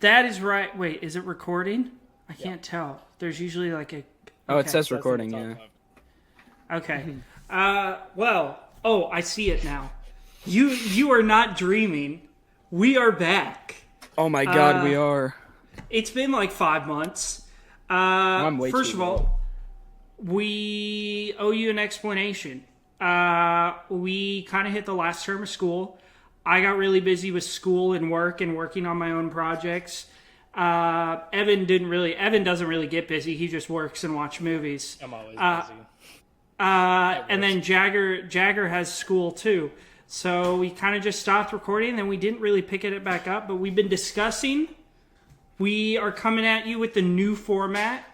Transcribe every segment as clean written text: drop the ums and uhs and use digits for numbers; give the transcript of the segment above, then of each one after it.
That is right. Wait, is it recording? I can't tell. There's usually like a... Oh, it says recording, yeah. Okay. I see it now. You are not dreaming. We are back. Oh my god, we are. It's been like 5 months. I'm way First too of all, we owe you an explanation. We kind of hit the last term of school. I got really busy with school and work and working on my own projects. Evan doesn't really get busy. He just works and watches movies. I'm always busy. And then Jagger has school too. So we kind of just stopped recording, and then we didn't really pick it back up, but we've been discussing. We are coming at you with the new format.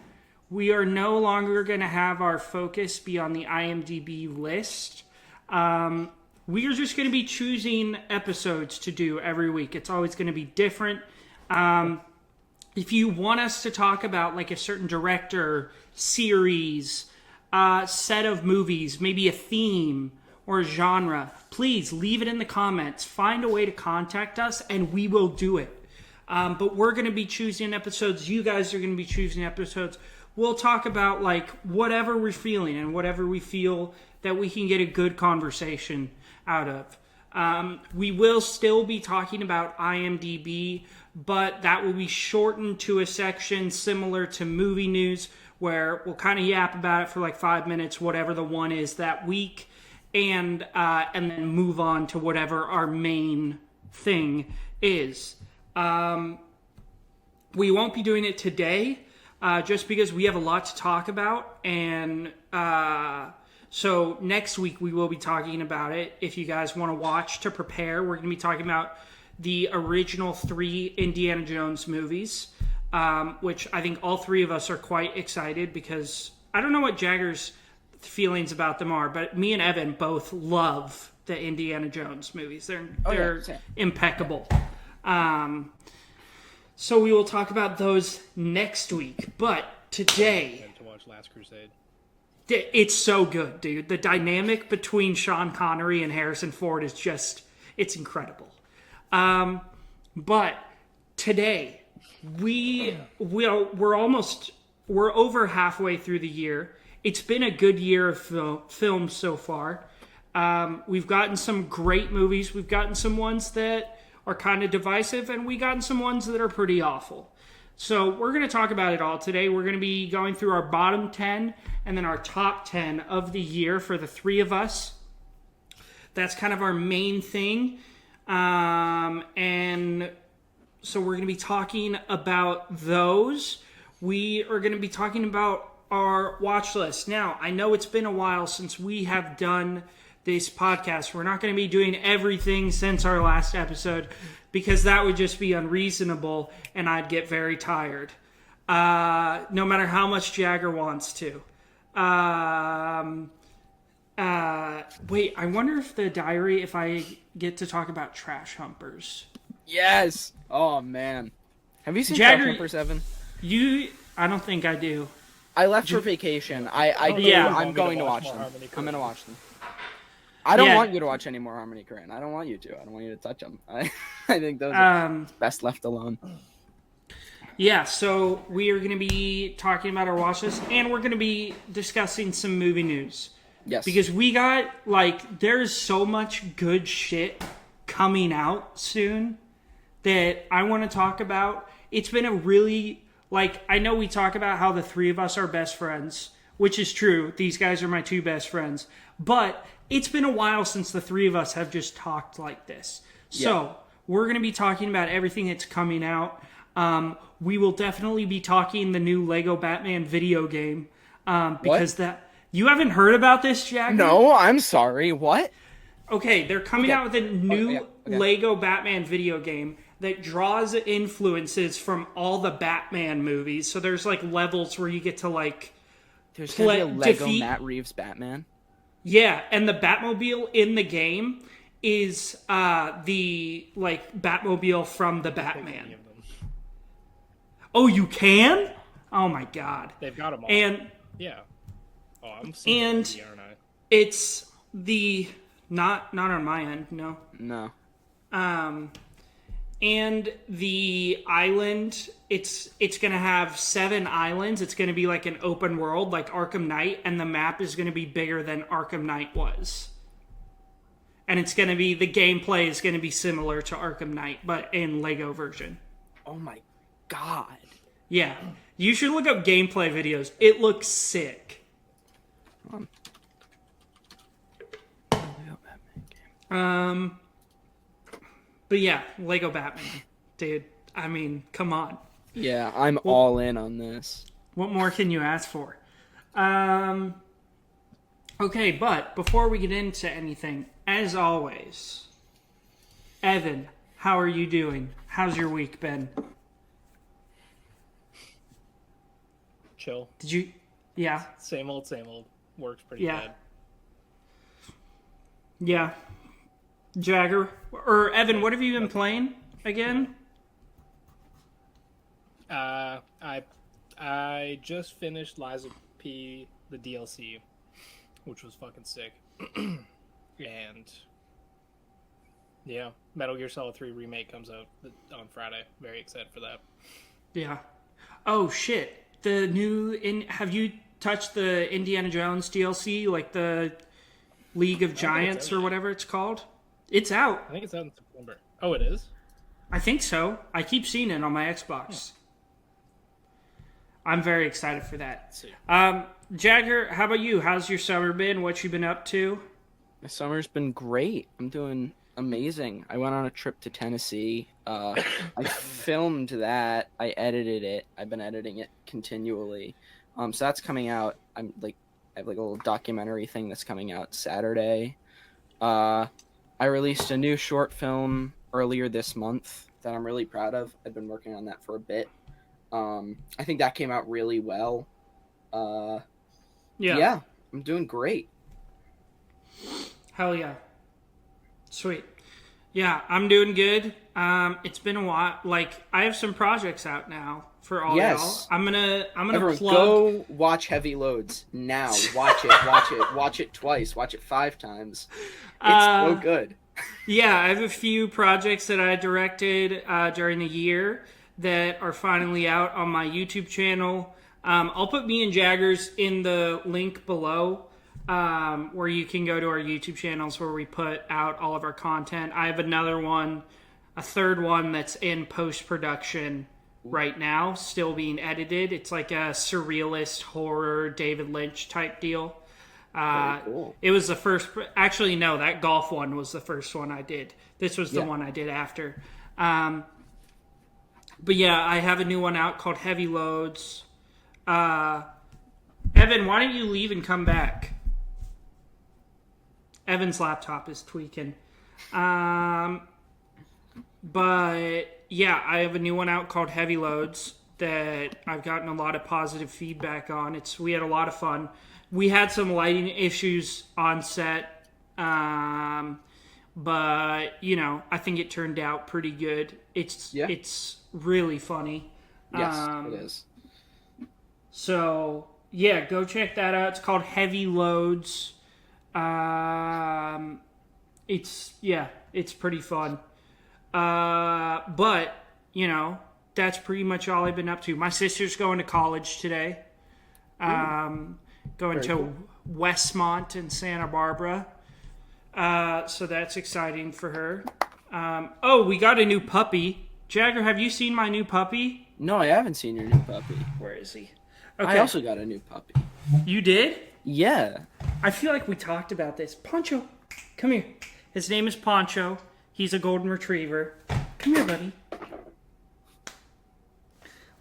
We are no longer going to have our focus be on the IMDb list. We are just going to be choosing episodes to do every week. It's always going to be different. If you want us to talk about like a certain director, series, set of movies, maybe a theme or a genre, please leave it in the comments. Find a way to contact us and we will do it. But we're going to be choosing episodes. You guys are going to be choosing episodes. We'll talk about like whatever we're feeling and whatever we feel that we can get a good conversation out of. We will still be talking about IMDb, but that will be shortened to a section similar to movie news where we'll kind of yap about it for like 5 minutes, whatever the one is that week, and then move on to whatever our main thing is. We won't be doing it today, just because we have a lot to talk about, and so next week we will be talking about it. If you guys want to watch to prepare, we're going to be talking about the original 3 Indiana Jones movies, which I think all 3 of us are quite excited because I don't know what Jagger's feelings about them are, but me and Evan both love the Indiana Jones movies. They're impeccable. So we will talk about those next week, but today... To watch Last Crusade. It's so good, dude. The dynamic between Sean Connery and Harrison Ford is just, it's incredible. But today, we're over halfway through the year. It's been a good year of films so far. We've gotten some great movies. We've gotten some ones that are kind of divisive, and we've gotten some ones that are pretty awful. So we're going to talk about it all today. We're going to be going through our bottom 10 and then our top 10 of the year for the 3 of us. That's kind of our main thing. And so we're going to be talking about those. We are going to be talking about our watch list. Now, I know it's been a while since we have done this podcast. We're not going to be doing everything since our last episode because that would just be unreasonable and I'd get very tired. No matter how much Jagger wants to. Wait, I wonder if the diary, if I get to talk about Trash Humpers. Yes! Oh, man. Have you seen Jagger, Trash Humpers, Evan? I don't think I do. I left for vacation. I'm going to watch them. I'm going to watch them. I don't want you to watch any more Harmony Korine. I don't want you to. I don't want you to touch them. I think those are best left alone. Yeah, so we are going to be talking about our watch list, and we're going to be discussing some movie news. Yes. Because we got, there's so much good shit coming out soon that I want to talk about. It's been a really, I know we talk about how the 3 of us are best friends, which is true. These guys are my 2 best friends. But it's been a while since the 3 of us have just talked like this. So we're going to be talking about everything that's coming out. We will definitely be talking the new Lego Batman video game. Because you haven't heard about this, Jack? No, I'm sorry. What? Okay, they're coming out with a new Lego Batman video game that draws influences from all the Batman movies. So there's levels where you get to There's gonna be a Lego Matt Reeves Batman. Yeah, and the Batmobile in the game is the Batmobile from the Batman. Oh, you can? Oh my god. They've got them all. And yeah. Oh, I'm and aren't I? it's the not on my end, no. No. And the island, it's going to have 7 islands. It's going to be like an open world, like Arkham Knight, and the map is going to be bigger than Arkham Knight was. And it's going to be, the gameplay is going to be similar to Arkham Knight, but in Lego version. Oh my god. Yeah. You should look up gameplay videos. It looks sick. But yeah, Lego Batman. Dude, I mean, come on. Yeah, I'm all in on this. What more can you ask for? Okay, but before we get into anything, as always, Evan, how are you doing? How's your week been? Chill. Did you... Yeah. Same old, same old. Works pretty bad. Yeah. Jagger, or Evan, what have you been playing again? I just finished Lies of P, the DLC, which was fucking sick. And yeah, Metal Gear Solid 3 Remake comes out on Friday. Very excited for that. Yeah. Oh shit. The new have you touched the Indiana Jones DLC, like the League of Giants or whatever it's called? It's out. I think it's out in September. Oh, it is? I think so. I keep seeing it on my Xbox. I'm very excited for that. Jagger, how about you? How's your summer been? What you been up to? My summer's been great. I'm doing amazing. I went on a trip to Tennessee. I filmed that. I edited it. I've been editing it continually. So that's coming out. I have a little documentary thing that's coming out Saturday. I released a new short film earlier this month that I'm really proud of. I've been working on that for a bit. I think that came out really well. Yeah, I'm doing great. Hell yeah. Sweet. Yeah, I'm doing good. It's been a while. Like, I have some projects out now for all y'all. I'm gonna Everyone, plug. go watch Heavy Loads now. Watch it twice. Watch it 5 times. It's so good. Yeah, I have a few projects that I directed during the year that are finally out on my YouTube channel. I'll put me and Jaggers in the link below, where you can go to our YouTube channels where we put out all of our content. I have a third one that's in post-production right now, still being edited. It's like a surrealist horror David Lynch type deal. Cool. It was the first. Actually, no, that golf one was the first one I did. This was the one I did after. But yeah, I have a new one out called Heavy Loads. Evan, why don't you leave and come back? Evan's laptop is tweaking. But yeah, I have a new one out called Heavy Loads that I've gotten a lot of positive feedback on. We had a lot of fun. We had some lighting issues on set, but I think it turned out pretty good. It's really funny. Yes, it is. So yeah, go check that out. It's called Heavy Loads. It's pretty fun. But that's pretty much all I've been up to. My sister's going to college today. Going to Westmont in Santa Barbara. So that's exciting for her. We got a new puppy. Jagger, have you seen my new puppy? No, I haven't seen your new puppy. Where is he? Okay. I also got a new puppy. You did? Yeah. I feel like we talked about this. Poncho, come here. His name is Poncho. He's a golden retriever. Come here, buddy.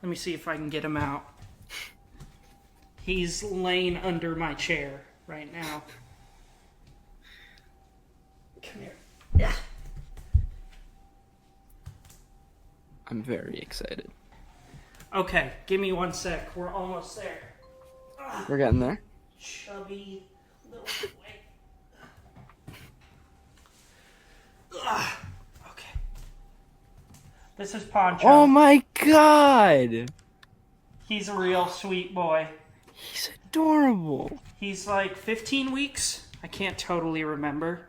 Let me see if I can get him out. He's laying under my chair right now. Come here. Yeah. I'm very excited. Okay, give me 1 sec. We're almost there. We're getting there. Chubby little boy. Okay. This is Poncho. Oh my god! He's a real sweet boy. He's adorable. He's like 15 weeks. I can't totally remember.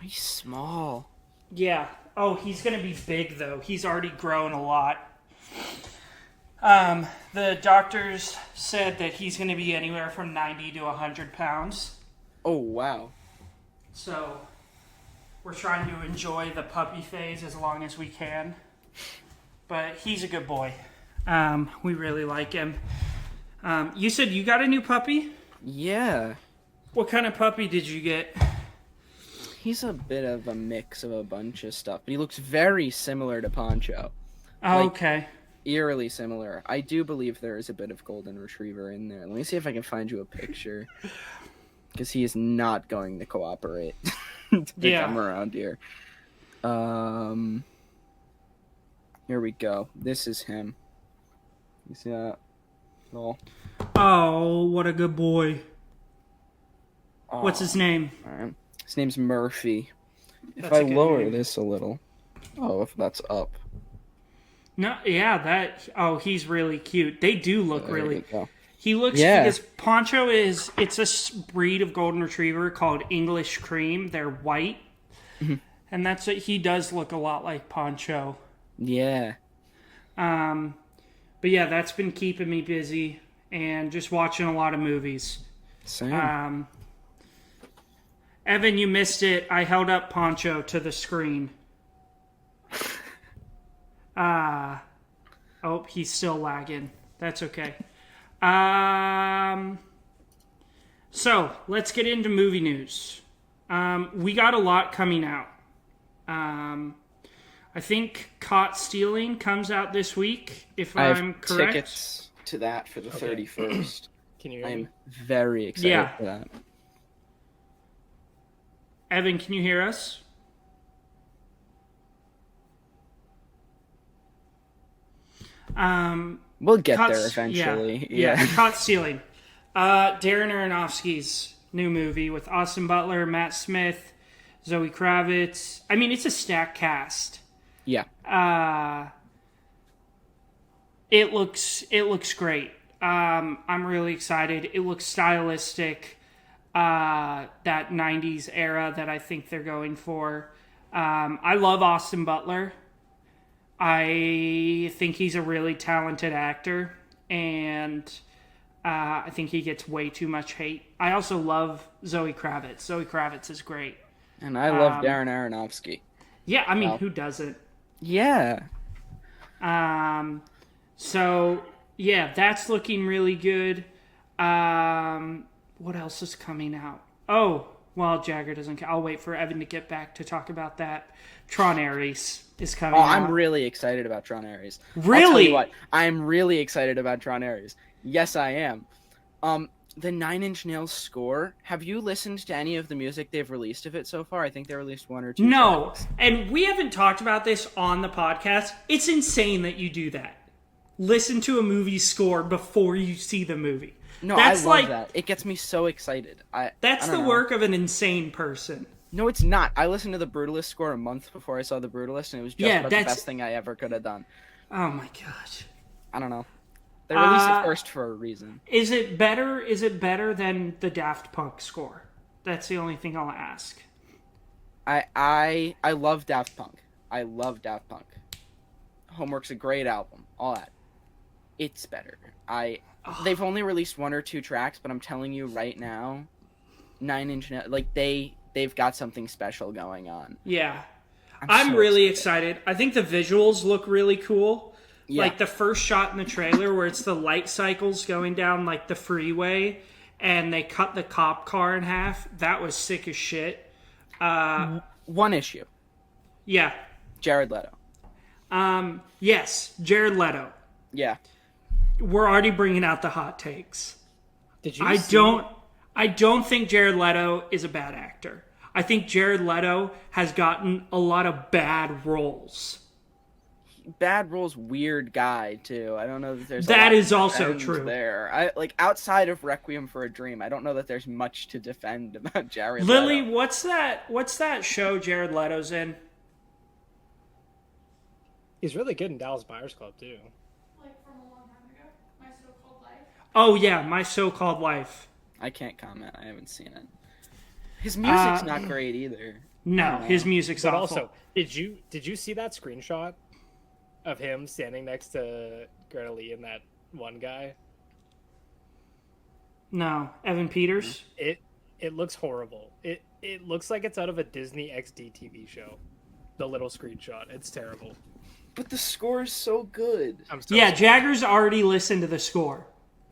He's small. Yeah. Oh, he's going to be big, though. He's already grown a lot. The doctors said that he's going to be anywhere from 90 to 100 pounds. Oh, wow. So, we're trying to enjoy the puppy phase as long as we can. But he's a good boy. We really like him. You said you got a new puppy? Yeah. What kind of puppy did you get? He's a bit of a mix of a bunch of stuff, but he looks very similar to Poncho. Oh, okay. Eerily similar. I do believe there is a bit of golden retriever in there. Let me see if I can find you a picture. Because he is not going to cooperate to come around here. Here we go. This is him. You see that? Oh, what a good boy. What's his name? All right. His name's Murphy. If That's I a good lower name. this a little. Oh, if that's up. No, yeah, he's really cute. They do look There really. we go. He looks because Poncho it's a breed of golden retriever called English Cream. They're white, and that's what he does look a lot like Poncho. Yeah. But yeah, that's been keeping me busy and just watching a lot of movies. Same. Evan, you missed it. I held up Poncho to the screen. Oh, he's still lagging. That's okay. So, let's get into movie news. We got a lot coming out. I think Caught Stealing comes out this week, if I have I'm correct. tickets to that for the 31st. Can you hear me? I'm very excited for that. Evan, can you hear us? We'll get there eventually. Yeah. Caught Stealing. Darren Aronofsky's new movie with Austin Butler, Matt Smith, Zoe Kravitz. I mean, it's a stacked cast. Yeah. It looks great. I'm really excited. It looks stylistic. That 90s era that I think they're going for. I love Austin Butler. I think he's a really talented actor, and I think he gets way too much hate. I also love Zoe Kravitz. Zoe Kravitz is great. And I love Darren Aronofsky. Yeah, I mean, who doesn't? Yeah. So, yeah, that's looking really good. What else is coming out? Oh, well, Jagger doesn't. I'll wait for Evan to get back to talk about that. Tron Ares is coming out. I'm really excited about Tron Ares. Really? I'll tell you what, I'm really excited about Tron Ares. Yes, I am. The Nine Inch Nails score, have you listened to any of the music they've released of it so far? I think they released one or two tracks. And we haven't talked about this on the podcast. It's insane that you do that. Listen to a movie score before you see the movie. No, that's I love that. It gets me so excited. That's the work of an insane person. No, it's not. I listened to the Brutalist score a month before I saw the Brutalist, and it was just about the best thing I ever could have done. Oh my gosh. I don't know. They released it first for a reason. Is it better? Is it better than the Daft Punk score? That's the only thing I'll ask. I love Daft Punk. I love Daft Punk. Homework's a great album. All that. It's better. They've only released one or two tracks, but I'm telling you right now, Nine Inch Nails, like they've got something special going on. Yeah. I'm so really excited. I think the visuals look really cool. Yeah. Like the first shot in the trailer where it's the light cycles going down like the freeway and they cut the cop car in half. That was sick as shit. One issue. Yeah. Jared Leto. Yes, Jared Leto. Yeah. We're already bringing out the hot takes. Did you I don't think Jared Leto is a bad actor. I think Jared Leto has gotten a lot of bad roles. Bad roles, weird guy too. I don't know that there's that is also true. There, outside of Requiem for a Dream, I don't know that there's much to defend about Jared Lily, Leto. what's that show Jared Leto's in? He's really good in Dallas Buyers Club too. Like from a long time ago, My So-Called Life. Oh yeah, My So-Called Life. I can't comment. I haven't seen it. His music's not great either. No, his music's but awful. Also, did you see that screenshot of him standing next to Greta Lee and that one guy? No, Evan Peters. It looks horrible. It looks like it's out of a Disney XD TV show. The little screenshot. It's terrible. But the score is so good. Yeah, Jagger's already listened to the score.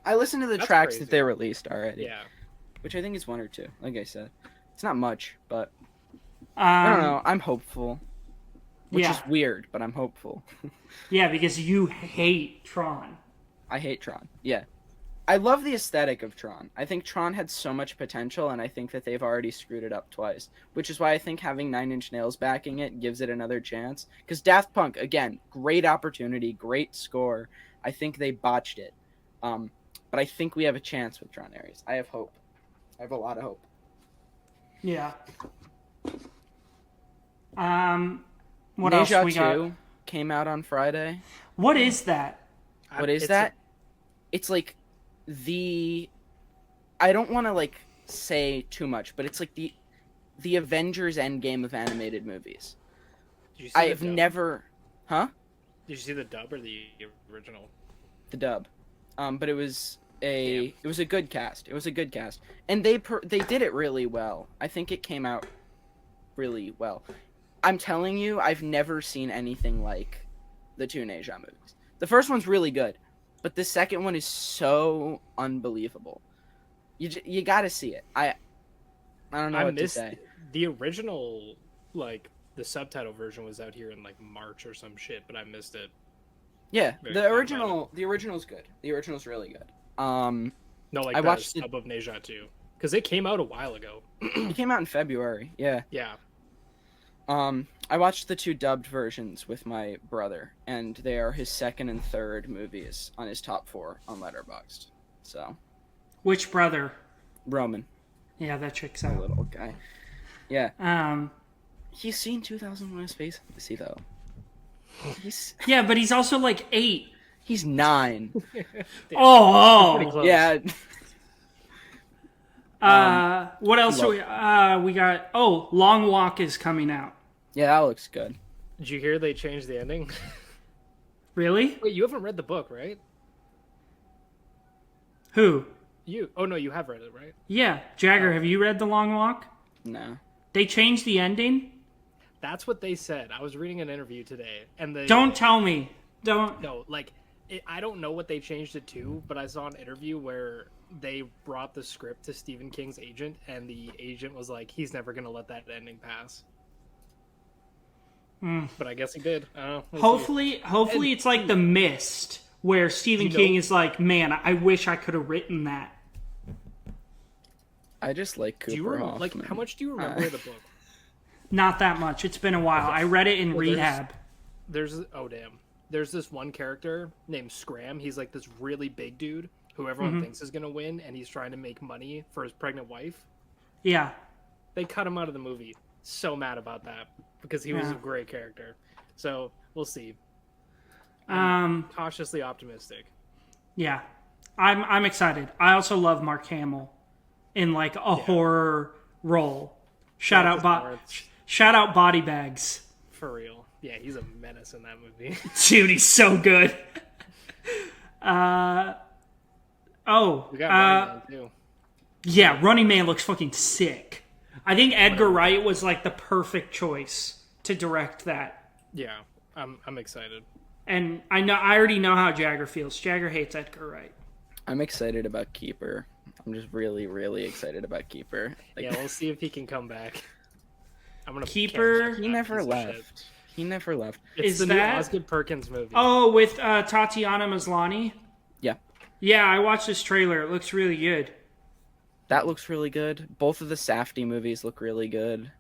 I listened to the tracks that they released already. Yeah. Which I think is 1 or 2, like I said. It's not much, but I don't know. I'm hopeful. Which is weird, but I'm hopeful. Yeah, because you hate Tron. I hate Tron. Yeah. I love the aesthetic of Tron. I think Tron had so much potential, and I think that they've already screwed it up twice. Which is why I think having Nine Inch Nails backing it gives it another chance. Because Daft Punk, again, great opportunity, great score. I think they botched it. But I think we have a chance with Tron Ares. I have hope. I have a lot of hope. Yeah. What else we got? 2 came out on Friday. What is that? What is that? It's like I don't want to like say too much, but it's like the Avengers Endgame of animated movies. Did you see I've never, huh? Did you see the dub or the original? The dub, but it was a good cast. It was a good cast, and they did it really well. I think it came out really well. I'm telling you, I've never seen anything like the 2 Neja movies. The first one's really good, but the second one is so unbelievable. You got to see it. I don't know what to say. The original, like the subtitle version, was out here in like March or some shit, but I missed it. Yeah, the original's good. The original's really good. No, like I watched the sub of Neja 2 because it came out a while ago. It came out in February. Yeah. Yeah. I watched the 2 dubbed versions with my brother, and they are his second and third movies on his top 4 on Letterboxd. So. Which brother? Roman. Yeah, that checks out. The little guy. Yeah. He's seen 2001: A Space Odyssey though. Yeah, but he's also like 8. He's 9. Oh. Yeah. What else do we got? Oh, Long Walk is coming out. Yeah, that looks good. Did you hear they changed the ending? Really? Wait, you haven't read the book, right? Who? You. Oh no, you have read it, right? Yeah, Jagger. Have you read The Long Walk? No. They changed the ending. That's what they said. I was reading an interview today, and they don't tell me. Don't. No, like I don't know what they changed it to, but I saw an interview where they brought the script to Stephen King's agent, and the agent was like, "He's never gonna let that ending pass." But I guess he did. Hopefully it's like The Mist, where Stephen King is like, "Man, I wish I could have written that." I just like Cooper Hoffman. Like, how much do you remember of the book? Not that much. It's been a while. I read it in rehab. There's this one character named Scram. He's like this really big dude who everyone thinks is gonna win, and he's trying to make money for his pregnant wife. Yeah. They cut him out of the movie. So mad about that because he was a great character. So we'll see. I'm cautiously optimistic. Yeah, I'm excited. I also love Mark Hamill in like a horror role. Shout out Body Bags. For real. Yeah, he's a menace in that movie. Dude, he's so good. We got Running Man too. Yeah, Running Man looks fucking sick. I think Edgar Wright was like the perfect choice to direct that. Yeah, I'm excited. And I already know how Jagger feels. Jagger hates Edgar Wright. I'm excited about Keeper. I'm just really, really excited about Keeper. Like, yeah, we'll see if he can come back. I'm gonna Keeper. He never left. He never left. It's the new Osgood Perkins movie. Oh, with Tatiana Maslany? Yeah. Yeah, I watched this trailer. It looks really good. That looks really good. Both of the Safdie movies look really good.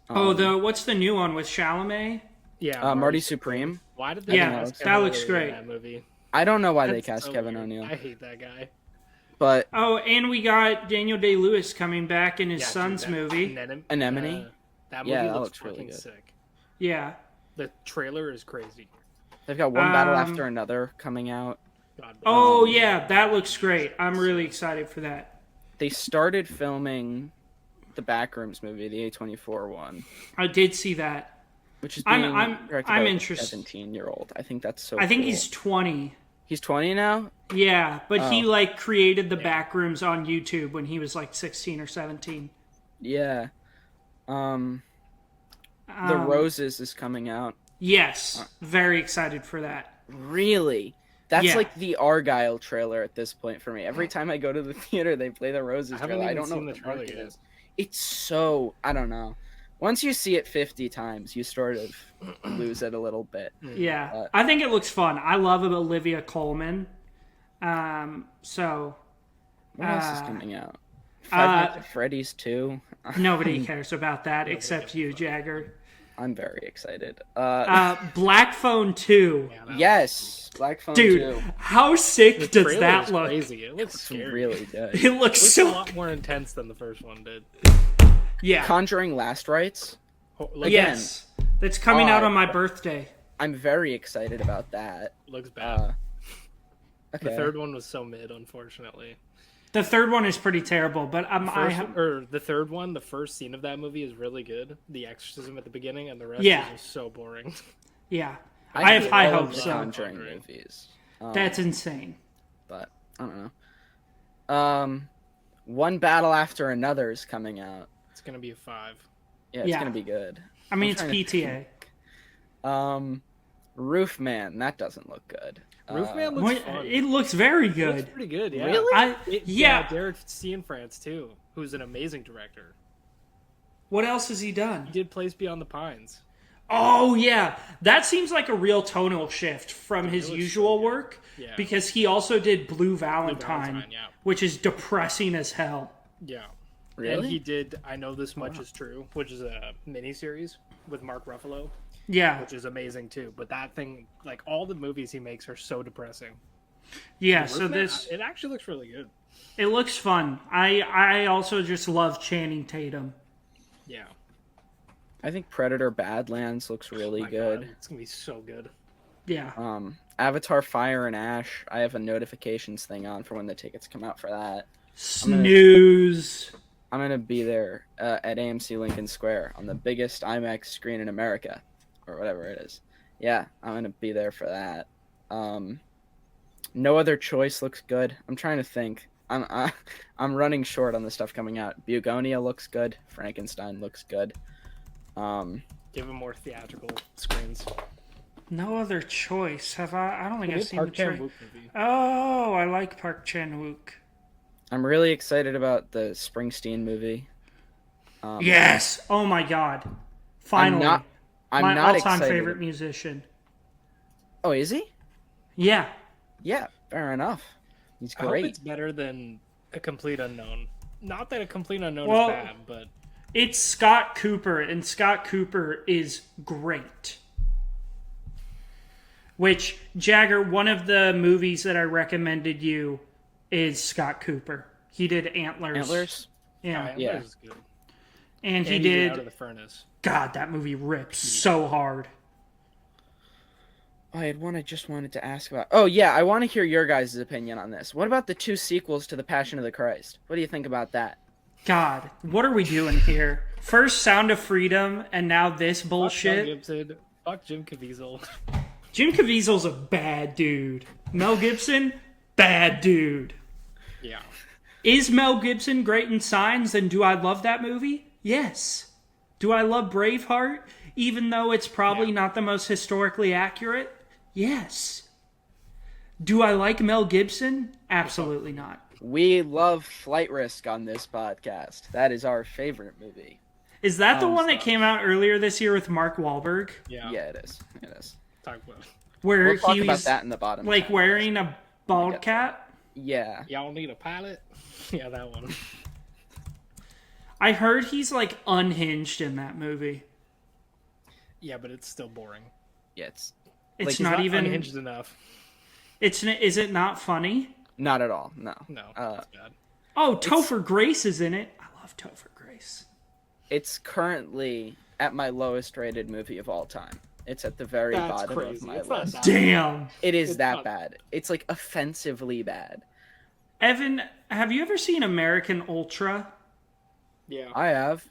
What's the new one with Chalamet? Yeah, Marty Supreme. Why did they cast that looks great. In that movie? I don't know why they cast Kevin O'Neill. I hate that guy. But and we got Daniel Day-Lewis coming back in his son's movie. Anemone? That movie looks really good. Sick. Yeah. The trailer is crazy. They've got One Battle After Another coming out. Yeah, that looks great. I'm really excited for that. they started filming the Backrooms movie, the A24 one. I did see that. Which is being directed by interested. A 17-year-old. I think that's so I think cool. he's 20. He's 20 now? Yeah, but he like created the Backrooms on YouTube when he was like 16 or 17. Yeah. The Roses is coming out. Yes. Very excited for that. Really? That's Yeah. like the Argyle trailer at this point for me. Every time I go to the theater, they play the Roses trailer. I don't know what the trailer is. It's so... I don't know. Once you see it 50 times, you sort of lose it a little bit. Yeah. I think it looks fun. I love Olivia Colman. So... What else is coming out? Five Nights at Freddy's 2? Nobody cares about that except you, Jagger. I'm very excited. Black Phone 2. Yes! Black Phone 2. Dude, how sick does that look? Crazy. It looks scary. Really good. It looks so... a lot more intense than the first one did. Yeah. Conjuring Last Rites? Yes. That's coming out on my birthday. I'm very excited about that. Looks bad. Okay. The third one was so mid, unfortunately. The third one is pretty terrible, but the third one, the first scene of that movie is really good. The exorcism at the beginning, and the rest is just so boring. Yeah. I have high hopes. The Conjuring movies. That's insane. But, I don't know. One Battle After Another is coming out. It's going to be a 5. Yeah, it's going to be good. I mean, it's PTA. Roofman, that doesn't look good. Roofman looks fun. It looks very good. It looks pretty good, yeah. Really? Derek Cianfrance, too, who's an amazing director. What else has he done? He did Place Beyond the Pines. Oh, yeah. That seems like a real tonal shift from his usual work. Yeah. Because he also did Blue Valentine, which is depressing as hell. Yeah. Really? And he did I Know This Much Is True, which is a miniseries with Mark Ruffalo. Yeah. Which is amazing, too. But that thing, like, all the movies he makes are so depressing. Yeah, so this... It actually looks really good. It looks fun. I also just love Channing Tatum. Yeah. I think Predator Badlands looks really good. God, it's going to be so good. Yeah. Avatar Fire and Ash, I have a notifications thing on for when the tickets come out for that. Snooze. I'm going to be there at AMC Lincoln Square on the biggest IMAX screen in America, or whatever it is. Yeah, I'm going to be there for that. No Other Choice looks good. I'm trying to think. I'm running short on the stuff coming out. Bugonia looks good. Frankenstein looks good. Give him more theatrical screens. No Other Choice. Have I don't think I've seen Park the trailer. Chan-wook movie. Oh, I like Park Chan-wook. I'm really excited about the Springsteen movie. Yes! Oh my god. Finally. I'm my not all-time excited. favorite musician. Oh, is he? Yeah. Yeah, fair enough. He's I hope great. it's better than A Complete Unknown. Not that A Complete Unknown Well, is bad, but... It's Scott Cooper, and Scott Cooper is great. Which, Jagger, one of the movies that I recommended you is Scott Cooper. He did Antlers. Antlers? Yeah. Antlers is good. And he Out did... of the Furnace. God, that movie rips so hard. I had one I just wanted to ask about. Oh, yeah, I want to hear your guys' opinion on this. What about the 2 sequels to The Passion of the Christ? What do you think about that? God, what are we doing here? First Sound of Freedom, and now this bullshit. Mel Gibson. Fuck Jim Caviezel. Jim Caviezel's a bad dude. Mel Gibson, bad dude. Yeah. Is Mel Gibson great in Signs, and do I love that movie? Yes. Do I love Braveheart, even though it's probably not the most historically accurate? Yes. Do I like Mel Gibson? Absolutely not. We love Flight Risk on this podcast. That is our favorite movie. Is that the one that came out earlier this year with Mark Wahlberg? Yeah. Yeah, it is. It is. Talk about it. Where We'll talk he about was that in the bottom. like wearing a bald cap? Yeah. Y'all need a pilot? Yeah, that one. I heard he's like unhinged in that movie. Yeah, but it's still boring. Yeah, it's It's Like, not Not even. unhinged enough. Is it not funny? not at all. No. No, it's bad. Oh, Topher Grace is in it. I love Topher Grace. It's currently at my lowest rated movie of all time. It's at the very That's bottom crazy. of my It's not list. that Damn. It is It's that not- bad. It's like offensively bad. Evan, have you ever seen American Ultra? Yeah. I have.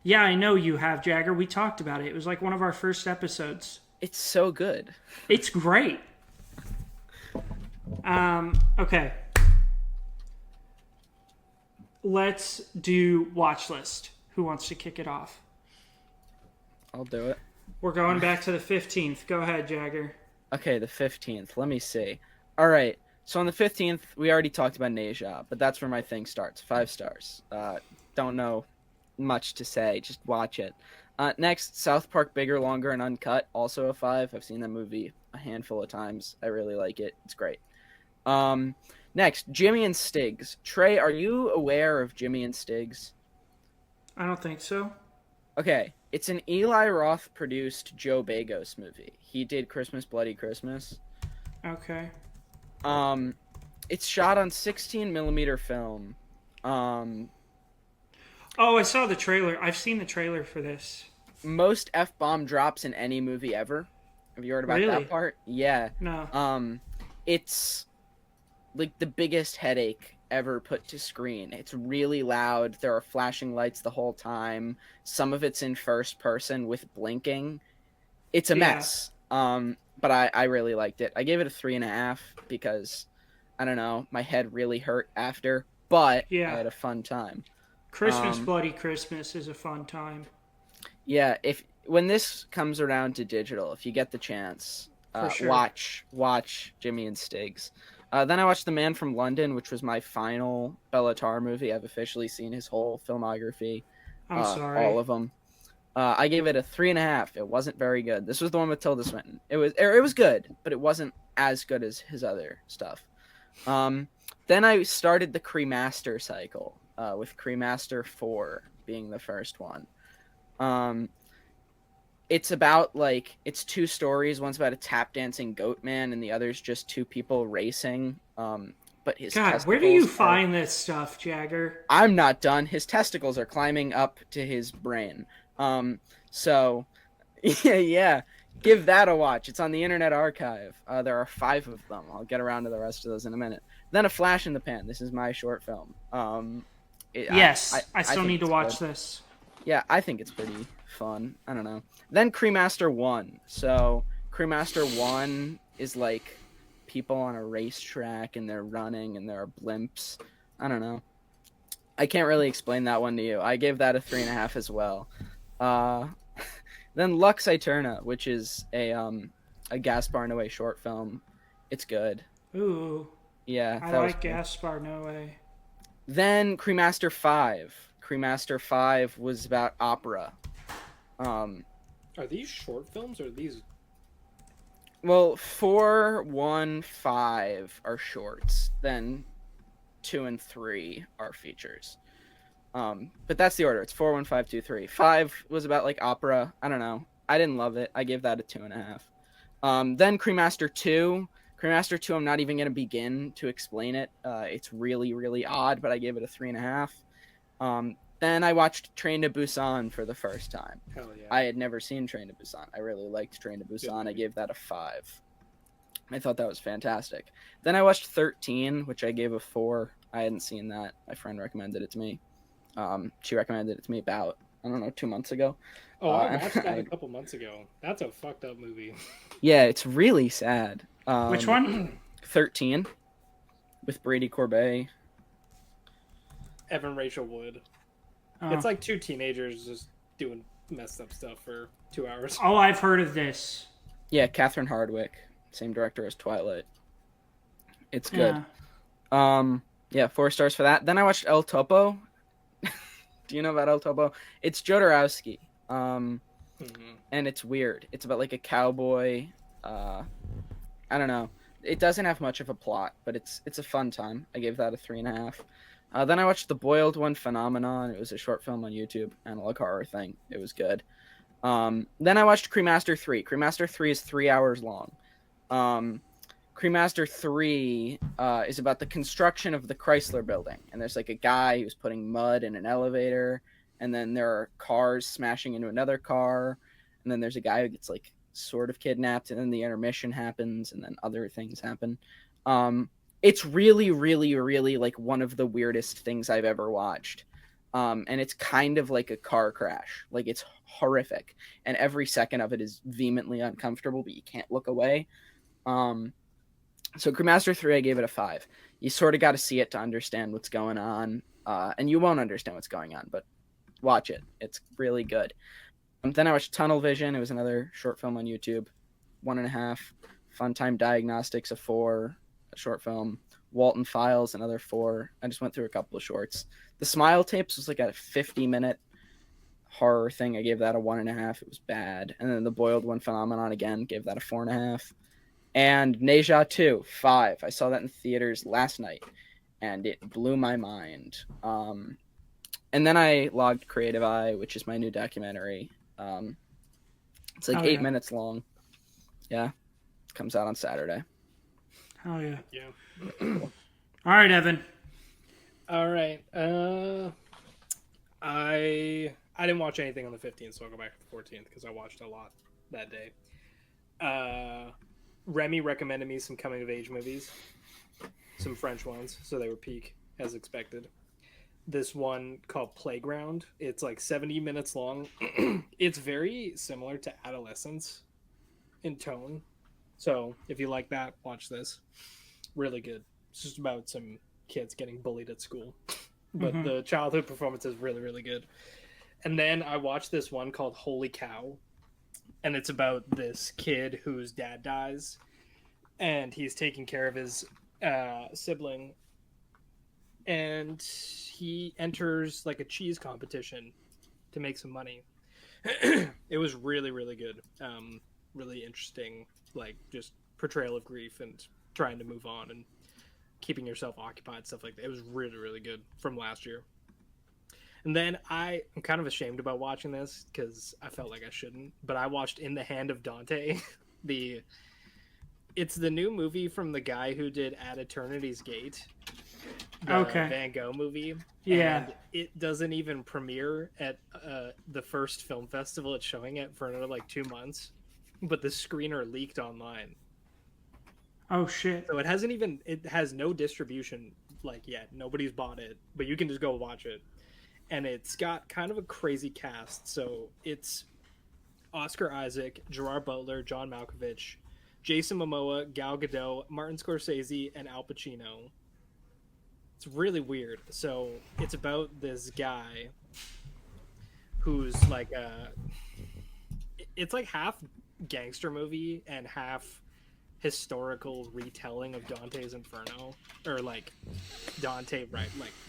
Yeah, I know you have, Jagger. We talked about it. It was like one of our first episodes. It's so good. It's great. Okay. Let's do watch list. Who wants to kick it off? I'll do it. We're going back to the 15th. Go ahead, Jagger. Okay, the 15th. Let me see. All right. So on the 15th, we already talked about Neja, but that's where my thing starts. 5 stars. Don't know much to say. Just watch it. Next, South Park Bigger, Longer, and Uncut. Also a 5. I've seen that movie a handful of times. I really like it. It's great. Next, Jimmy and Stiggs. Trey, are you aware of Jimmy and Stiggs? I don't think so. Okay, it's an Eli Roth produced Joe Bagos movie. He did Christmas Bloody Christmas. Okay. It's shot on 16 millimeter film. Oh, I saw the trailer. I've seen the trailer for this. Most F-bomb drops in any movie ever. Have you heard about that part? Yeah. No. It's like the biggest headache ever put to screen. It's really loud. There are flashing lights the whole time. Some of it's in first person with blinking. It's a mess. But I really liked it. I gave it a 3.5 because I don't know, my head really hurt after, but I had a fun time. Christmas Bloody Christmas is a fun time. Yeah, when this comes around to digital, if you get the chance, sure. watch Jimmy and Stiggs. Then I watched The Man from London, which was my final Bellatar movie. I've officially seen his whole filmography. I'm sorry. All of them. I gave it a 3.5. It wasn't very good. This was the one with Tilda Swinton. It was good, but it wasn't as good as his other stuff. Then I started the Cremaster cycle, with Cremaster 4 being the first one. It's about it's 2 stories. One's about a tap dancing goat man, and the other's just 2 people racing. But his where do you find this stuff, Jagger? I'm not done. His testicles are climbing up to his brain. So yeah, give that a watch. It's on the Internet Archive. There are 5 of them. I'll get around to the rest of those in a minute. Then A Flash in the Pan. This is my short film. I still need to watch this. Yeah, I think it's pretty fun. I don't know. Then Cremaster 1. So Cremaster 1 is like people on a racetrack and they're running and there are blimps. I don't know. I can't really explain that one to you. I gave that a 3.5 as well. Then Lux Aeterna, which is a Gaspar Noé short film. It's good. Ooh. Yeah. I like Gaspar Noé. Then Cremaster 5. Cremaster 5 was about opera. Are these short films or are these? Well, 4, 1, 5 are shorts. Then 2 and 3 are features. But that's the order. It's 4, 1, 5, 2, 3. 5 was about opera. I don't know. I didn't love it. I gave that a 2.5. Then Cremaster 2. Cremaster 2, I'm not even going to begin to explain it. It's really, really odd, but I gave it a 3.5. Then I watched Train to Busan for the first time. Hell yeah. I had never seen Train to Busan. I really liked Train to Busan. I gave that a 5. I thought that was fantastic. Then I watched 13, which I gave a 4. I hadn't seen that. My friend recommended it to me. She recommended it to me about, 2 months ago. Oh, I watched that a couple months ago. That's a fucked up movie. Yeah, it's really sad. Which one? 13 with Brady Corbet. Evan Rachel Wood. Oh. It's like 2 teenagers just doing messed up stuff for 2 hours. Oh, I've heard of this. Yeah, Catherine Hardwicke, same director as Twilight. It's good. Yeah, 4 stars for that. Then I watched El Topo. Do you know about El Topo? It's Jodorowsky. And it's weird. It's about a cowboy. I don't know. It doesn't have much of a plot, but it's a fun time. I gave that a 3.5. Then I watched The Boiled One Phenomenon. It was a short film on YouTube, analog horror thing. It was good. Then I watched Cremaster 3. Cremaster 3 is 3 hours long. Cremaster 3 is about the construction of the Chrysler building. And there's a guy who's putting mud in an elevator. And then there are cars smashing into another car. And then there's a guy who gets sort of kidnapped. And then the intermission happens. And then other things happen. It's really, really, really like one of the weirdest things I've ever watched. And it's kind of like a car crash. Like, it's horrific, and every second of it is vehemently uncomfortable, but you can't look away. So Crewmaster 3, I gave it a 5. You sort of got to see it to understand what's going on, and you won't understand what's going on, but watch it. It's really good. Then I watched Tunnel Vision. It was another short film on YouTube. 1.5. Fun Time Diagnostics, a 4. A short film. Walton Files, another 4. I just went through a couple of shorts. The Smile Tapes was like a 50-minute horror thing. I gave that a 1.5. It was bad. And then The Boiled One Phenomenon, again, gave that a 4.5. And Neja 2, 5. I saw that in theaters last night, and it blew my mind. And then I logged Creative Eye, which is my new documentary. It's like 8 minutes long. Yeah. It comes out on Saturday. Oh, yeah. Yeah. All right, Evan. All right. I didn't watch anything on the 15th, so I'll go back to the 14th because I watched a lot that day. Remy recommended me some coming of age movies, some French ones, so they were peak as expected. This one called Playground. It's like 70 minutes long. It's very similar to Adolescence in tone. So if you like that, watch this. Really good. It's just about some kids getting bullied at school. But the childhood performance is really, really good. And then I watched this one called Holy Cow. And it's about this kid whose dad dies. And he's taking care of his sibling. And he enters like a cheese competition to make some money. It was really, really good. Really interesting, like just portrayal of grief and trying to move on and keeping yourself occupied, stuff like that. It was really, really good from last year. And then I'm kind of ashamed about watching this because I felt like I shouldn't, but I watched In the Hand of Dante. It's the new movie from the guy who did At Eternity's Gate, the Van Gogh movie. Yeah. And it doesn't even premiere at the first film festival it's showing it for another like 2 months, but the screener leaked online. Oh shit. So it has no distribution like yet. Nobody's bought it, but you can just go watch it. And it's got kind of a crazy cast. So it's Oscar Isaac, Gerard Butler, John Malkovich, Jason Momoa, Gal Gadot, Martin Scorsese, and Al Pacino. It's really weird. So it's about this guy who's like it's like half gangster movie and half historical retelling of Dante's Inferno, or like Dante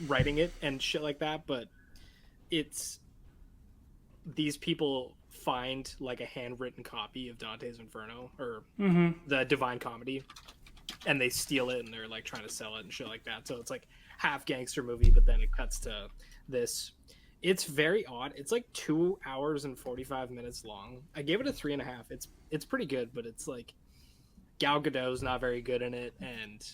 writing it and shit like that. But it's these people find like a handwritten copy of Dante's Inferno or the Divine Comedy, and they steal it and they're like trying to sell it and shit like that. So it's like half gangster movie, but then it cuts to this. It's very odd. It's like 2 hours and 45 minutes long. I gave it a 3.5. It's pretty good, but it's like Gal Gadot's not very good in it, and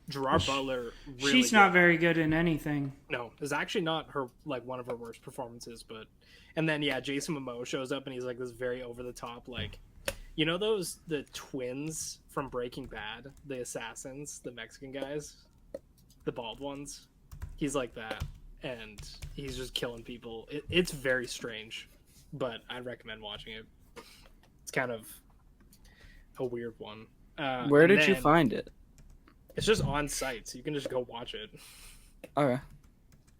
Gerard Butler really she's not very good in anything. No, it's actually not her like one of her worst performances, but and then yeah, Jason Momoa shows up and he's like this very over the top, like, you know the twins from Breaking Bad, the assassins, the Mexican guys, the bald ones. He's like that, and he's just killing people. It's very strange, but I recommend watching it. It's kind of a weird one. Where did you find it? It's just on site, so you can just go watch it. Okay.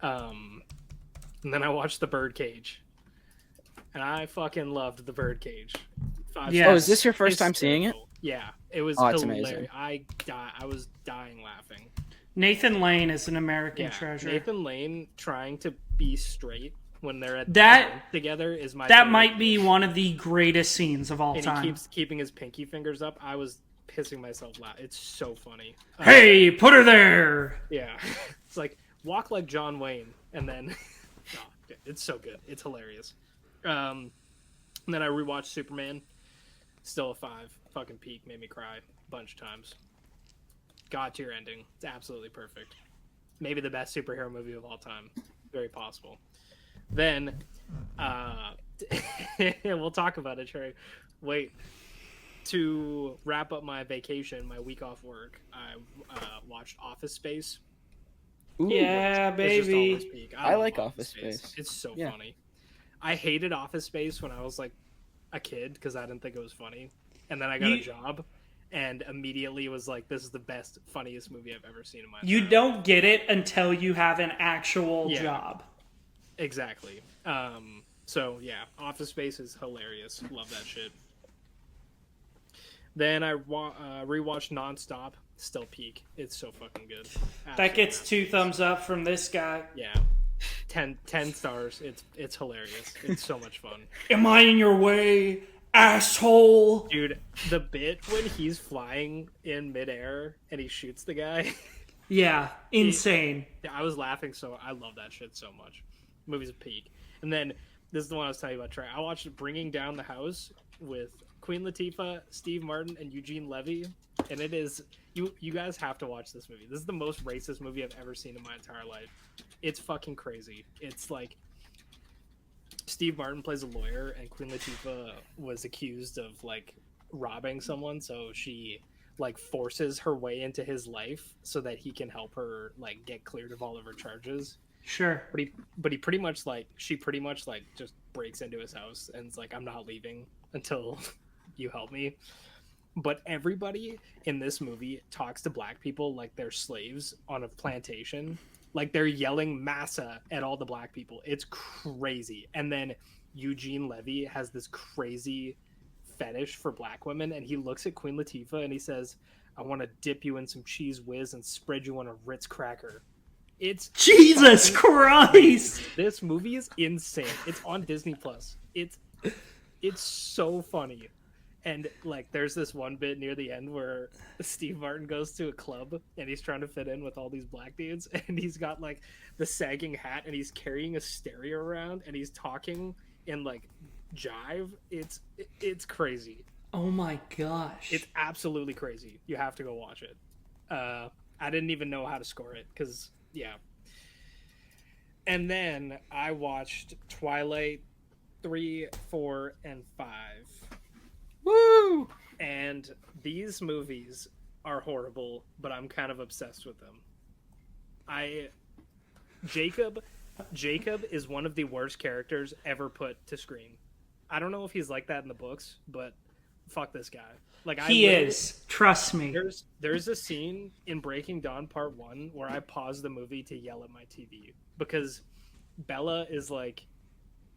And then I watched The Birdcage, and I fucking loved The Birdcage. Yes. Oh, is this your first time seeing it? Yeah, it was it's hilarious. amazing. I was dying laughing. Nathan Lane is an American treasure. Nathan Lane trying to be straight when they're at that together is my. That might be one of the greatest scenes of all time. He keeps keeping his pinky fingers up. I was pissing myself loud. It's so funny. Hey, put her there. Yeah, it's like walk like John Wayne, and then it's so good. It's hilarious. And then I rewatched Superman. Still a 5. Fucking peak. Made me cry a bunch of times. God tier ending. It's absolutely perfect. Maybe the best superhero movie of all time. Very possible. Then, we'll talk about it, Trey. Wait. to wrap up my vacation, my week off work, I watched Office Space. Ooh, yeah, baby. I like Office Space. It's so funny. I hated Office Space when I was like a kid because I didn't think it was funny, and then I got a job, and immediately was like, "This is the best, funniest movie I've ever seen in my life." You don't get it until you have an actual job. Exactly. So yeah, Office Space is hilarious. Love that shit. Then I rewatched Nonstop. Still peak. It's so fucking good. Absolutely. That gets 2 thumbs up from this guy. Yeah. 10 stars. It's hilarious. It's so much fun. Am I in your way, asshole? Dude, the bit when he's flying in midair and he shoots the guy. Yeah, insane. I was laughing I love that shit so much. The movie's a peak. And then this is the one I was telling you about, Trey. I watched Bringing Down the House with Queen Latifah, Steve Martin, and Eugene Levy, and it is you guys have to watch this movie. This is the most racist movie I've ever seen in my entire life. It's fucking crazy. It's like Steve Martin plays a lawyer, and Queen Latifah was accused of like robbing someone, so she like forces her way into his life so that he can help her like get cleared of all of her charges. Sure. But he pretty much like she pretty much like just breaks into his house and is like, "I'm not leaving until you help me." But everybody in this movie talks to black people like they're slaves on a plantation. Like they're yelling massa at all the black people. It's crazy. And then Eugene Levy has this crazy fetish for black women, and he looks at Queen Latifah and he says, "I want to dip you in some cheese whiz and spread you on a Ritz cracker." It's Jesus Christ. This movie is insane. It's on Disney Plus. It's so funny. And like there's this one bit near the end where Steve Martin goes to a club and he's trying to fit in with all these black dudes, and he's got like the sagging hat and he's carrying a stereo around and he's talking in like jive. It's crazy. Oh my gosh. It's absolutely crazy. You have to go watch it. I didn't even know how to score it because yeah. And then I watched Twilight 3, 4, and 5. Woo! And these movies are horrible, but I'm kind of obsessed with them. Jacob is one of the worst characters ever put to screen. I don't know if he's like that in the books, but fuck this guy. Like he is. Trust me. There's a scene in Breaking Dawn Part 1 where I pause the movie to yell at my TV because Bella is like,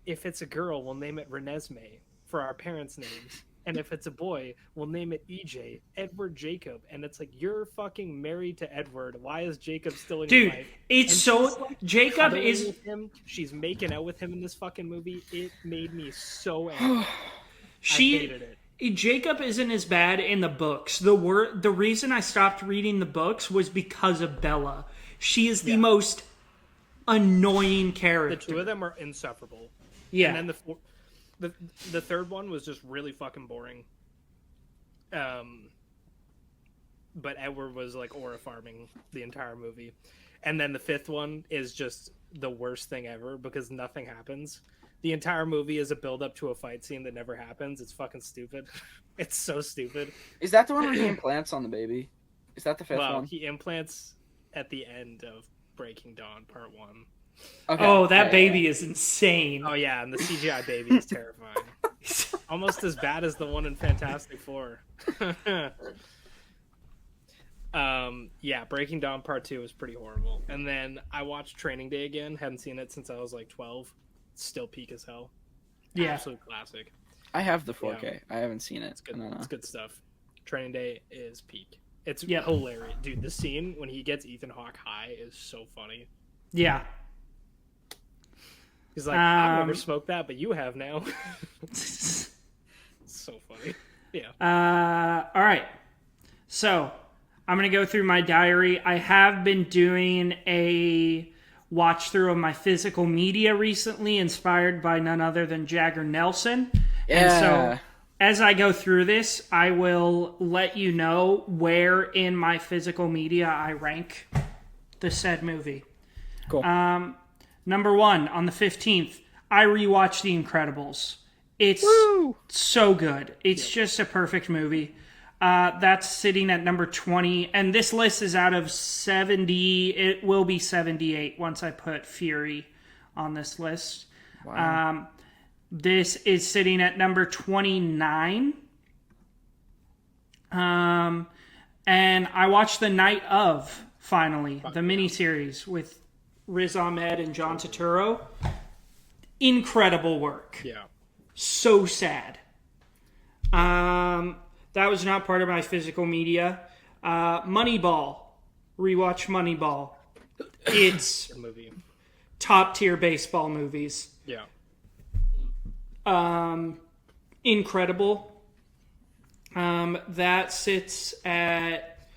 if it's a girl, we'll name it Renesmee for our parents' names. And if it's a boy, we'll name it EJ, Edward Jacob. And it's like, you're fucking married to Edward. Why is Jacob still in your life? Dude, it's so... Like, Jacob is... With him. She's making out with him in this fucking movie. It made me so angry. I hated it. Jacob isn't as bad in the books. The reason I stopped reading the books was because of Bella. She is the most annoying character. The two of them are insufferable. Yeah. And then the third one was just really fucking boring. But Edward was like aura farming the entire movie. And then the fifth one is just the worst thing ever because nothing happens. The entire movie is a build up to a fight scene that never happens. It's fucking stupid. It's so stupid. Is that the one where he implants on the baby? Is that the fifth one? He implants at the end of Breaking Dawn Part 1. Okay. Oh, that baby is insane. Oh, yeah, and the CGI baby is terrifying. Almost as bad as the one in Fantastic Four. Yeah, Breaking Dawn Part 2 was pretty horrible. And then I watched Training Day again. Hadn't seen it since I was like 12. Still peak as hell. Yeah. Absolute classic. I have the 4K. Yeah. I haven't seen it. It's good. It's good stuff. Training Day is peak. It's hilarious. Dude, the scene when he gets Ethan Hawke high is so funny. Yeah. He's like, I've never smoked that, but you have now. So funny. Yeah. All right. So, I'm going to go through my diary. I have been doing a watch through of my physical media recently, inspired by none other than Jagger Nelson. Yeah. And so, as I go through this, I will let you know where in my physical media I rank the said movie. Cool. Number 1, on the 15th, I rewatched The Incredibles. It's so good. It's just a perfect movie. That's sitting at number 20, and this list is out of 70. It will be 78 once I put Fury on this list. Wow. This is sitting at number 29. And I watched The Night of, finally, the miniseries with Riz Ahmed and John Turturro. Incredible work. Yeah. So sad. That was not part of my physical media. Moneyball. Rewatch Moneyball. It's movie. Top tier baseball movies. Yeah. Incredible. That sits at,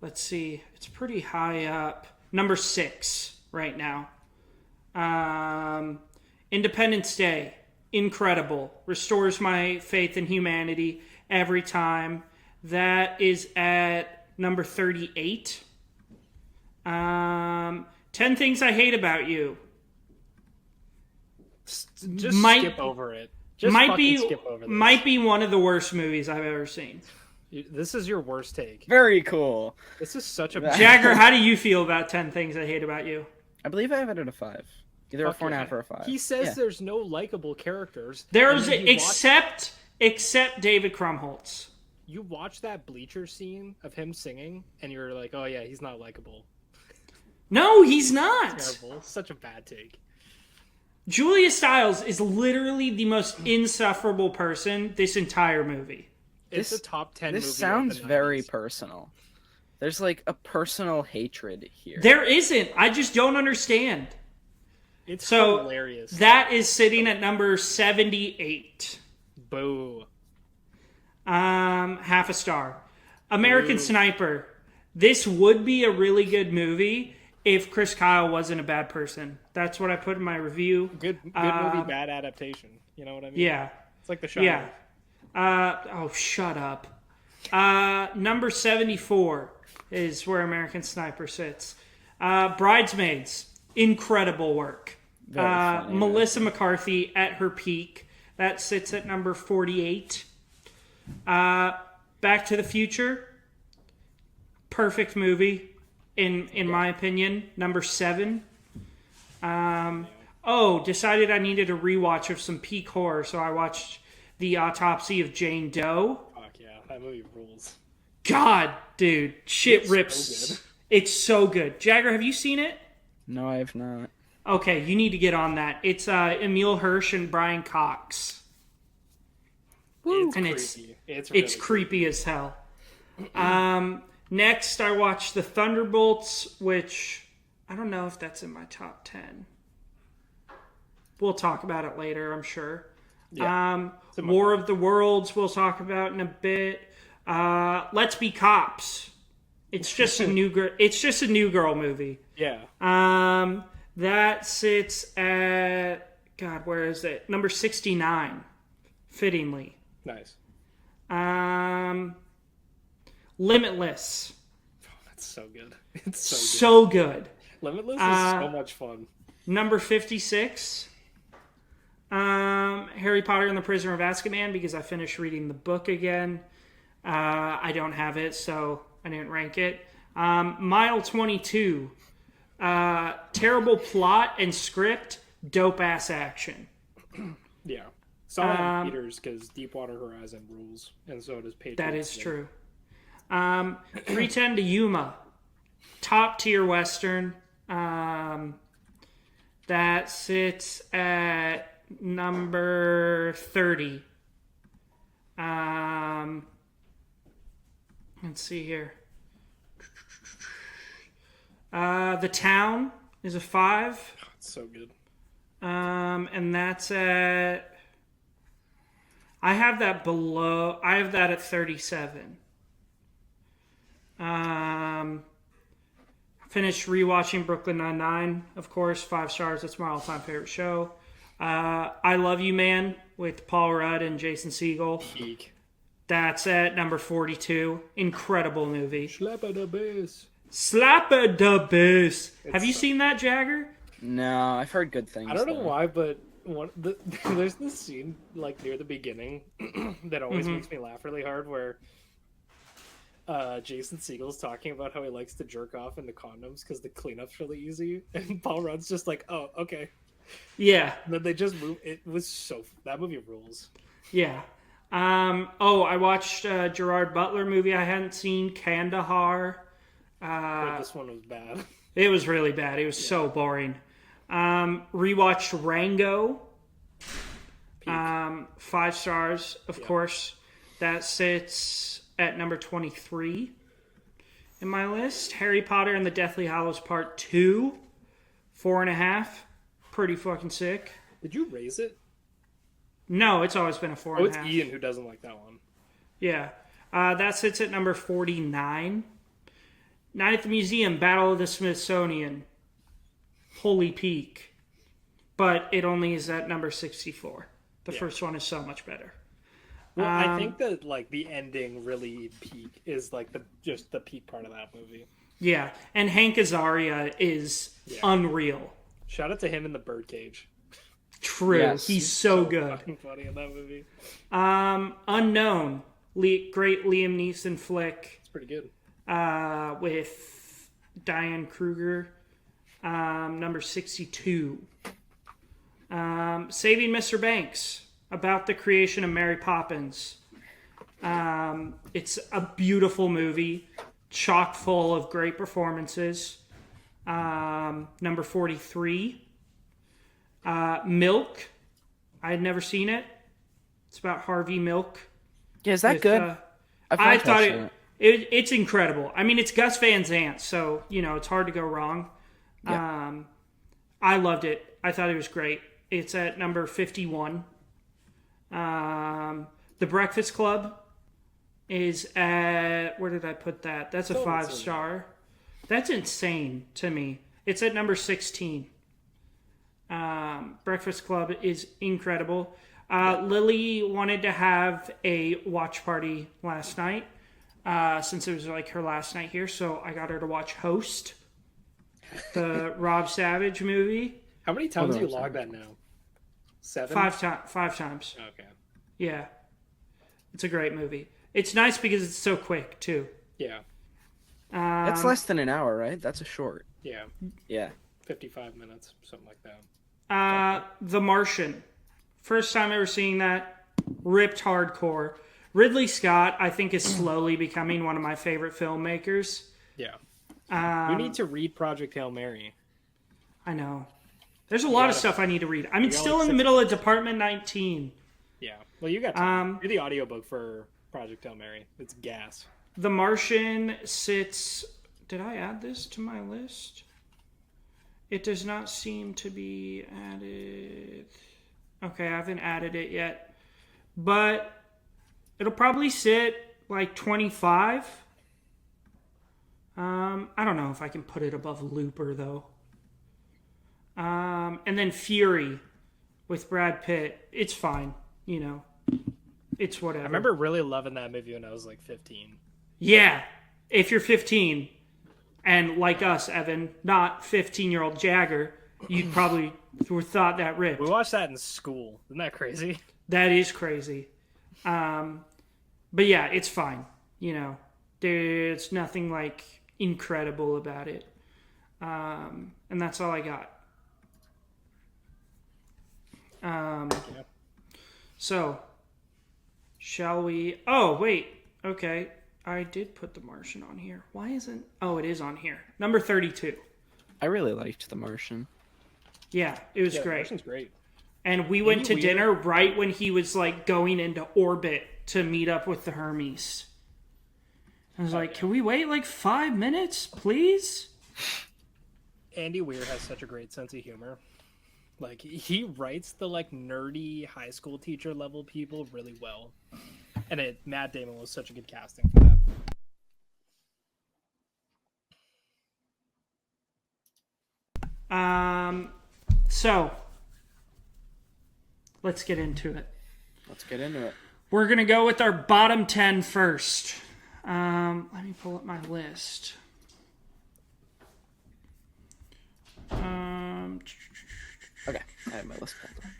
let's see, it's pretty high up. Number 6 right now. Independence Day. Incredible. Restores my faith in humanity every time. That is at number 38. 10 Things I Hate About You. Just skip over it. Just skip over this. Might be one of the worst movies I've ever seen. This is your worst take. Very cool. This is such a Jagger, how do you feel about 10 Things I Hate About You? I believe I have it at a 5. Either a 4.5 or a 5. He says there's no likable characters. There's except David Krumholtz. You watch that Bleacher scene of him singing, and you're like, oh yeah, he's not likable. No, he's not. Terrible. Such a bad take. Julia Stiles is literally the most insufferable person this entire movie. It's a top 10 movie. This sounds very personal. There's like a personal hatred here. There isn't. I just don't understand. It's so hilarious. That is sitting at number 78. Boo. Half a star. American Sniper. This would be a really good movie if Chris Kyle wasn't a bad person. That's what I put in my review. Good movie, bad adaptation. You know what I mean? Yeah. It's like The Shining. Yeah. Shut up. Number 74 is where American Sniper sits. Bridesmaids. Incredible work. Funny, Melissa McCarthy at her peak. That sits at number 48. Back to the Future. Perfect movie, in my opinion. Number 7. Decided I needed a rewatch of some peak horror, so I watched The Autopsy of Jane Doe. Fuck yeah, that movie rules. God, dude, shit rips. So it's so good. Jagger, have you seen it? No, I have not. Okay, you need to get on that. It's Emile Hirsch and Brian Cox. It's and creepy. It's creepy as hell. Next, I watched The Thunderbolts, which I don't know if that's in my top 10. We'll talk about it later, I'm sure. Yeah. War of the Worlds, we'll talk about in a bit. Let's Be Cops. It's just a new girl. It's just a new girl movie. Yeah. That sits at where is it? Number 69, fittingly. Nice. Limitless. Oh, that's so good. It's so good. So good. Limitless is so much fun. Number 56. Harry Potter and the Prisoner of Azkaban, because I finished reading the book again. I don't have it, so I didn't rank it. Mile 22. Terrible plot and script, dope ass action. Yeah. Saw it in theaters because Deepwater Horizon rules, and so does Patriots. That is true. 310 to Yuma. Top tier Western. That sits at number 30. Let's see here. The Town is a 5. Oh, it's so good. And that's at... I have that at 37. Finished rewatching Brooklyn Nine-Nine, of course. 5 stars. That's my all-time favorite show. I Love You, Man, with Paul Rudd and Jason Segel. Peak. That's at number 42. Incredible movie. Slapper the bass. Slapper the bass. Have you seen that, Jagger? No, I've heard good things. I don't know though. why, but There's this scene like near the beginning that always makes me laugh really hard where Jason Segel's talking about how he likes to jerk off into condoms because the cleanup's really easy, and Paul Rudd's just like, "Oh, okay." Yeah. And then they just move. It was that movie rules. Yeah. I watched a Gerard Butler movie I hadn't seen, Kandahar. This one was bad. It was really bad. It was so boring. Rewatched Rango. 5 stars, of course. That sits at number 23 in my list. Harry Potter and the Deathly Hallows Part 2. 4.5. Pretty fucking sick. Did you raise it? No, it's always been a 4.5. Oh, it's Ian who doesn't like that one. Yeah. That sits at number 49. Night at the Museum, Battle of the Smithsonian. Holy peak. But it only is at number 64. The first one is so much better. Well, I think that like the ending really peak is like just the peak part of that movie. Yeah, and Hank Azaria is unreal. Shout out to him in the Birdcage. True, yes. He's so good. Fucking funny in that movie. Unknown, great Liam Neeson flick. It's pretty good. With Diane Kruger, number 62. Saving Mr. Banks, about the creation of Mary Poppins. It's a beautiful movie, chock full of great performances. Number 43. Milk. I had never seen it. It's about Harvey Milk. Yeah, is that good? I thought it's incredible. I mean, it's Gus Van Sant, so, it's hard to go wrong. Yeah. I loved it. I thought it was great. It's at number 51. The Breakfast Club is at... Where did I put that? That's a 5 star. That's insane to me. It's at number 16. Breakfast Club is incredible. Lily wanted to have a watch party last night since it was like her last night here, so I got her to watch Host, the Rob Savage movie. How many times have you logged that now? 7? 5 times. Okay. Yeah. It's a great movie. It's nice because it's so quick, too. Yeah. That's less than an hour, right? That's a short. Yeah. Yeah. 55 minutes, something like that. The Martian. First time ever seeing that. Ripped hardcore. Ridley Scott, I think, is slowly becoming one of my favorite filmmakers. Yeah. You need to read Project Hail Mary. I know. There's a lot of stuff I need to read. I'm still in the middle of Department 19. Yeah. Well, you got time. Read the audiobook for Project Hail Mary. It's gas. The Martian sits... Did I add this to my list? It does not seem to be added. Okay, I haven't added it yet. But it'll probably sit like 25. I don't know if I can put it above Looper, though. And then Fury with Brad Pitt. It's fine, It's whatever. I remember really loving that movie when I was like 15. Yeah. If you're 15... And like us, Evan, not 15-year-old Jagger, you'd probably thought that ripped. We watched that in school. Isn't that crazy? That is crazy. But yeah, it's fine. There's nothing like incredible about it. And that's all I got. So, shall we... Oh, wait. Okay. I did put The Martian on here. Why isn't... Oh, it is on here. Number 32. I really liked The Martian. Yeah, it was great. The Martian's great. And we went to dinner right when he was like going into orbit to meet up with the Hermes. I was like, can we wait like 5 minutes, please? Andy Weir has such a great sense of humor. Like, he writes the like nerdy high school teacher level people really well. And Matt Damon was such a good casting for that. So, let's get into it. We're going to go with our bottom 10 first. Let me pull up my list. Okay, I have my list pulled up.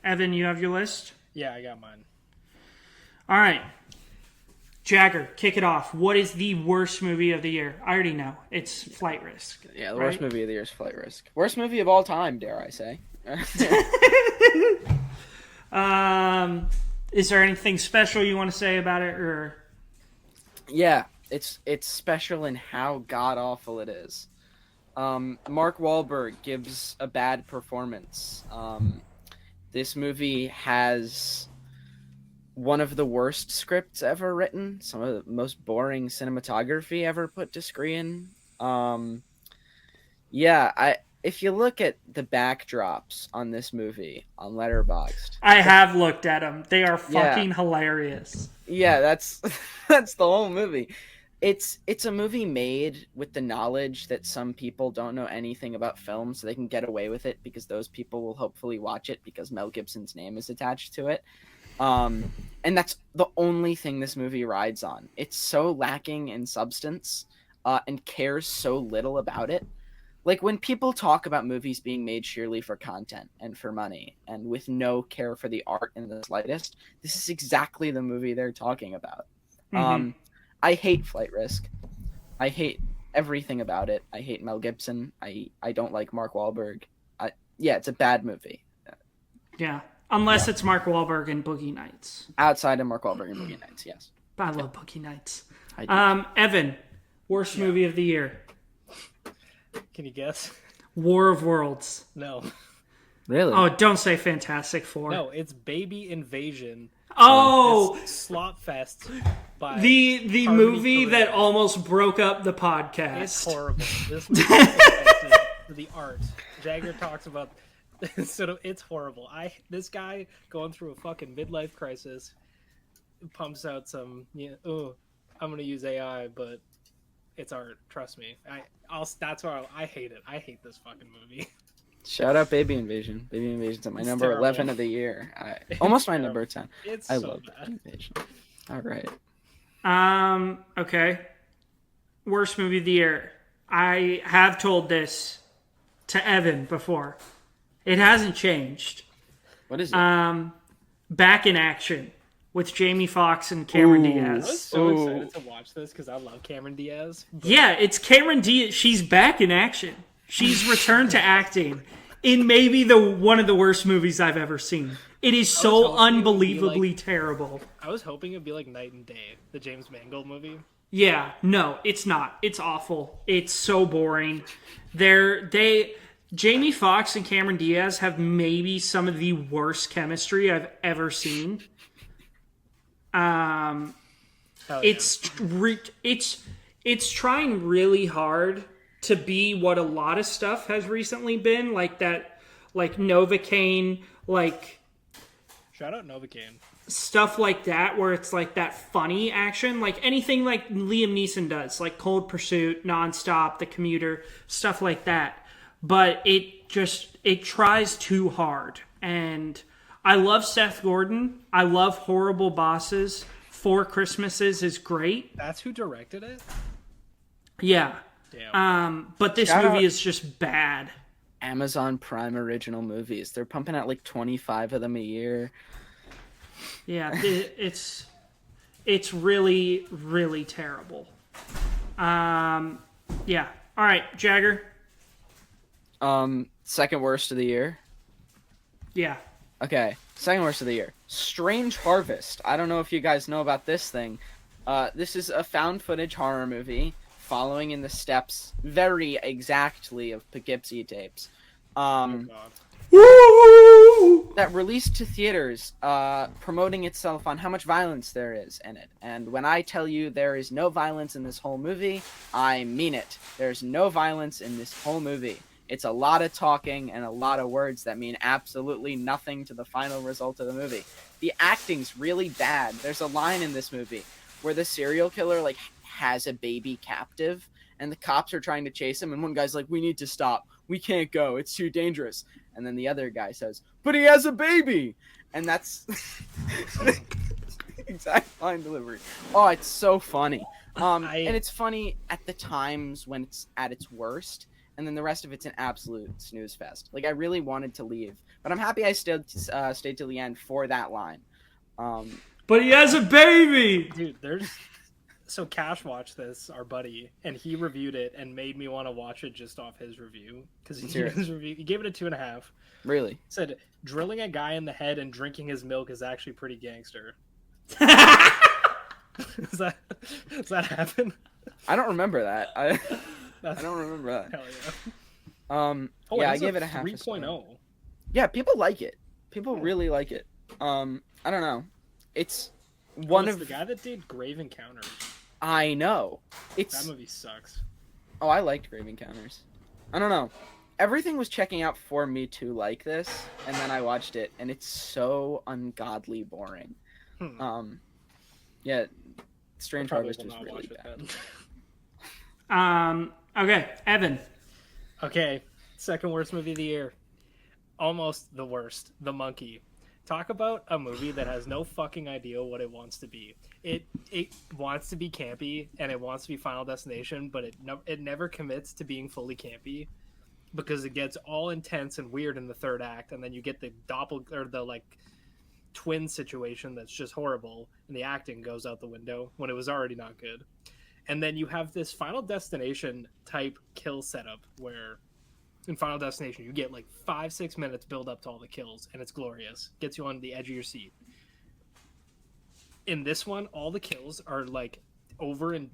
Evan, you have your list? Yeah, I got mine. All right. Jagger, kick it off. What is the worst movie of the year? I already know. It's Flight Risk. Yeah, the worst movie of the year is Flight Risk. Worst movie of all time, dare I say. Is there anything special you want to say about it, or? Yeah, it's special in how god awful it is. Mark Wahlberg gives a bad performance. This movie has one of the worst scripts ever written, some of the most boring cinematography ever put to screen. If you look at the backdrops on this movie on Letterboxd, I have looked at them. They are fucking hilarious. Yeah, that's that's the whole movie. It's a movie made with the knowledge that some people don't know anything about film, so they can get away with it because those people will hopefully watch it because Mel Gibson's name is attached to it. And that's the only thing this movie rides on. It's so lacking in substance, and cares so little about it. Like, when people talk about movies being made sheerly for content and for money and with no care for the art in the slightest, this is exactly the movie they're talking about. Mm-hmm. I hate Flight Risk. I hate everything about it. I hate Mel Gibson. I don't like Mark Wahlberg. It's a bad movie. Yeah. Unless it's Mark Wahlberg and Boogie Nights. Outside of Mark Wahlberg and Boogie Nights, yes. I love Boogie Nights. Evan, worst movie of the year. Can you guess? War of Worlds. No. Really? Oh, don't say Fantastic Four. No, it's Baby Invasion. Oh! Slop Fest by the movie Korea. That almost broke up the podcast. It's horrible. This movie is offensive for the art. Jagger talks about it's horrible. This guy going through a fucking midlife crisis pumps out some I'm gonna use AI, but it's art. Trust me. That's why I hate it. I hate this fucking movie. Shout out Baby Invasion. Baby Invasion's at my number terrible. 11 of the year. Almost my number 10. I love Baby Invasion. All right. Okay. Worst movie of the year. I have told this to Evan before. It hasn't changed. What is it? Back in Action with Jamie Foxx and Cameron Diaz. I was so excited to watch this because I love Cameron Diaz. Yeah, it's Cameron Diaz. She's back in action. She's returned to acting in maybe one of the worst movies I've ever seen. It is so unbelievably terrible. I was hoping it'd be like Night and Day, the James Mangold movie. Yeah, no, it's not. It's awful. It's so boring. Jamie Foxx and Cameron Diaz have maybe some of the worst chemistry I've ever seen. It's trying really hard to be what a lot of stuff has recently been, like Novocaine, like shout out Novocaine. Stuff like that, where it's like that funny action, like anything like Liam Neeson does, like Cold Pursuit, Nonstop, The Commuter, stuff like that. But it tries too hard. And I love Seth Gordon. I love Horrible Bosses. Four Christmases is great. That's who directed it? Yeah. Damn. But this movie is just bad. Amazon Prime original movies. They're pumping out like 25 of them a year. Yeah, it's really, really terrible. Yeah. All right, Jagger. Second worst of the year. Yeah. Okay, second worst of the year. Strange Harvest. I don't know if you guys know about this thing. This is a found footage horror movie following in the steps very exactly of Poughkeepsie Tapes. That released to theaters, promoting itself on how much violence there is in it. And when I tell you there is no violence in this whole movie, I mean it. There's no violence in this whole movie. It's a lot of talking and a lot of words that mean absolutely nothing to the final result of the movie. The acting's really bad. There's a line in this movie where the serial killer has a baby captive and the cops are trying to chase him and one guy's like, "We need to stop. We can't go. It's too dangerous." And then the other guy says, "But he has a baby." And that's exact line delivery. Oh, it's so funny. And it's funny at the times when it's at its worst. and then the rest of it's an absolute snooze fest. Like I really wanted to leave, but I'm happy I stayed till the end for that line. But he has a baby, dude. So Cash watched this, our buddy, and he reviewed it and made me want to watch it just off his review because he gave it a 2.5. Really? Said drilling a guy in the head and drinking his milk is actually pretty gangster. Does that happen? I don't remember that. I don't remember that. Hell yeah. Yeah, I gave it a half 3.0. Yeah, people like it. People really like it. I don't know. It's one of the guy that did Grave Encounters. I know. That movie sucks. Oh, I liked Grave Encounters. I don't know. Everything was checking out for me to like this, and then I watched it, and it's so ungodly boring. Yeah, Strange Harvest was really bad. Okay, Evan. Okay, second worst movie of the year. Almost the worst. The Monkey. Talk about a movie that has no fucking idea what it wants to be. It wants to be campy and it wants to be Final Destination, but it never commits to being fully campy because it gets all intense and weird in the third act, and then you get the twin situation that's just horrible, and the acting goes out the window when it was already not good. And then you have this Final Destination type kill setup where in Final Destination you get like 5-6 minutes build up to all the kills, and it's glorious. Gets you on the edge of your seat. In this one, all the kills are like over in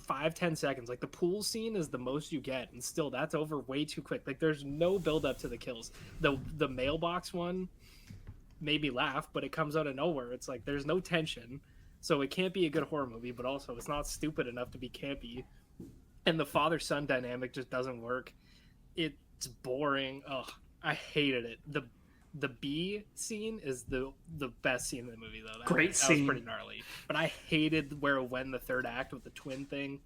5-10 seconds. Like the pool scene is the most you get, and still that's over way too quick. Like there's no build up to the kills. The mailbox one made me laugh, but it comes out of nowhere. It's like there's no tension, so it can't be a good horror movie, but also it's not stupid enough to be campy. And the father-son dynamic just doesn't work. It's boring. Ugh, I hated it. The bee scene is the best scene in the movie, though. Great scene. That was pretty gnarly. But I hated where it went in the third act with the twin thing.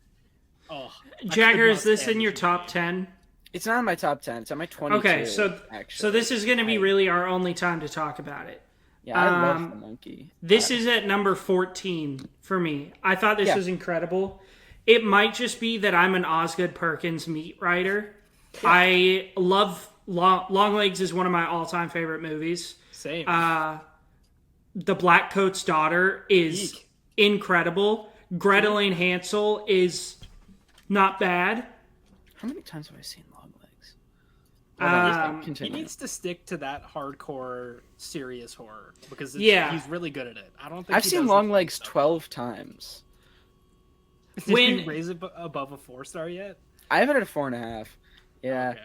Oh, Jagger, is this in your top 10? It's not in my top 10. It's on my 22. Okay, so this is going to be really our only time to talk about it. Yeah, I love The Monkey. This is at number 14 for me. I thought this was incredible. It might just be that I'm an Osgood Perkins meat writer. Yeah. I love Longlegs is one of my all-time favorite movies. Same. The Black Coat's Daughter is incredible. Gretel Lane Hansel is not bad. How many times have I seen Longlegs? He needs to stick to that hardcore, serious horror because he's really good at it. I don't think I've seen Longlegs 12 times. Did you raise it above a 4-star yet? I have it at a 4.5. Yeah. Okay.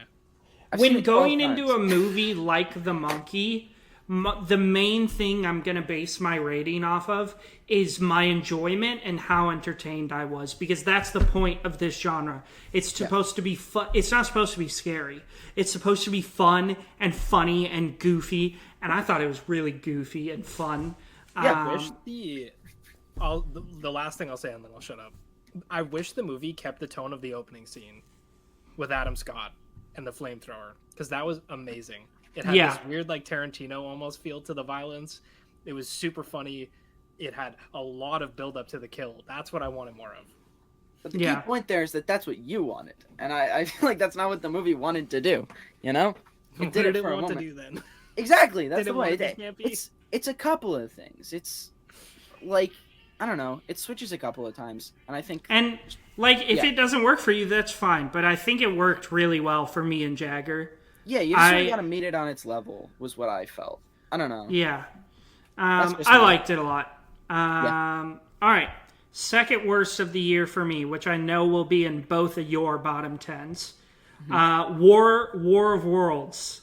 When going into a movie like The Monkey, the main thing I'm going to base my rating off of is my enjoyment and how entertained I was, because that's the point of this genre. It's supposed to be fun. It's not supposed to be scary. It's supposed to be fun and funny and goofy, and I thought it was really goofy and fun. Yeah, the last thing I'll say, and then I'll shut up. I wish the movie kept the tone of the opening scene with Adam Scott and the flamethrower, because that was amazing. It had this weird, like, Tarantino almost feel to the violence. It was super funny. It had a lot of build up to the kill. That's what I wanted more of. But the key point there is that that's what you wanted, and I feel like that's not what the movie wanted to do. You know, it did it for a moment. To do then? Exactly. That's the way. It's a couple of things. It's like, I don't know. It switches a couple of times, and I think. And like, if it doesn't work for you, that's fine. But I think it worked really well for me and Jagger. Yeah, you just really got to meet it on its level, was what I felt. I don't know. Yeah. I liked it a lot. All right. Second worst of the year for me, which I know will be in both of your bottom 10s. War of Worlds.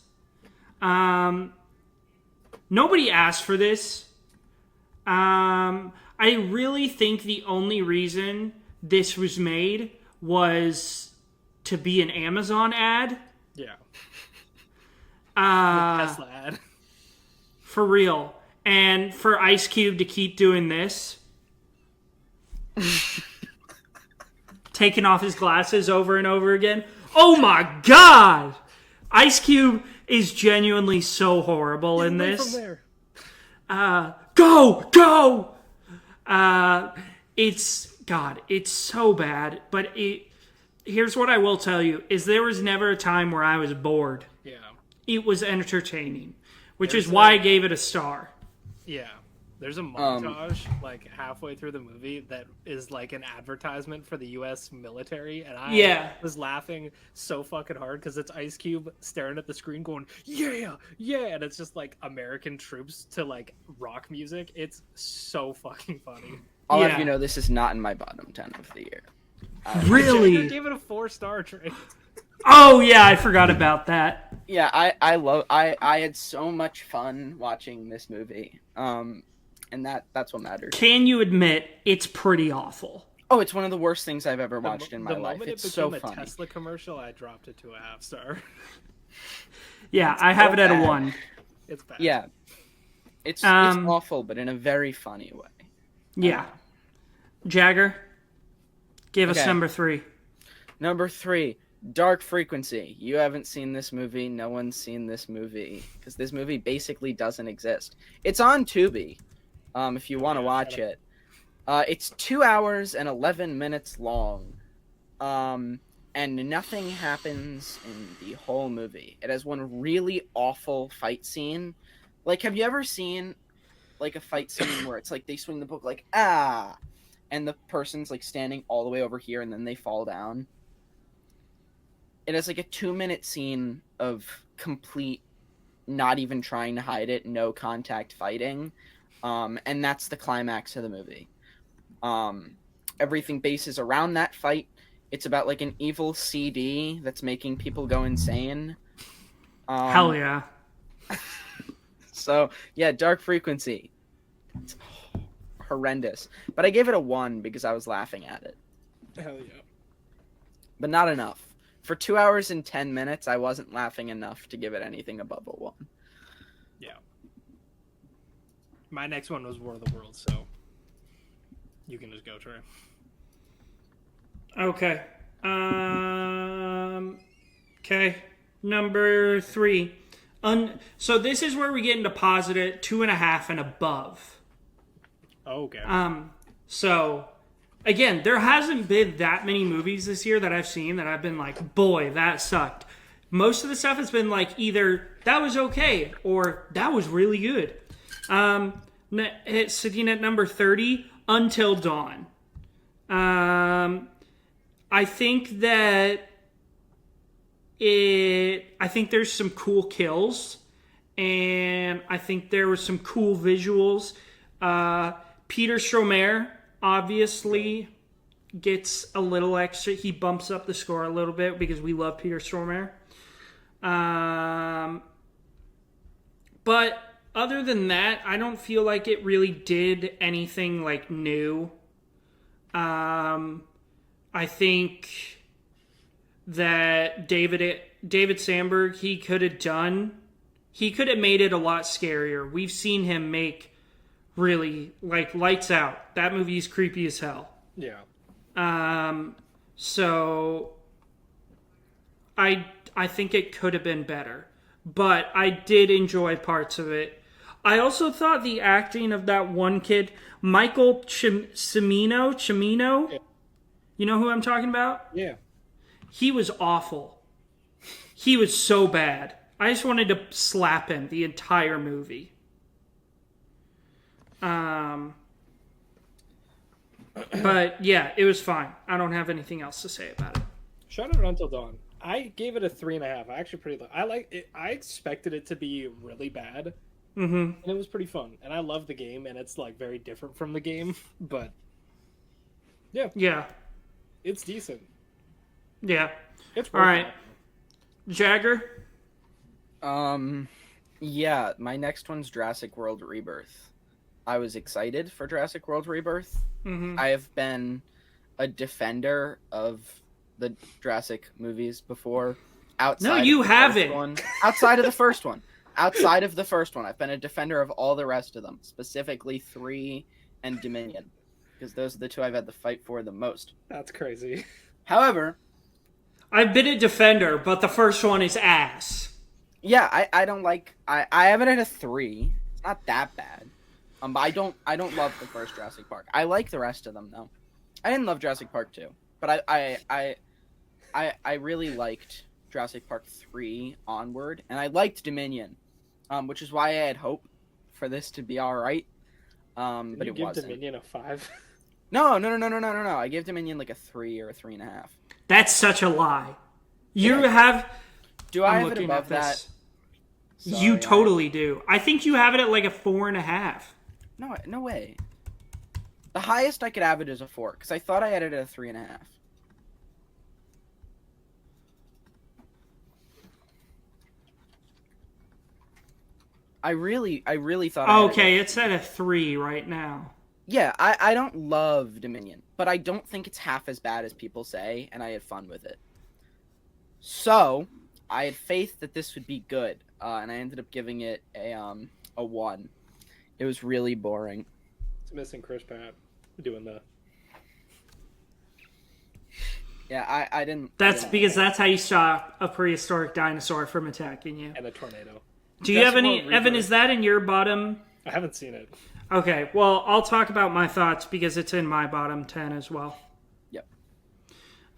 Nobody asked for this. I really think the only reason this was made was to be an Amazon ad. Yeah. Tesla ad. For real. And for Ice Cube to keep doing this. Taking off his glasses over and over again. Oh my god! Ice Cube is genuinely so horrible in this. Go! It's so bad, but here's what I will tell you: is there was never a time where I was bored. Yeah. It was entertaining, which is why I gave it a star. Yeah. There's a montage like halfway through the movie that is like an advertisement for the U.S. military, and I was laughing so fucking hard because it's Ice Cube staring at the screen going, "Yeah, yeah," and it's just like American troops to like rock music. It's so fucking funny. I'll have you know, this is not in my bottom 10 of the year. Really? I gave it a 4-star trade. Oh yeah, I forgot about that. Yeah, I had so much fun watching this movie. And that's what matters. Can you admit it's pretty awful? Oh, it's one of the worst things I've ever watched in my life. It's so funny. The moment it became a Tesla commercial, I dropped it to a half star. Yeah, I have it at a 1. It's bad. Yeah. It's awful, but in a very funny way. Yeah. Jagger, give us number 3. Number 3, Dark Frequency. You haven't seen this movie. No one's seen this movie. Because this movie basically doesn't exist. It's on Tubi. If you want to watch it. It's 2 hours and 11 minutes long. And nothing happens in the whole movie. It has one really awful fight scene. Like, have you ever seen, like, a fight scene where it's like they swing the book like, ah, and the person's, like, standing all the way over here and then they fall down? It has, like, a 2-minute scene of complete, not even trying to hide it, no contact fighting. And that's the climax of the movie. Everything bases around that fight. It's about like an evil CD that's making people go insane. Hell yeah. So yeah, Dark Frequency. It's horrendous. But I gave it a 1 because I was laughing at it. Hell yeah. But not enough. For 2 hours and 10 minutes, I wasn't laughing enough to give it anything above a 1. Yeah. My next one was War of the Worlds, so you can just go, Trey. Okay. Okay. Number 3. So this is where we get into positive 2.5 and above. Okay. So again, there hasn't been that many movies this year that I've seen that I've been like, boy, that sucked. Most of the stuff has been like either that was okay or that was really good. It's sitting at number 30, Until Dawn. I think that I think there's some cool kills, and I think there were some cool visuals. Peter Stormare obviously gets a little extra. He bumps up the score a little bit because we love Peter Stormare. But other than that, I don't feel like it really did anything like new. I think that David Sandberg, he could have made it a lot scarier. We've seen him make really, like, Lights Out. That movie's creepy as hell. Yeah. So I think it could have been better, but I did enjoy parts of it. I also thought the acting of that one kid, Michael Cimino, yeah. You know who I'm talking about? Yeah. He was awful. He was so bad. I just wanted to slap him the entire movie. But yeah, it was fine. I don't have anything else to say about it. Shout out Until Dawn. I gave it a 3.5. I actually pretty low. I like it. I expected it to be really bad. Mm-hmm. And it was pretty fun. And I love the game, and it's like very different from the game. But yeah. Yeah. It's decent. Yeah. It's all right. Jagger? Yeah, my next one's Jurassic World Rebirth. I was excited for Jurassic World Rebirth. Mm-hmm. I have been a defender of the Jurassic movies before. No, you haven't. Outside of the first one. Outside of the first one, I've been a defender of all the rest of them, specifically 3 and Dominion, because those are the 2 I've had to fight for the most. That's crazy. However, I've been a defender, but the first one is ass. Yeah, I don't like. I have it at a 3. It's not that bad. But I don't love the first Jurassic Park. I like the rest of them though. I didn't love Jurassic Park 2, but I I really liked Jurassic Park 3 onward, and I liked Dominion, which is why I had hope for this to be all right. But it wasn't. Dominion a 5? No. I gave Dominion like a 3 or a 3.5. That's such a lie. You have. Do I have it above that? Sorry, you totally do. I think you have it at like a 4.5. No way. The highest I could have it is a 4, because I thought I had it at a 3.5. I really thought. Okay, it's at a 3 right now. Yeah, I don't love Dominion, but I don't think it's half as bad as people say, and I had fun with it. So, I had faith that this would be good, and I ended up giving it a 1. It was really boring. It's missing Chris Pratt doing the... Yeah, I didn't... That's because that's how you stop a prehistoric dinosaur from attacking you. And a tornado. Do you have any... Evan, is that in your bottom? I haven't seen it. Okay, well, I'll talk about my thoughts because it's in my bottom 10 as well. Yep.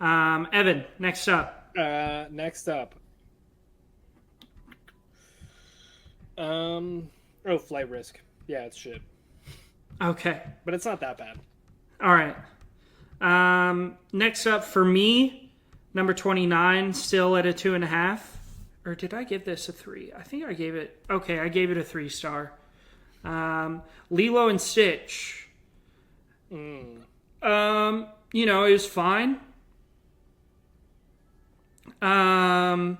Evan, next up. Next up. Flight Risk. Yeah, it's shit. Okay. But it's not that bad. All right. Next up for me, number 29, still at a 2.5. Or did I give this a 3? I think I gave it... Okay, I gave it a 3-star. Lilo and Stitch. You know, it was fine. I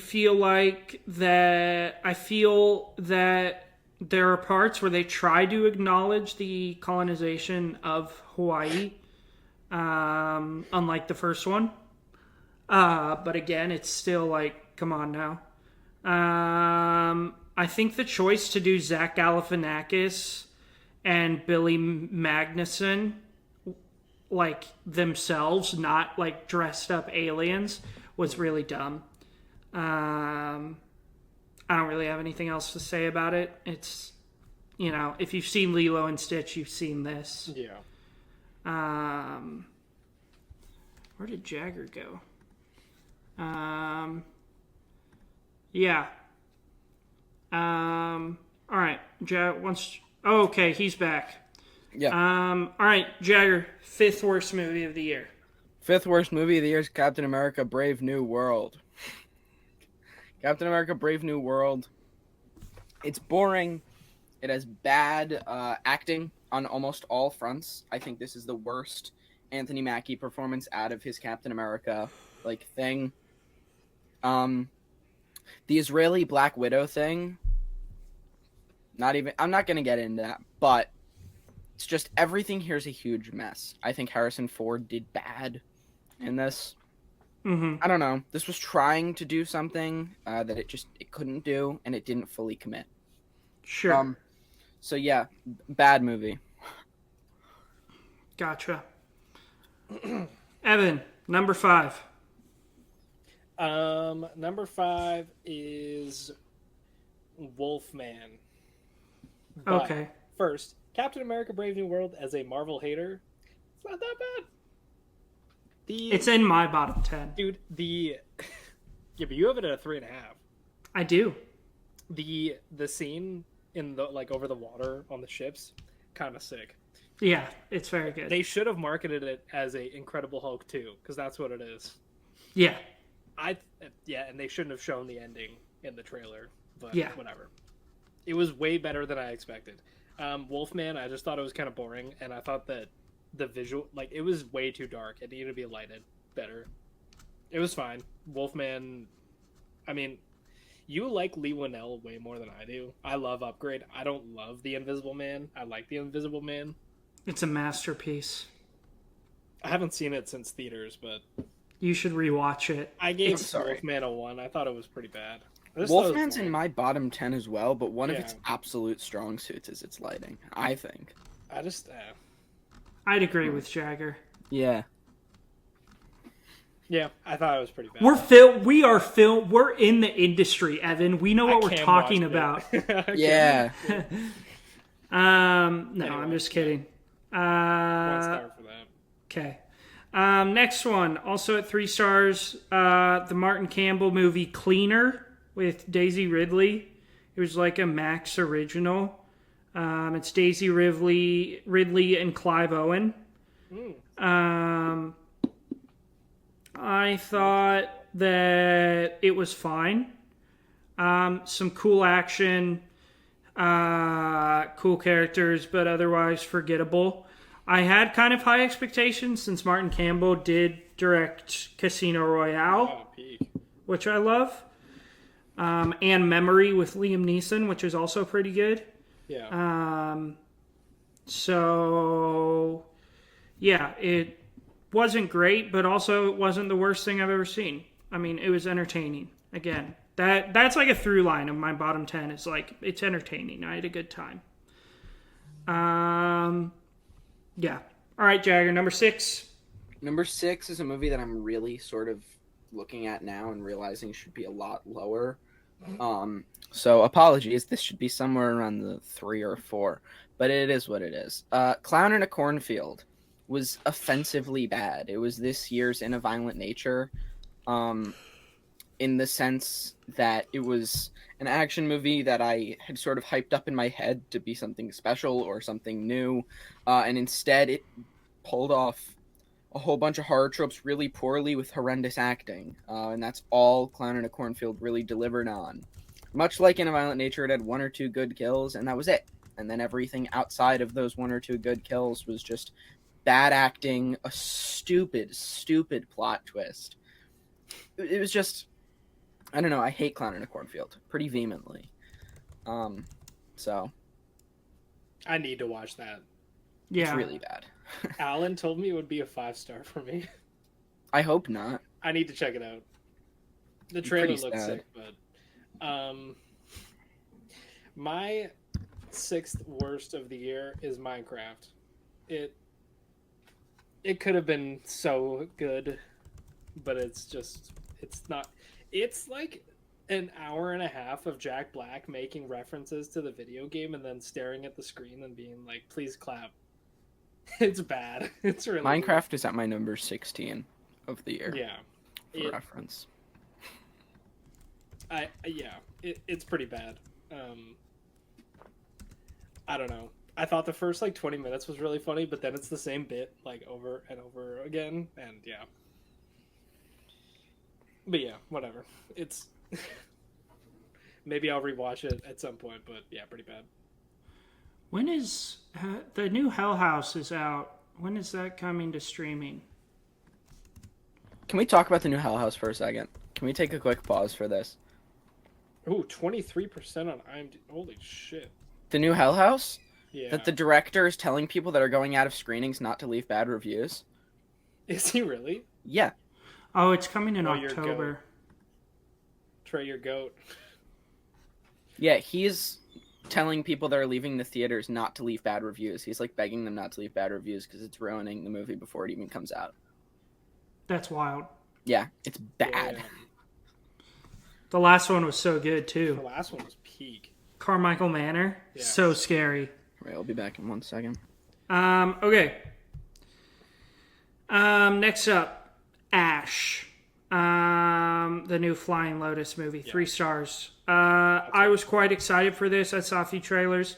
feel that there are parts where they try to acknowledge the colonization of Hawaii, unlike the first one. But again, it's still like, come on now. I think the choice to do Zach Galifianakis and Billy Magnuson, like themselves, not like dressed up aliens, was really dumb. I don't really have anything else to say about it. It's, you know, if you've seen Lilo and Stitch, you've seen this. Yeah. Where did Jagger go? Yeah. All right. Okay, he's back. Yeah. All right, Jagger, 5th worst movie of the year. 5th worst movie of the year is Captain America: Brave New World. Captain America: Brave New World. It's boring. It has bad acting on almost all fronts. I think this is the worst Anthony Mackie performance out of his Captain America thing. The Israeli Black Widow thing. I'm not gonna get into that, but it's just everything here is a huge mess. I think Harrison Ford did bad in this. Mm-hmm. I don't know. This was trying to do something that it couldn't do, and it didn't fully commit. Sure. So yeah, bad movie. Gotcha. Evan, number 5. Number 5 is Wolfman. But okay. First, Captain America: Brave New World as a Marvel hater, it's not that bad. It's in my bottom 10. Dude, yeah, but you have it at a 3.5. I do. The scene in the over the water on the ships, kind of sick. Yeah, it's very good. They should have marketed it as a Incredible Hulk 2, because that's what it is. Yeah. And they shouldn't have shown the ending in the trailer, but yeah, whatever. It was way better than I expected. Wolfman, I just thought it was kind of boring, and I thought that the visual, it was way too dark. It needed to be lighted better. It was fine. Wolfman, I mean, you like Lee Winnell way more than I do. I love Upgrade. I don't love The Invisible Man. I like The Invisible Man. It's a masterpiece. I haven't seen it since theaters, but you should rewatch it. I gave Wolfman a 1. I thought it was pretty bad. Wolfman's in my bottom 10 as well, but one of its absolute strong suits is its lighting, I think. I'd agree with Jagger. Yeah. Yeah, I thought it was pretty bad. We're in the industry, Evan. We know what we're talking about. Yeah. No, anyway, I'm just kidding. 1 star for that. Okay. Next one, also at 3 stars, the Martin Campbell movie Cleaner with Daisy Ridley. It was like a Max original. It's Daisy Ridley and Clive Owen. I thought that it was fine. Some cool action, cool characters, but otherwise forgettable. I had kind of high expectations since Martin Campbell did direct Casino Royale, which I love, and Memory with Liam Neeson, which is also pretty good. Yeah. So, yeah, it wasn't great, but also it wasn't the worst thing I've ever seen. I mean, it was entertaining. Again, that's like a through line of my bottom 10. It's like, it's entertaining. I had a good time. Yeah. All right, Jagger, number 6. Number 6 is a movie that I'm really sort of looking at now and realizing should be a lot lower. So apologies, this should be somewhere around the 3 or 4, but it is what it is. Clown in a Cornfield was offensively bad. It was this year's In a Violent Nature, in the sense that it was an action movie that I had sort of hyped up in my head to be something special or something new, and instead it pulled off a whole bunch of horror tropes really poorly with horrendous acting, and that's all Clown in a Cornfield really delivered on. Much like In a Violent Nature, it had 1 or 2 good kills, and that was it. And then everything outside of those 1 or 2 good kills was just bad acting, a stupid plot twist. It was just, I don't know, I hate Clown in a Cornfield pretty vehemently. So I need to watch that. Yeah. It's really bad. Alan told me it would be a 5-star for me. I hope not. I need to check it out. The trailer looks sad. sick, but my 6th worst of the year is Minecraft. It could have been so good, but it's not. It's like an hour and a half of Jack Black making references to the video game and then staring at the screen and being like, please clap. It's bad. It's really Minecraft is at my number 16 of the year. Yeah. For reference. It's pretty bad. I don't know. I thought the first 20 minutes was really funny, but then it's the same bit over and over again, and yeah. But yeah, whatever. It's maybe I'll rewatch it at some point, but yeah, pretty bad. When is the new Hell House is out? When is that coming to streaming? Can we talk about the new Hell House for a second? Can we take a quick pause for this? Ooh, 23% on IMDb. Holy shit. The new Hell House? Yeah. That the director is telling people that are going out of screenings not to leave bad reviews? Is he really? Yeah. Oh, it's coming in Your October. goat. Trey, your goat. Yeah, he's telling people that are leaving the theaters not to leave bad reviews. He's begging them not to leave bad reviews because it's ruining the movie before it even comes out. That's wild. Yeah, it's bad. Yeah. The last one was so good, too. The last one was peak. Carmichael Manor. Yeah. So scary. Right, I'll be back in 1 second. Okay. Next up, Ash. The new Flying Lotus movie. 3 stars. I was quite excited for this. I saw a few trailers.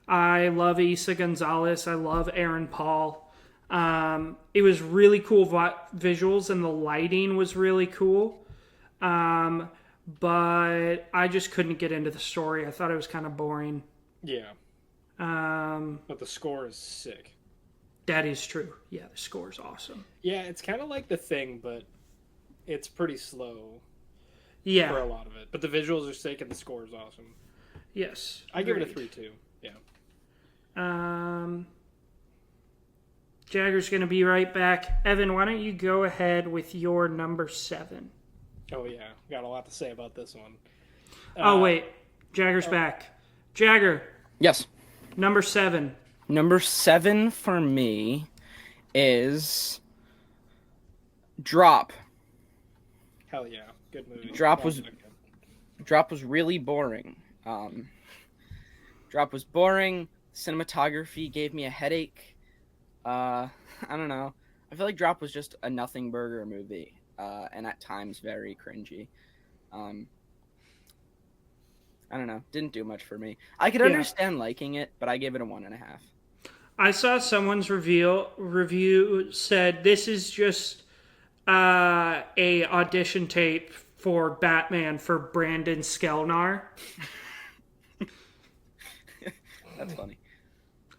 I love Isa Gonzalez. I love Aaron Paul. It was really cool visuals, and the lighting was really cool. But I just couldn't get into the story. I thought it was kind of boring. Yeah. But the score is sick. That is true. Yeah, the score is awesome. Yeah, it's kind of like The Thing, but it's pretty slow Yeah. for a lot of it. But the visuals are sick and the score is awesome. Yes. I give it a agreed. 3 too. Yeah. Jagger's going to be right back. Evan, why don't you go ahead with your number 7? Oh yeah, got a lot to say about this one. Oh, wait. Jagger's back. Jagger, Yes. number 7. Number 7 for me is Drop. Hell yeah, good movie. Drop was really boring. Drop was boring. Cinematography gave me a headache. I don't know. I feel like Drop was just a nothing burger movie, and at times very cringy. I don't know. Didn't do much for me. I could understand liking it, but I gave it a 1.5. I saw someone's review said this is just a audition tape for Batman for Brandon Skelnar. That's funny.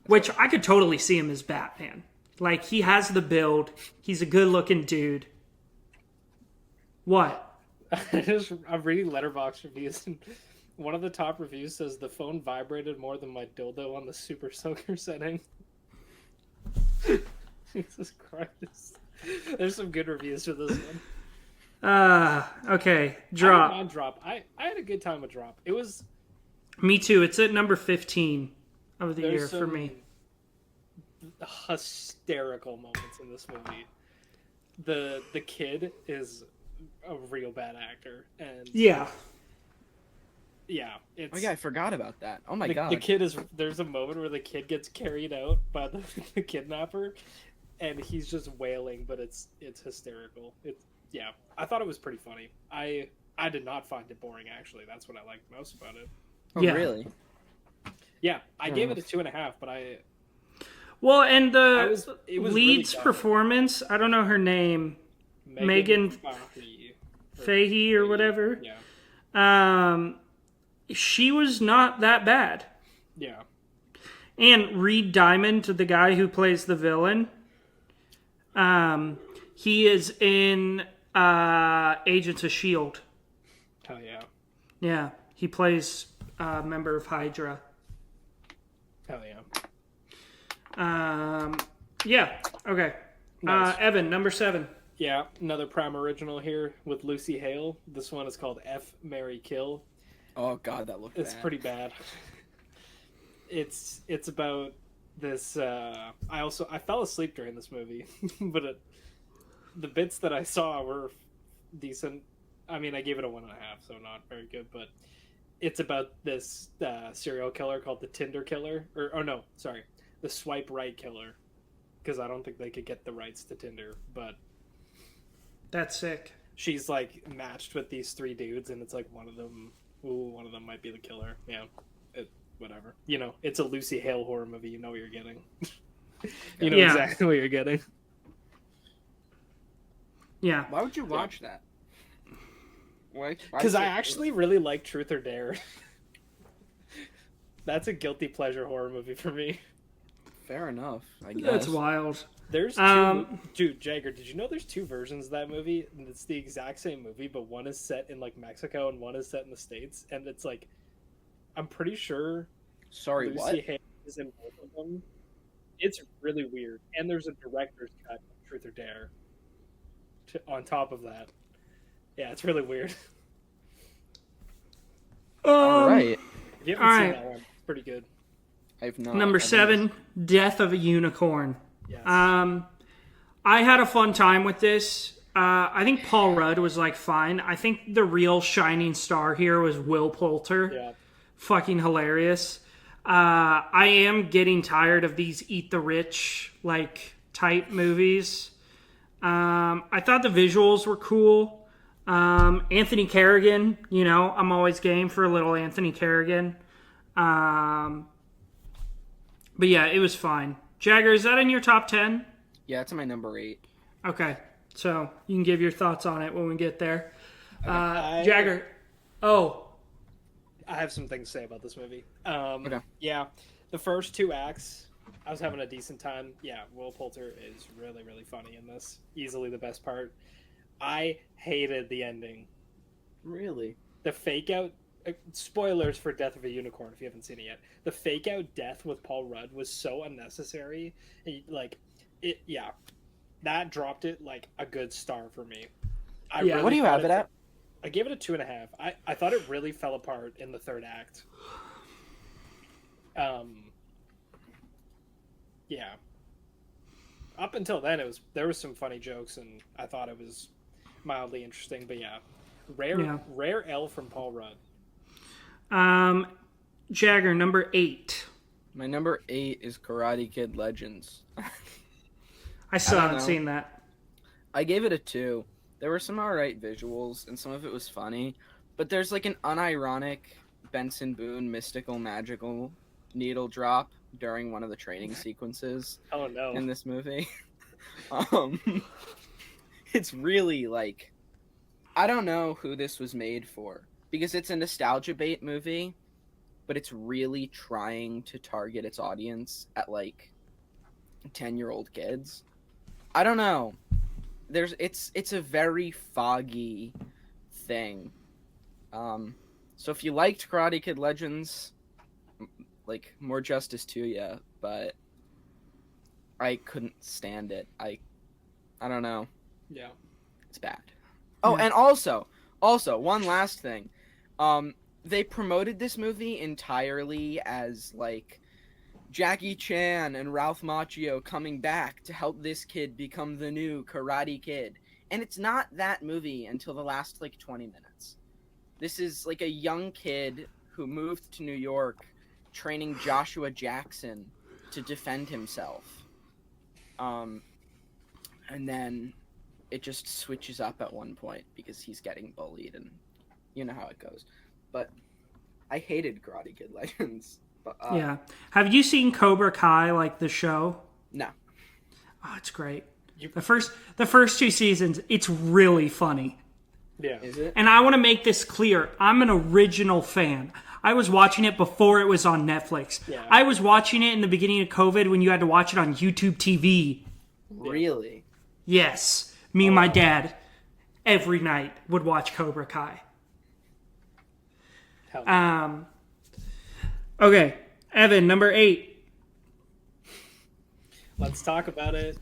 Which I could totally see him as Batman. Like, he has the build. He's a good-looking dude. What? I'm reading Letterboxd reviews, and one of the top reviews says the phone vibrated more than my dildo on the Super Soaker setting. Jesus Christ. There's some good reviews for this one. Okay. Drop. On Drop. I had a good time with Drop. It was... Me too. It's at number 15 of the year for me. Hysterical moments in this movie. The kid is a real bad actor, and yeah, it's... Oh yeah, I forgot about that. Oh my god. The kid is... There's a moment where the kid gets carried out by the kidnapper, and he's just wailing, but it's hysterical. I thought it was pretty funny. I did not find it boring, actually. That's what I liked most about it. Oh really? Yeah, I gave it a 2.5, but well, and the it was lead's really performance, I don't know her name, Megan Fahey or whatever. Yeah. She was not that bad. Yeah. And Reed Diamond, the guy who plays the villain, he is in Agents of S.H.I.E.L.D. Hell yeah. Yeah, he plays a member of Hydra. Hell yeah. Yeah, okay. Nice. Evan, number 7. Yeah, another Prime original here with Lucy Hale. This one is called F, Marry, Kill. Oh god, that looked bad. It's pretty bad. It's about this... I fell asleep during this movie, but the bits that I saw were decent. I mean, I gave it a 1.5, so not very good, but it's about this serial killer called the Tinder Killer. The Swipe Right Killer. Because I don't think they could get the rights to Tinder, but... That's sick. She's, like, matched with these 3 dudes, and it's like one of them might be the killer. Yeah, whatever. You know, it's a Lucy Hale horror movie. You know what you're getting. You know exactly what you're getting. Yeah. Why would you watch that? Because I actually really like Truth or Dare. That's a guilty pleasure horror movie for me. Fair enough, I guess. That's wild. There's two... Dude, Jagger, did you know there's 2 versions of that movie? And it's the exact same movie, but one is set in, like, Mexico and one is set in the States. And it's, like... I'm pretty sure... Sorry, Lucy Hale is in both of them. It's really weird. And there's a director's cut of Truth or Dare on top of that. Yeah, it's really weird. All right. If you haven't seen that one, it's pretty good. I've not. Number 7, Death of a Unicorn. Yes. I had a fun time with this. I think Paul Rudd was, like, fine. I think the real shining star here was Will Poulter. Yeah. Fucking hilarious. I am getting tired of these eat the rich, like, type movies. I thought the visuals were cool. Anthony Carrigan, you know, I'm always game for a little Anthony Carrigan. But yeah, it was fine. Jagger, is that in your top 10? Yeah, it's in my number 8. Okay, so you can give your thoughts on it when we get there. Jagger, I have some things to say about this movie. Okay. Yeah, the first 2 acts, I was having a decent time. Yeah, Will Poulter is really, really funny in this. Easily the best part. I hated the ending. Really? The fake out... spoilers for Death of a Unicorn if you haven't seen it yet. The fake out death with Paul Rudd was so unnecessary. That dropped it like a good star for me. What do you have it at? I gave it a 2.5. I thought it really fell apart in the 3rd act. Yeah. Up until then, there was some funny jokes, and I thought it was mildly interesting. But yeah, rare L from Paul Rudd. Jagger, number 8. My number 8 is Karate Kid Legends. I still haven't seen that. I gave it a 2. There were some alright visuals, and some of it was funny, but there's like an unironic Benson Boone mystical magical needle drop during one of the training sequences. Oh no! In this movie, it's really like, I don't know who this was made for, because it's a nostalgia bait movie, but it's really trying to target its audience at like 10-year-old kids. I don't know. It's a very foggy thing. So if you liked Karate Kid Legends, like, more justice to you, but I couldn't stand it. I don't know. Yeah. It's bad. Oh, and also, one last thing. They promoted this movie entirely as, like, Jackie Chan and Ralph Macchio coming back to help this kid become the new Karate Kid. And it's not that movie until the last, like, 20 minutes. This is, like, a young kid who moved to New York training Joshua Jackson to defend himself. And then it just switches up at one point because he's getting bullied, and you know how it goes. But I hated Karate Kid Legends. But, yeah. Have you seen Cobra Kai, like the show? No. Oh, it's great. The first 2 seasons, it's really funny. Yeah. Is it? And I want to make this clear. I'm an original fan. I was watching it before it was on Netflix. Yeah. I was watching it in the beginning of COVID when you had to watch it on YouTube TV. Really? Yes. Me and my dad, every night, would watch Cobra Kai. Okay. Evan, number 8. Let's talk about it.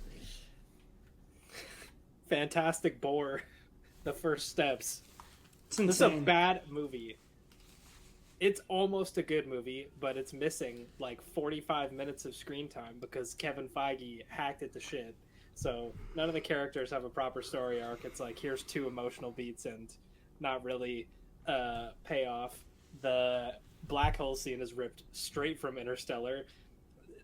Fantastic Boar. The First Steps. It's This is a insane. bad movie. It's almost a good movie, but it's missing like 45 minutes of screen time because Kevin Feige hacked it to shit. So none of the characters have a proper story arc. It's like, here's 2 emotional beats and not really payoff. The black hole scene is ripped straight from Interstellar.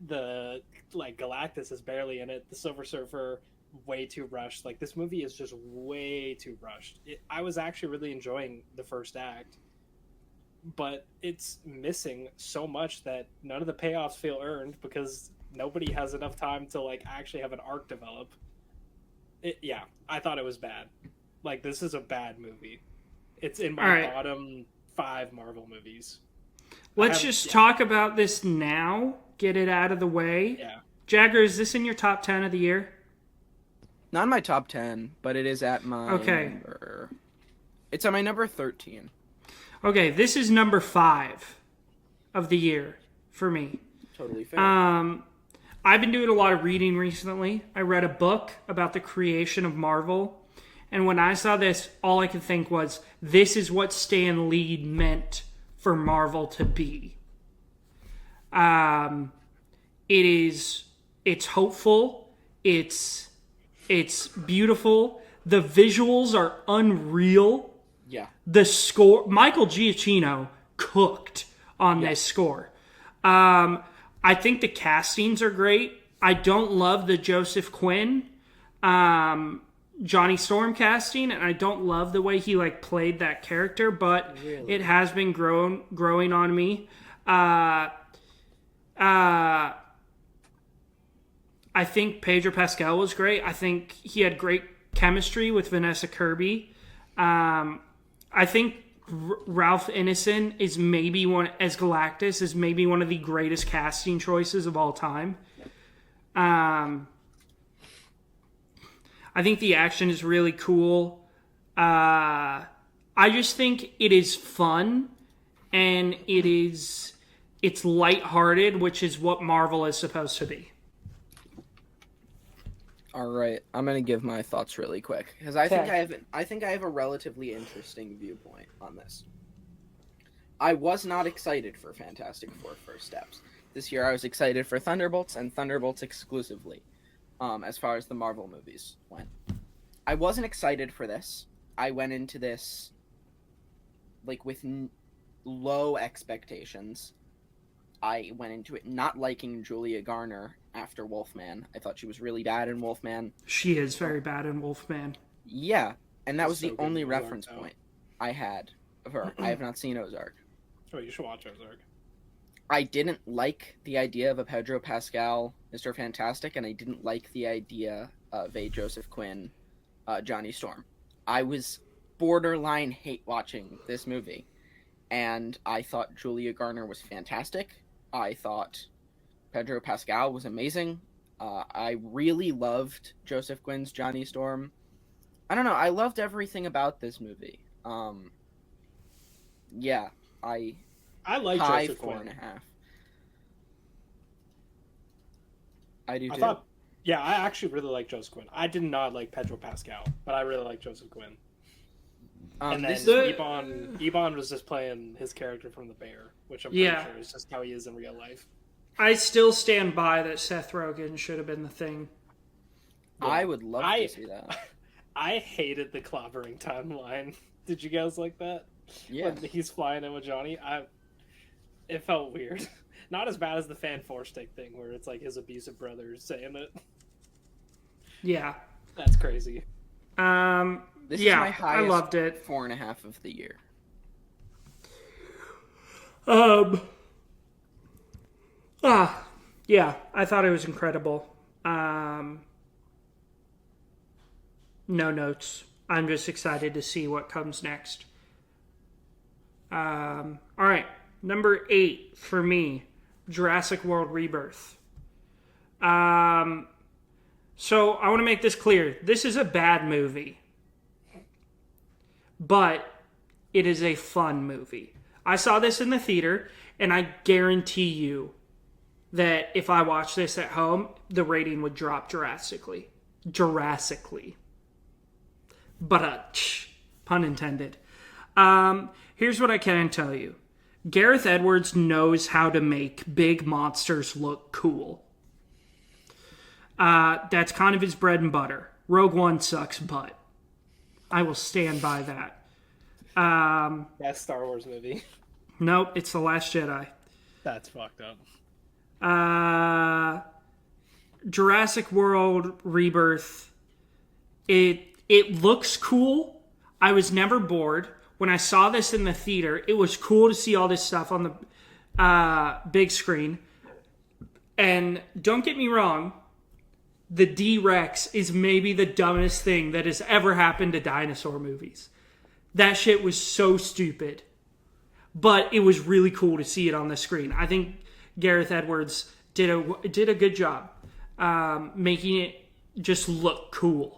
The Galactus is barely in it. The Silver Surfer, way too rushed. Like, this movie is just way too rushed. I was actually really enjoying the first act, but it's missing so much that none of the payoffs feel earned because nobody has enough time to like actually have an arc develop. Yeah, I thought it was bad. Like, this is a bad movie. It's in my bottom 5 Marvel movies. Let's just talk about this now. Get it out of the way. Yeah. Jagger, is this in your top 10 of the year? Not in my top 10, but it is at my number... It's at my number 13. Okay, this is number 5 of the year for me. Totally fair. I've been doing a lot of reading recently. I read a book about the creation of Marvel, and when I saw this, all I could think was, this is what Stan Lee meant for Marvel to be. It's hopeful. It's beautiful. The visuals are unreal. Yeah. The score, Michael Giacchino cooked on this score. I think the castings are great. I don't love the Joseph Quinn, Johnny Storm casting, and I don't love the way he like played that character, but it has been growing on me. I think Pedro Pascal was great. I think he had great chemistry with Vanessa Kirby. I think Ralph Ineson is maybe as Galactus is maybe one of the greatest casting choices of all time. I think the action is really cool. I just think it is fun and it's lighthearted, which is what Marvel is supposed to be. All right, I'm gonna give my thoughts really quick because I think I have a relatively interesting viewpoint on this. I was not excited for Fantastic Four First Steps this year. I was excited for Thunderbolts and Thunderbolts exclusively, as far as the Marvel movies went. I wasn't excited for this. I went into this like with low expectations. I went into it not liking Julia Garner after Wolfman. I thought she was really bad in Wolfman. She is very bad in Wolfman. Yeah, and that was So the good only in Ozark, reference though. point I had of her. I have not seen Ozark. Oh, you should watch Ozark. I didn't like the idea of a Pedro Pascal Mr. Fantastic, and I didn't like the idea of a Joseph Quinn Johnny Storm. I was borderline hate watching this movie, and I thought Julia Garner was fantastic. I thought Pedro Pascal was amazing. I really loved Joseph Quinn's Johnny Storm. I don't know. I loved everything about this movie. Yeah, I like high Joseph Quinn. 4.5. I do too. I actually really like Joseph Quinn. I did not like Pedro Pascal, but I really like Joseph Quinn. And then Ebon was just playing his character from The Bear, which I'm pretty sure is just how he is in real life. I still stand by that Seth Rogen should have been the Thing. Yeah. I would love to see that. I hated the clobbering timeline. Did you guys like that? Yeah. When he's flying in with Johnny, it felt weird. Not as bad as the Fan Four Stick thing, where it's like his abusive brother saying it. Yeah. That's crazy. This is my highest I loved it. 4.5 of the year. Yeah, I thought it was incredible. No notes. I'm just excited to see what comes next. All right, number 8 for me, Jurassic World Rebirth. So I want to make this clear. This is a bad movie, but it is a fun movie. I saw this in the theater, and I guarantee you that if I watched this at home, the rating would drop drastically. But, pun intended. Here's what I can tell you. Gareth Edwards knows how to make big monsters look cool. That's kind of his bread and butter. Rogue One sucks butt. I will stand by that. Best Star Wars movie. Nope, it's The Last Jedi. That's fucked up. Jurassic World Rebirth. It looks cool. I was never bored. When I saw this in the theater, it was cool to see all this stuff on the big screen. And don't get me wrong, the D-Rex is maybe the dumbest thing that has ever happened to dinosaur movies. That shit was so stupid. But it was really cool to see it on the screen. I think Gareth Edwards did a good job making it just look cool.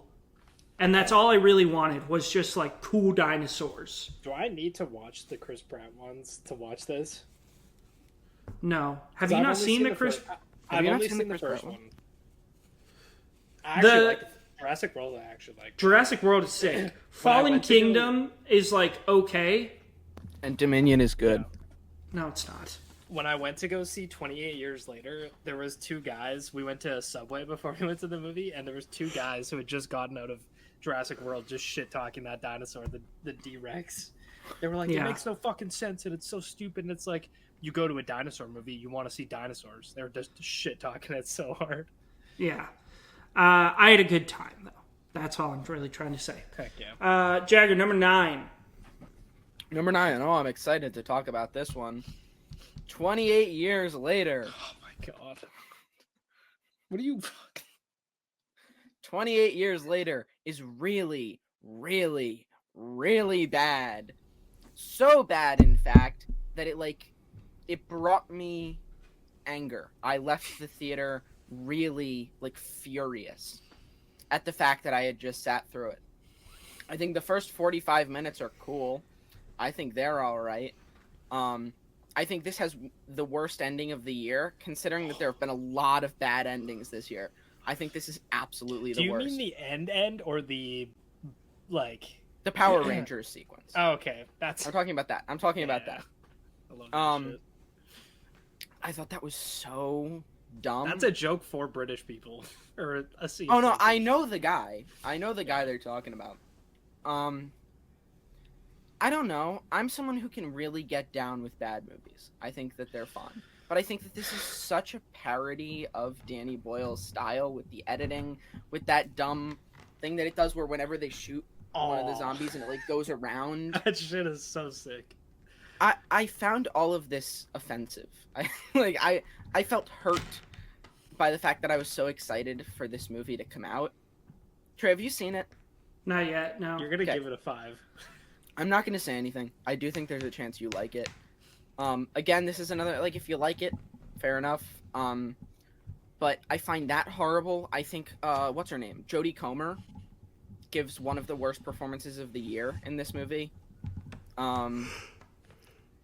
And that's all I really wanted, was just like cool dinosaurs. Do I need to watch the Chris Pratt ones to watch this? No. Have you not seen the Chris? I've only seen the first one. I actually like Jurassic World. I actually like Jurassic World is sick. Fallen Kingdom is like okay. And Dominion is good. No, it's not. When I went to go see 28 Years Later, there was 2 guys. We went to a Subway before we went to the movie, and there was 2 guys who had just gotten out of Jurassic World just shit-talking that dinosaur, the D-Rex. They were like, it makes no fucking sense, and it's so stupid, and it's like, you go to a dinosaur movie, you want to see dinosaurs. They were just shit-talking it so hard. Yeah. I had a good time, though. That's all I'm really trying to say. Heck yeah. Jagger, number 9. Number 9. Oh, I'm excited to talk about this one. 28 years later. Oh my god. What are you... 28 years later is really, really, really bad. So bad, in fact, that it brought me anger. I left the theater really, furious at the fact that I had just sat through it. I think the first 45 minutes are cool. I think they're all right. I think this has the worst ending of the year, considering that there have been a lot of bad endings this year. I think this is absolutely the worst. Do you mean the end or the, the Power Rangers sequence? Oh, okay. I'm talking about that. I love that shit. I thought that was so dumb. That's a joke for British people. Or a scene. Oh, no, I know the guy. I know the guy they're talking about. I don't know. I'm someone who can really get down with bad movies. I think that they're fun. But I think that this is such a parody of Danny Boyle's style with the editing, with that dumb thing that it does where whenever they shoot one of the zombies and it like goes around. That shit is so sick. I found all of this offensive. I felt hurt by the fact that I was so excited for this movie to come out. Trey, have you seen it? Not yet, no. You're gonna give it a 5. I'm not gonna say anything. I do think there's a chance you like it. Again, this is another, like, if you like it, fair enough. But I find that horrible. I think, what's her name? Jodie Comer gives one of the worst performances of the year in this movie.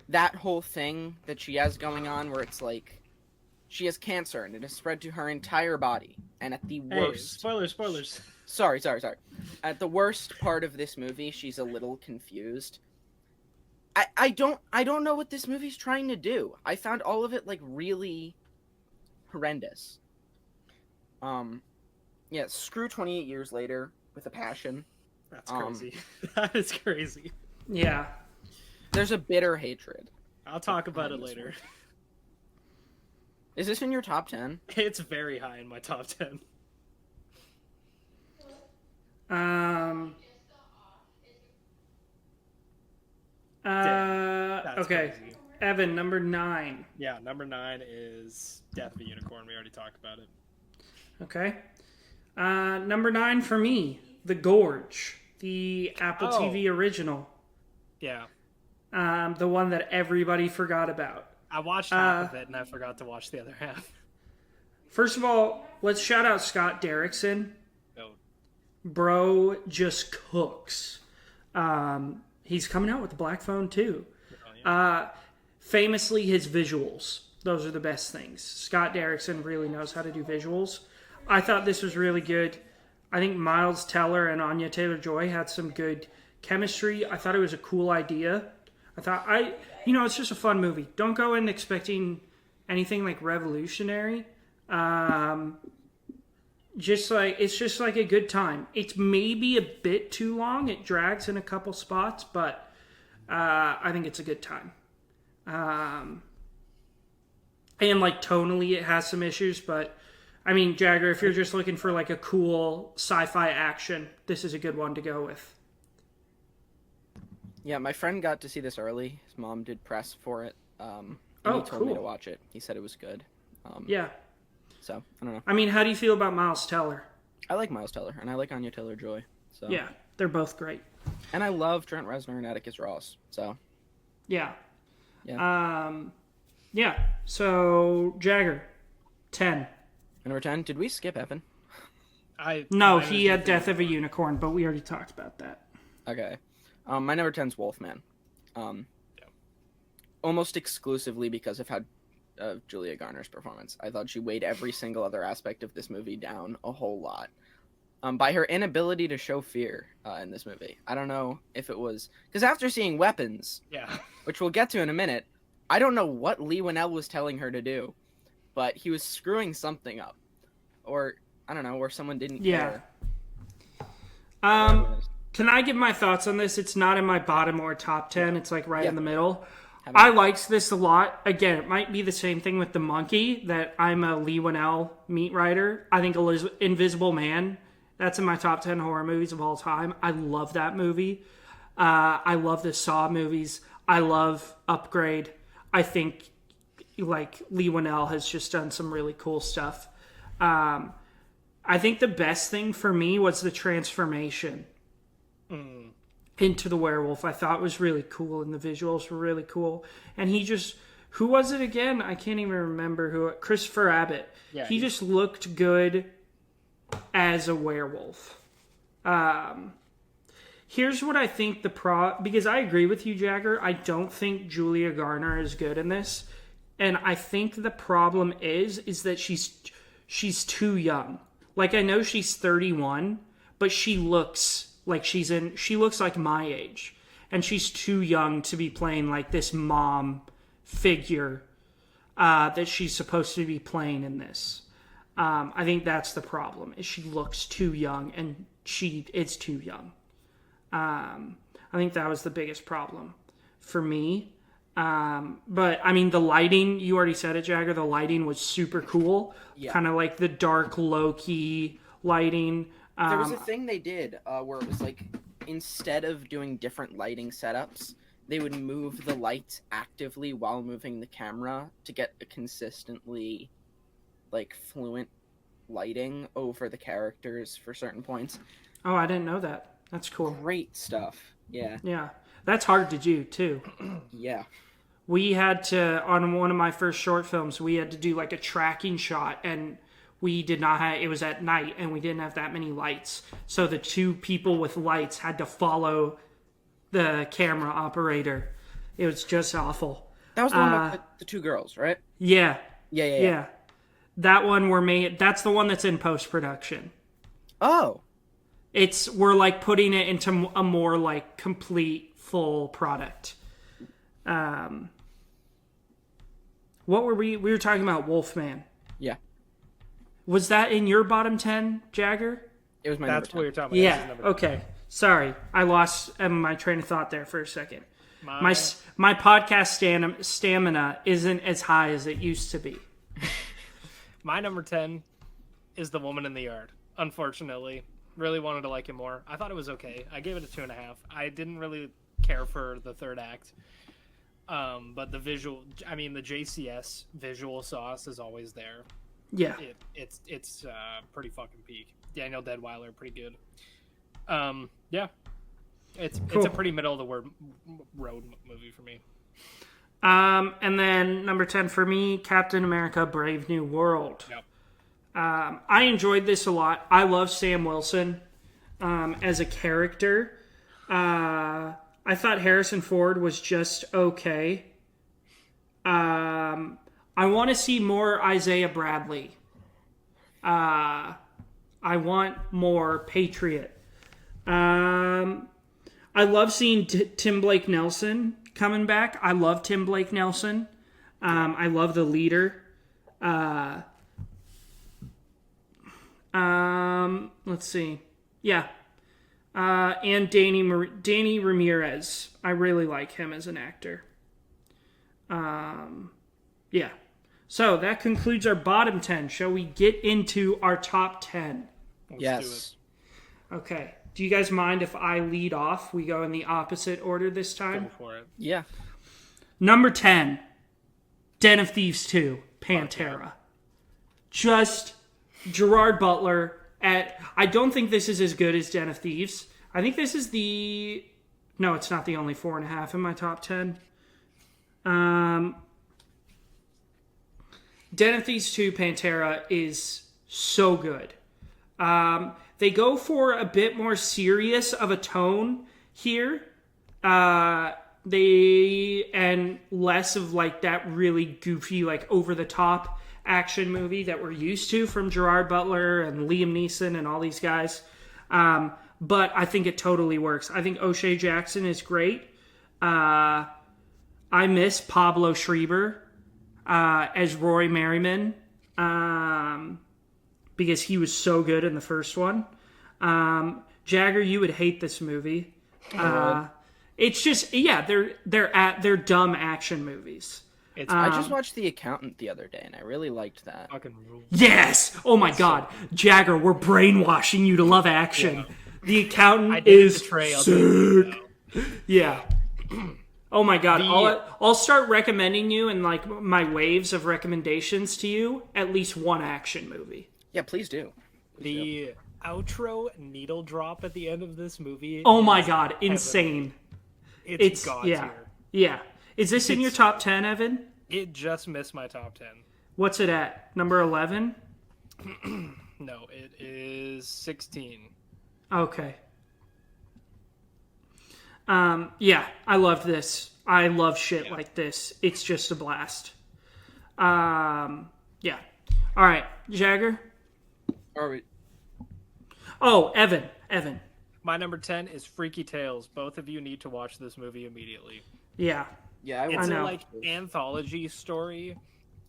That whole thing that she has going on where it's like, she has cancer and it has spread to her entire body. And at the worst... Spoilers. Sorry. At the worst part of this movie, she's a little confused. I don't know what this movie's trying to do. I found all of it like really horrendous. Yeah, screw 28 Years Later with a passion. That's crazy. That is crazy. Yeah. There's a bitter hatred. I'll talk about it later. Is this in your top 10? It's very high in my top 10. Okay. Crazy. Evan, number 9. Yeah, number 9 is Death of a Unicorn. We already talked about it. Okay. Number 9 for me, The Gorge, the Apple TV original. Yeah. The one that everybody forgot about. I watched half of it and I forgot to watch the other half. First of all, let's shout out Scott Derrickson. Oh. Bro just cooks. He's coming out with the Black Phone too. Oh, yeah. Famously, his visuals. Those are the best things. Scott Derrickson really knows how to do visuals. I thought this was really good. I think Miles Teller and Anya Taylor-Joy had some good chemistry. I thought it was a cool idea. It's just a fun movie. Don't go in expecting anything like revolutionary. It's just like a good time. It's maybe a bit too long. It drags in a couple spots, but I think it's a good time. And like tonally, it has some issues, but I mean, Jagger, if you're just looking for like a cool sci-fi action, this is a good one to go with. Yeah, my friend got to see this early. His mom did press for it. And he told me to watch it. He said it was good. Yeah. So, I don't know. I mean, how do you feel about Miles Teller? I like Miles Teller, and I like Anya Taylor-Joy. So. Yeah, they're both great. And I love Trent Reznor and Atticus Ross. So. Yeah. Yeah. Yeah. So, Jagger, 10. Number 10, did we skip Evan? No, he had Death of a Unicorn, but we already talked about that. Okay. My number 10's Wolfman. Almost exclusively because of how Julia Garner's performance. I thought she weighed every single other aspect of this movie down a whole lot. By her inability to show fear in this movie. I don't know if it was... Because after seeing Weapons, which we'll get to in a minute, I don't know what Lee Winnell was telling her to do, but he was screwing something up. Or, I don't know, or someone didn't care. Can I give my thoughts on this? It's not in my bottom or top 10. It's like right in the middle. I liked this a lot. Again, it might be the same thing with The Monkey, that I'm a Lee Winnell meat writer. I think Invisible Man, that's in my top 10 horror movies of all time. I love that movie. I love the Saw movies. I love Upgrade. I think like Lee Winnell has just done some really cool stuff. I think the best thing for me was the transformation into the werewolf. I thought was really cool, and the visuals were really cool. And he just, who was it again? I can't even remember who. Christopher Abbott. Yeah, he just looked good as a werewolf. Here's what I think because I agree with you, Jagger. I don't think Julia Garner is good in this, and I think the problem is that she's too young. Like, I know she's 31, but she looks like she looks like my age, and she's too young to be playing like this mom figure that she's supposed to be playing in this. I think that's the problem, is she looks too young, and it's too young. I I think that was the biggest problem for me. But I mean, the lighting, you already said it, Jagger. The lighting was super cool. Yeah. Kind of like the dark, low key lighting. There was a thing they did where it was like, instead of doing different lighting setups, they would move the lights actively while moving the camera to get a consistently, like, fluent lighting over the characters for certain points. Oh, I didn't know that. That's cool. Great stuff. Yeah. Yeah. That's hard to do, too. Yeah. We had to, on one of my first short films, we had to do like a tracking shot, and we did not have, it was at night, and we didn't have that many lights. So the two people with lights had to follow the camera operator. It was just awful. That was the one with the two girls, right? Yeah. Yeah. That one that's the one that's in post-production. Oh. We're like putting it into a more like complete, full product. What were we were talking about Wolfman. Yeah. Was that in your bottom 10, Jagger? It was my That's number what you're 10. talking about. Yeah. Okay. Sorry. I lost my train of thought there for a second. My podcast stamina isn't as high as it used to be. My number 10 is The Woman in the Yard. Unfortunately. Really wanted to like it more. I thought it was okay. I gave it a 2.5. I didn't really care for the third act. But the JCS visual sauce is always there. Yeah. It's pretty fucking peak. Daniel Deadweiler, pretty good. Yeah. It's a pretty middle of the road movie for me. And then number 10 for me, Captain America: Brave New World. Yep. I enjoyed this a lot. I love Sam Wilson as a character. I thought Harrison Ford was just okay. I want to see more Isaiah Bradley. I want more Patriot. I love seeing Tim Blake Nelson coming back. I love Tim Blake Nelson. I love the leader. Let's see. Yeah. And Danny Ramirez. I really like him as an actor. Yeah. So that concludes our bottom 10. Shall we get into our top 10? Yes. Okay. Do you guys mind if I lead off? We go in the opposite order this time? Go for it. Yeah. Number 10, Den of Thieves 2, Pantera. Just Gerard Butler I don't think this is as good as Den of Thieves. I think this is no, it's not the only 4.5 in my top 10. Den of Thieves 2, Pantera is so good. They go for a bit more serious of a tone here. And less of like that really goofy, like over the top action movie that we're used to from Gerard Butler and Liam Neeson and all these guys. But I think it totally works. I think O'Shea Jackson is great. I miss Pablo Schreiber as Roy Merriman because he was so good in the first one. Jagger, you would hate this movie. It's just, yeah, they're dumb action movies. I just watched The Accountant the other day, and I really liked that. Fucking rules. Yes! Oh my god. Jagger, we're brainwashing you to love action. Yeah. The Accountant is sick. Yeah. Oh my god. I'll start recommending you in like my waves of recommendations to you at least one action movie. Yeah, please do. The outro needle drop at the end of this movie. Oh my god, insane. It's God tier. Yeah. Is this in your top 10, Evan? It just missed my top 10. What's it at? Number 11? No, it is 16. Okay. Yeah, I love this. I love shit like this. It's just a blast. Yeah. All right, Jagger? Are we? Oh, Evan. My number 10 is Freaky Tales. Both of you need to watch this movie immediately. Yeah. Yeah, it's a like anthology story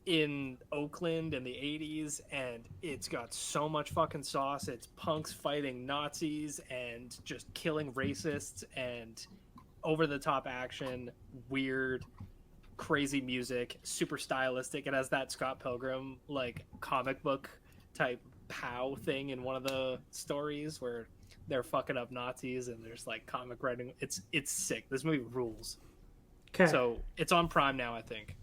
in Oakland in the 80s, and it's got so much fucking sauce. It's punks fighting Nazis and just killing racists, and over the top action, weird, crazy music, super stylistic. It has that Scott Pilgrim like comic book type POW thing in one of the stories where they're fucking up Nazis and there's like comic writing. It's sick. This movie rules. Okay. So it's on Prime now, I think.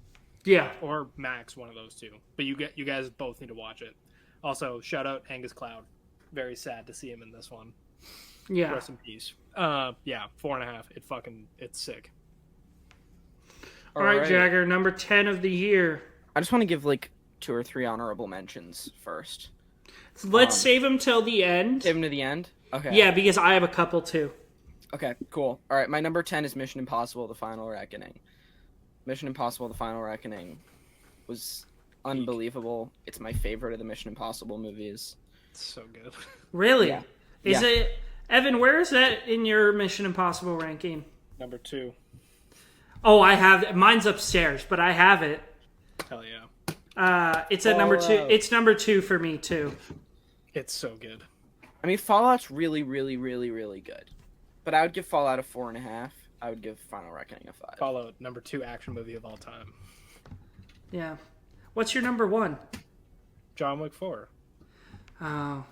Yeah. Or Max, one of those two. But you guys both need to watch it. Also, shout out Angus Cloud. Very sad to see him in this one. Yeah. Rest in peace. Yeah, 4.5. It's sick. All right, Jagger, number 10 of the year. I just want to give like 2 or 3 honorable mentions first. So let's save them till the end. Save them to the end? Okay. Yeah, because I have a couple too. Okay, cool. All right, my number 10 is Mission Impossible: The Final Reckoning. Mission Impossible: The Final Reckoning was unbelievable. It's my favorite of the Mission Impossible movies. It's so good. Really? Yeah. Is it... Evan, where is that in your Mission Impossible ranking? Number 2. Oh, I have... Mine's upstairs, but I have it. Hell yeah. It's at number 2. It's number 2 for me, too. It's so good. I mean, Fallout's really, really, really, really good. But I would give Fallout a 4.5. I would give Final Reckoning a 5. Fallout, number 2 action movie of all time. Yeah. What's your number 1? John Wick 4. Oh.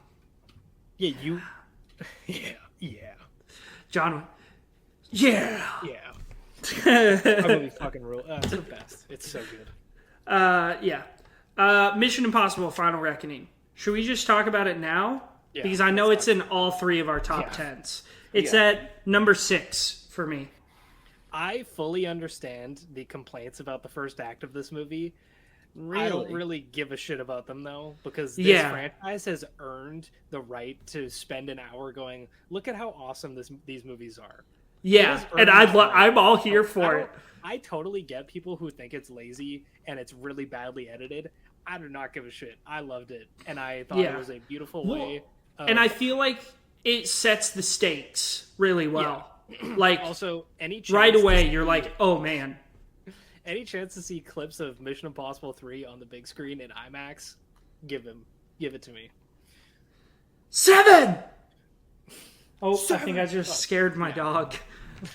Yeah, you... Yeah. John Wick. Yeah. Yeah. That movie fucking rule. It's the best. It's so good. Yeah. Mission Impossible: Final Reckoning. Should we just talk about it now? Yeah, because I know it's in all 3 of our top 10s. It's at number 6 for me. I fully understand the complaints about the first act of this movie. Really? I don't really give a shit about them, though, because this franchise has earned the right to spend an hour going, look at how awesome these movies are. Yeah, and I'm all here for it. I totally get people who think it's lazy and it's really badly edited. I do not give a shit. I loved it, and I thought it was a beautiful way. And I feel like it sets the stakes really well. Yeah. Like, also, right away, you're like, oh man. Any chance to see clips of Mission Impossible 3 on the big screen in IMAX? Give it to me. 7! Oh, 7. I think I just scared my dog.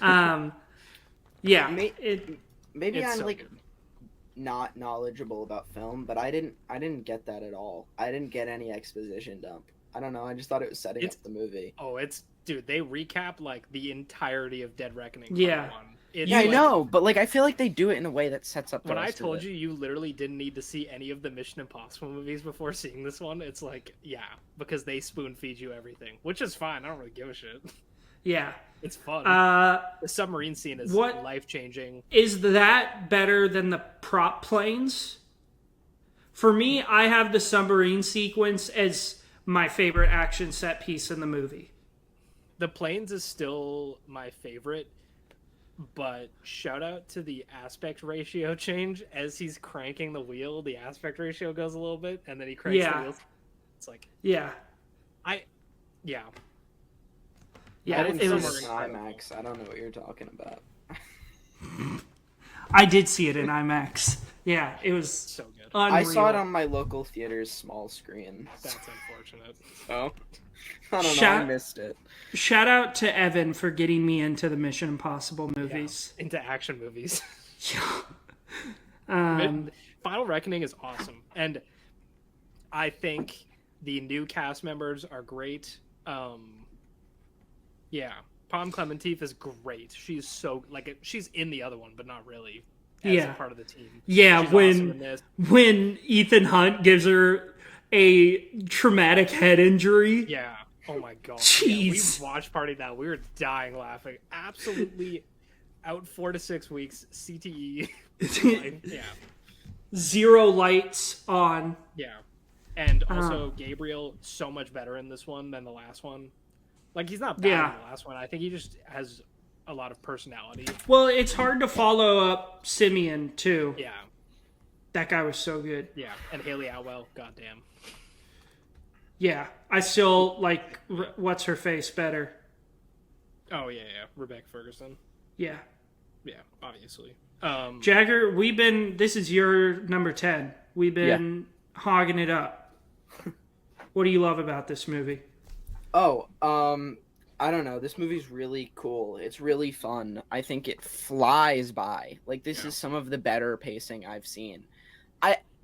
Yeah. Maybe I'm so like good. Not knowledgeable about film, but I didn't get that at all. I didn't get any exposition dump. I don't know. I just thought it was setting up the movie. Oh, dude, they recap like the entirety of Dead Reckoning. Yeah. I know, but like I feel like they do it in a way that sets up. When I told you literally didn't need to see any of the Mission Impossible movies before seeing this one, it's like, yeah, because they spoon feed you everything, which is fine. I don't really give a shit. Yeah, it's fun. The submarine scene is life changing. Is that better than the prop planes? For me, I have the submarine sequence as my favorite action set piece in the movie. The planes is still my favorite. But shout out to the aspect ratio change. As he's cranking the wheel, the aspect ratio goes a little bit, and then he cranks the wheels. It's like... Yeah. Yeah, it was IMAX. I don't know what you're talking about. I did see it in IMAX. Yeah, it was so good. Unreal. I saw it on my local theater's small screen. That's unfortunate. Oh. I don't know, I missed it. Shout out to Evan for getting me into the Mission Impossible movies. Yeah, into action movies. Yeah. Final Reckoning is awesome. And I think the new cast members are great. Yeah. Pom Clementif is great. She's so, like, she's in the other one, but not really as a part of the team. Yeah, she's awesome when Ethan Hunt gives her a traumatic head injury. Yeah. Oh my god. Jeez. Yeah, we watched Party Now. We were dying laughing. Absolutely out 4 to 6 weeks. CTE. Yeah. 0 lights on. Yeah. And also Gabriel, so much better in this one than the last one. Like, he's not bad in the last one. I think he just has a lot of personality. Well, it's hard to follow up Simeon, too. Yeah. That guy was so good. Yeah. And Haley Atwell, goddamn. Yeah, I still like what's her face better. Oh yeah, Rebecca Ferguson. Yeah, obviously. Jagger, this is your number 10. We've been hogging it up. What do you love about this movie? Oh, I don't know. This movie's really cool. It's really fun. I think it flies by. Like, this is some of the better pacing I've seen.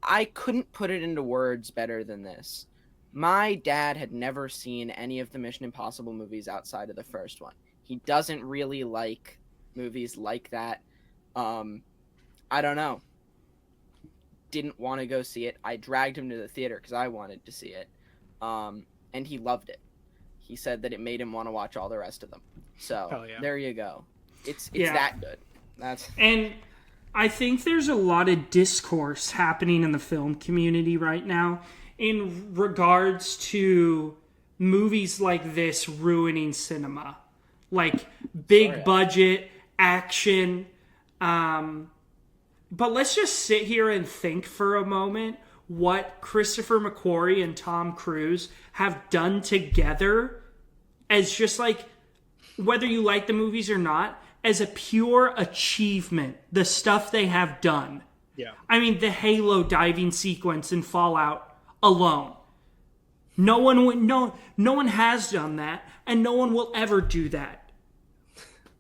I couldn't put it into words better than this. My dad had never seen any of the Mission Impossible movies outside of the first one. He doesn't really like movies like that. I don't know. Didn't want to go see it. I dragged him to the theater because I wanted to see it. And he loved it. He said that it made him want to watch all the rest of them. So there you go. It's that good. And I think there's a lot of discourse happening in the film community right now in regards to movies like this ruining cinema. Like big budget, action. But let's just sit here and think for a moment what Christopher McQuarrie and Tom Cruise have done together as just like, whether you like the movies or not, as a pure achievement, the stuff they have done. Yeah. I mean, the Halo diving sequence in Fallout alone. No one has done that, and no one will ever do that.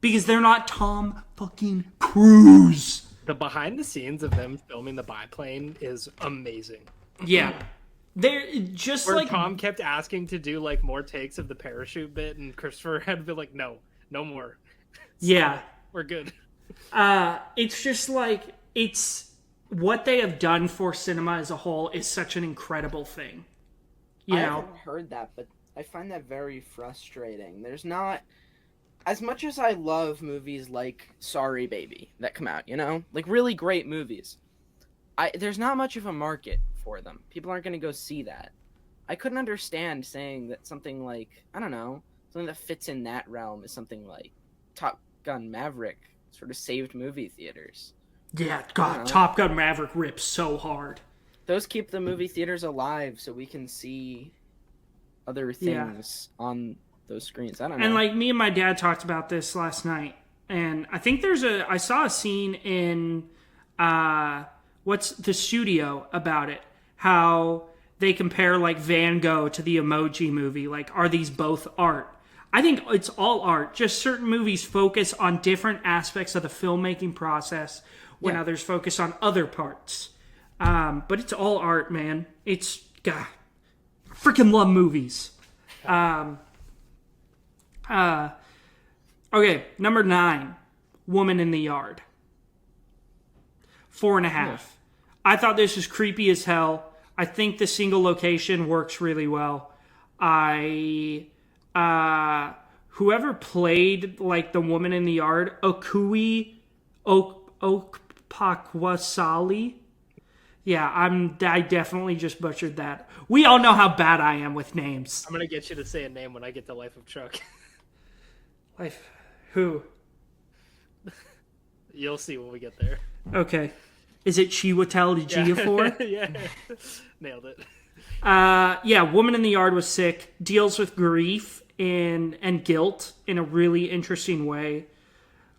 Because they're not Tom fucking Cruise. The behind the scenes of them filming the biplane is amazing. Yeah. They're just where like Tom kept asking to do like more takes of the parachute bit, and Christopher had to be like, no more. Yeah. We're good. It's just like, it's what they have done for cinema as a whole is such an incredible thing. I haven't heard that, but I find that very frustrating. There's not, as much as I love movies like Sorry Baby that come out, like really great movies, there's not much of a market for them. People aren't going to go see that. I couldn't understand saying that something like, I don't know, something that fits in that realm is something like Top Gun Maverick sort of saved movie theaters. Yeah, God, Top Gun Maverick rips so hard. Those keep the movie theaters alive so we can see other things on those screens. I don't know. And like me and my dad talked about this last night, and I think I saw a scene in what's the Studio about it, how they compare like Van Gogh to the Emoji Movie. Like, are these both art? I think it's all art. Just certain movies focus on different aspects of the filmmaking process, when others focus on other parts. But it's all art, man. It's, God, I freaking love movies. Okay, number 9, Woman in the Yard. 4.5. I thought this was creepy as hell. I think the single location works really well. Whoever played like the woman in the yard, Okui Okpakwasali. Yeah, I definitely just butchered that. We all know how bad I am with names. I'm gonna get you to say a name when I get to Life of Chuck. Who? You'll see when we get there. Okay. Is it Chiwetel Ejiofor? Yeah. Nailed it. Woman in the Yard was sick. Deals with grief and guilt in a really interesting way.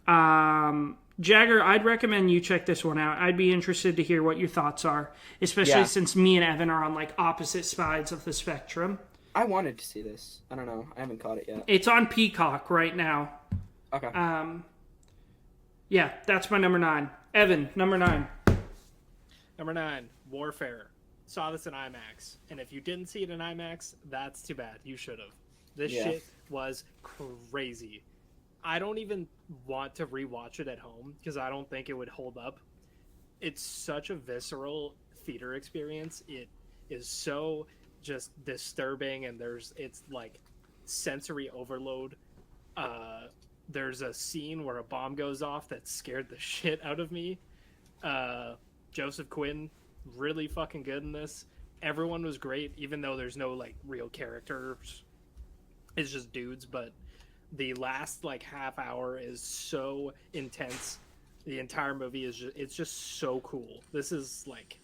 Jagger, I'd recommend you check this one out. I'd be interested to hear what your thoughts are, especially since me and Evan are on like opposite sides of the spectrum. I wanted to see this. I don't know. I haven't caught it yet. It's on Peacock right now. Okay. That's my number 9. Evan, number 9. Number 9, Warfare. Saw this in IMAX. And if you didn't see it in IMAX, that's too bad. You should have. This shit was crazy. I don't even want to rewatch it at home because I don't think it would hold up. It's such a visceral theater experience. It is so just disturbing, and it's like sensory overload. There's a scene where a bomb goes off that scared the shit out of me. Joseph Quinn, really fucking good in this. Everyone was great, even though there's no like real characters. It's just dudes, but the last like half hour is so intense. The entire movie is it's just so cool. This is like,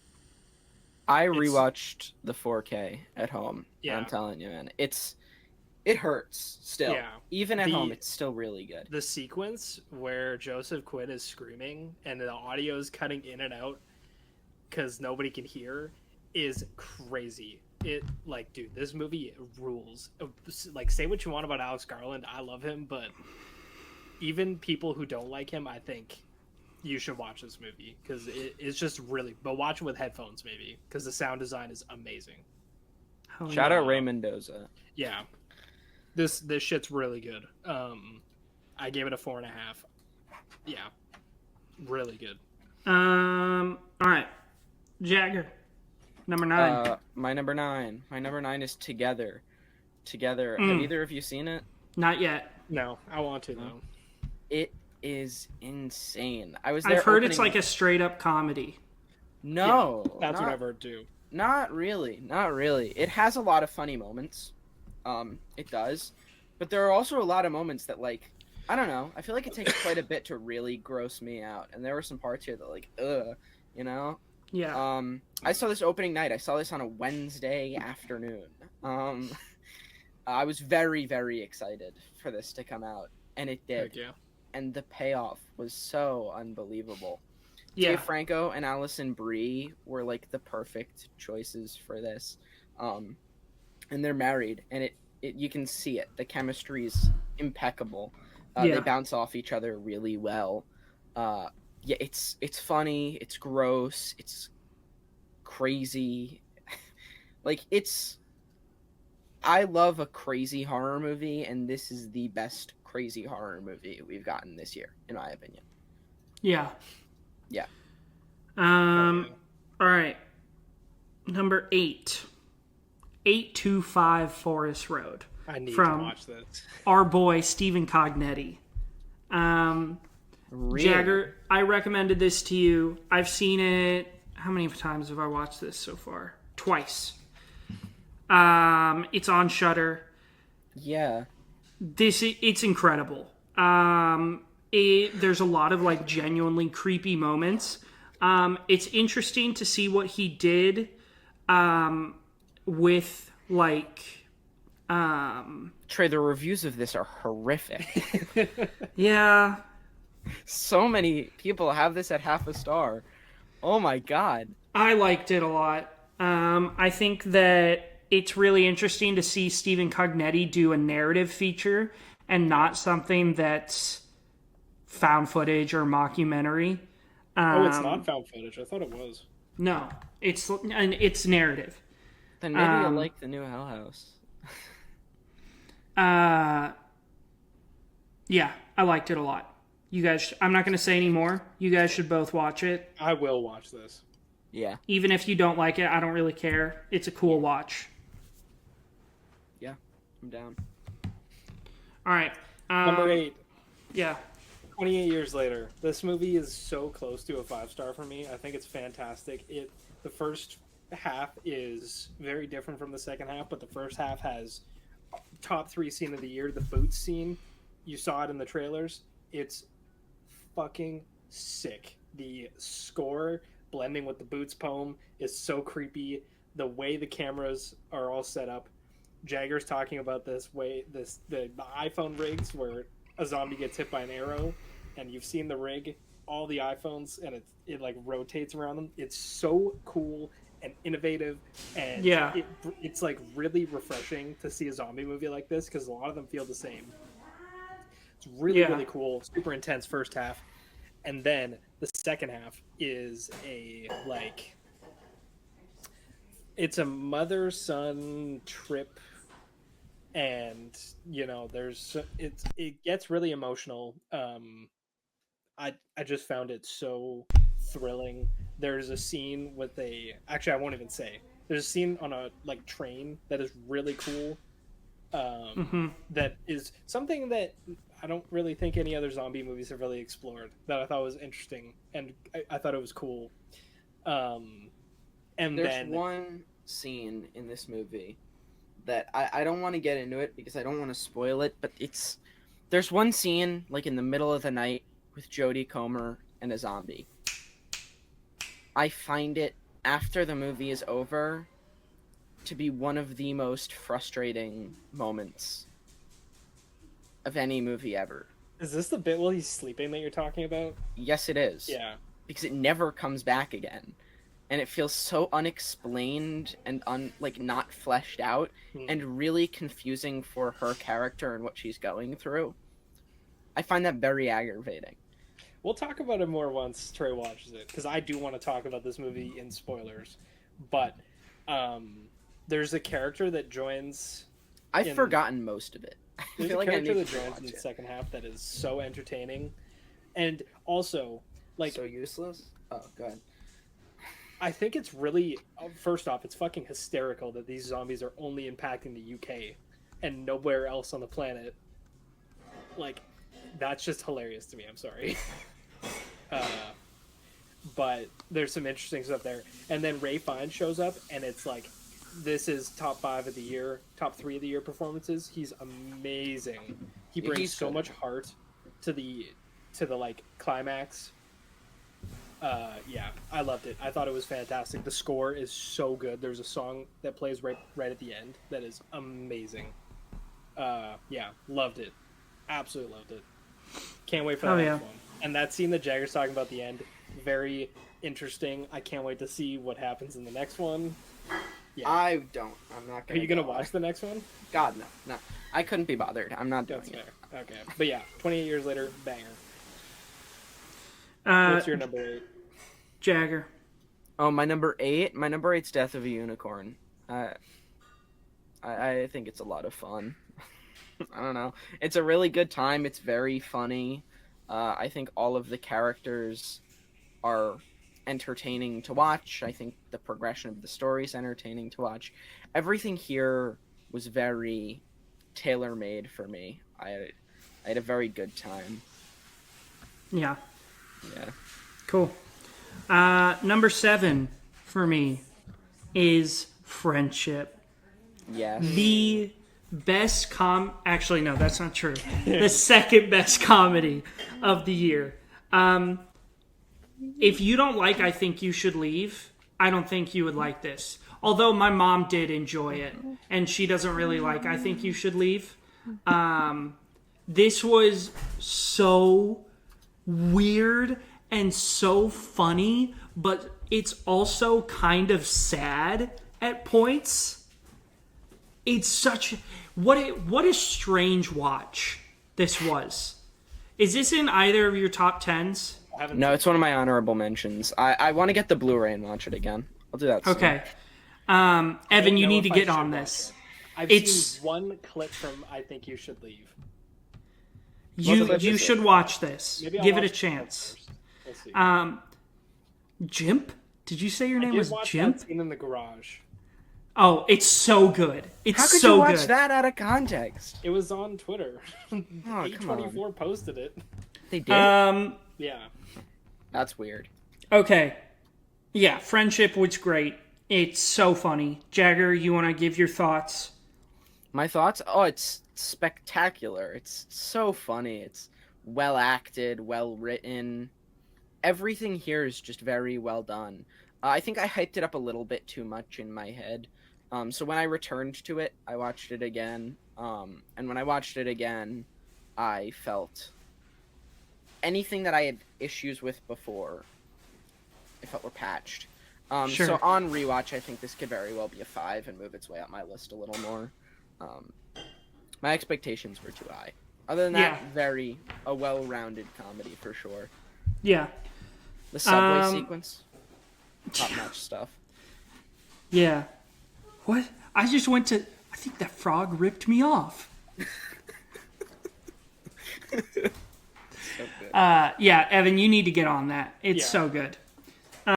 I rewatched the 4K at home. Yeah. I'm telling you, man. It hurts still. Yeah. Even at home, it's still really good. The sequence where Joseph Quinn is screaming and the audio is cutting in and out because nobody can hear is crazy. It like, dude, this movie rules. Like, say what you want about Alex Garland, I love him, but even people who don't like him, I think you should watch this movie because it's just really. But watch it with headphones, maybe, because the sound design is amazing. Shout out Ray Mendoza. Yeah, this shit's really good. I gave it a 4.5. Yeah, really good. All right, Jagger, number 9. My number 9. My number 9 is Together. Together. Have either of you seen it? Not yet. No, I want to though. It is insane. I've heard it's like a straight up comedy. No, that's what I've heard too. Not really. Not really. It has a lot of funny moments. It does, but there are also a lot of moments that, like, I don't know. I feel like it takes quite a bit to really gross me out, and there were some parts here that, like, you know. Yeah. I saw this opening night. I saw this on a Wednesday afternoon. I was very, very excited for this to come out, and it did. Heck yeah. And the payoff was so unbelievable. Yeah. Dave Franco and Alison Brie were like the perfect choices for this. And they're married, and it you can see it. The chemistry's impeccable. They bounce off each other really well. Yeah, it's funny, it's gross, it's crazy. Like, I love a crazy horror movie, and this is the best crazy horror movie we've gotten this year, in my opinion. Yeah. Yeah. All right. Number 8. 825 Forest Road. I need from to watch this. Our boy Stephen Cognetti. Really? Jagger, I recommended this to you. I've seen it. How many times have I watched this so far? Twice. It's on Shudder. Yeah. It's incredible. There's a lot of like genuinely creepy moments. It's interesting to see what he did with like Trey, the reviews of this are horrific. yeah. So many people have this at half a star. Oh my god. I liked it a lot. I think that it's really interesting to see Stephen Cognetti do a narrative feature and not something that's found footage or mockumentary. It's not found footage. I thought it was. No, it's narrative. Then maybe you'll like the new Hell House. Yeah, I liked it a lot. You guys, I'm not going to say any more. You guys should both watch it. I will watch this. Yeah. Even if you don't like it, I don't really care. It's a cool watch. Yeah, I'm down. All right. Number 8. Yeah. 28 years later. This movie is so close to a 5-star for me. I think it's fantastic. The first half is very different from the second half, but the first half has top 3 scene of the year, the boots scene. You saw it in the trailers. It's fucking sick. The score blending with the boots poem is so creepy. The way the cameras are all set up. Jagger's talking about the iPhone rigs where a zombie gets hit by an arrow, and you've seen the rig, all the iPhones, and it like rotates around them. It's so cool and innovative, and it's like really refreshing to see a zombie movie like this because a lot of them feel the same. It's really cool, super intense first half, and then the second half is it's a mother-son trip, and it gets really emotional. I just found it so thrilling. There's a scene with actually I won't even say. There's a scene on a train that is really cool. That is something that I don't really think any other zombie movies have really explored, that I thought was interesting, and I thought it was cool. And there's one scene in this movie that I don't want to get into it because I don't want to spoil it, but there's one scene like in the middle of the night with Jodie Comer and a zombie. I find it, after the movie is over, to be one of the most frustrating moments of any movie ever. Is this the bit while he's sleeping that you're talking about? Yes, it is. Yeah. Because it never comes back again. and it feels so unexplained and not fleshed out, and really confusing for her character and what she's going through. I find that very aggravating. We'll talk about it more once Trey watches it, because I do want to talk about this movie in spoilers. But there's a character that joins. I've forgotten most of it. There's a character that joins in the second half that is so entertaining, and also so useless. Oh, god. I think it's really, first off, it's fucking hysterical that these zombies are only impacting the UK and nowhere else on the planet. Like, that's just hilarious to me. I'm sorry. But there's some interesting stuff there. And then Ray Fiennes shows up, and it's like, this is top 5 of the year, top 3 of the year performances. He's amazing. He brings so much heart to the like climax. Yeah, I loved it. I thought it was fantastic. The score is so good. There's a song that plays right at the end that is amazing. Yeah, loved it. Absolutely loved it. Can't wait for the next one. And that scene that Jagger's talking about at the end, very interesting. I can't wait to see what happens in the next one. Yeah. I'm not gonna. Are you gonna watch the next one? God, no. I couldn't be bothered. I'm not doing That's it. fair. Okay, but yeah, 28 years later, banger. What's your number 8? Jagger. Oh, my number 8. My number 8's Death of a Unicorn. I think it's a lot of fun. I don't know. It's a really good time. It's very funny. I think all of the characters are entertaining to watch. I think the progression of the story is entertaining to watch. Everything here was very tailor-made for me. I had a very good time. Yeah. Yeah. Cool. Number 7 for me is Friendship. Yes. The best actually, no, that's not true. The second best comedy of the year. If you don't like I Think You Should Leave, I don't think you would like this. Although my mom did enjoy it, and she doesn't really like I Think You Should Leave. This was so weird and so funny, but it's also kind of sad at points. It's such... What a strange watch this was. Is this in either of your top 10s? No, it's one of my honorable mentions. I want to get the Blu-ray and watch it again. I'll do that soon. Okay. Evan, you need to get on this. I've seen one clip from I Think You Should Leave. You should watch this. Give it a chance. We'll see. Jimp? Did you say your name was Jimp? That scene in the garage. Oh, it's so good. It's How could so you watch good. that out of context? It was on Twitter. Oh, A24 posted it. They did? Yeah. That's weird. Okay. Yeah, Friendship was great. It's so funny. Jagger, you want to give your thoughts? My thoughts? Oh, it's spectacular. It's so funny. It's well acted, well written. Everything here is just very well done. I think I hyped it up a little bit too much in my head. So when I returned to it, I watched it again. And when I watched it again, I felt anything that I had issues with before, I felt were patched. Sure. So on rewatch, I think this could very well be a 5 and move its way up my list a little more. My expectations were too high. Other than that, a well-rounded comedy for sure. Yeah. The subway sequence, top-notch stuff. Yeah. What? I think that frog ripped me off. So good. Yeah, Evan, you need to get on that. It's so good. All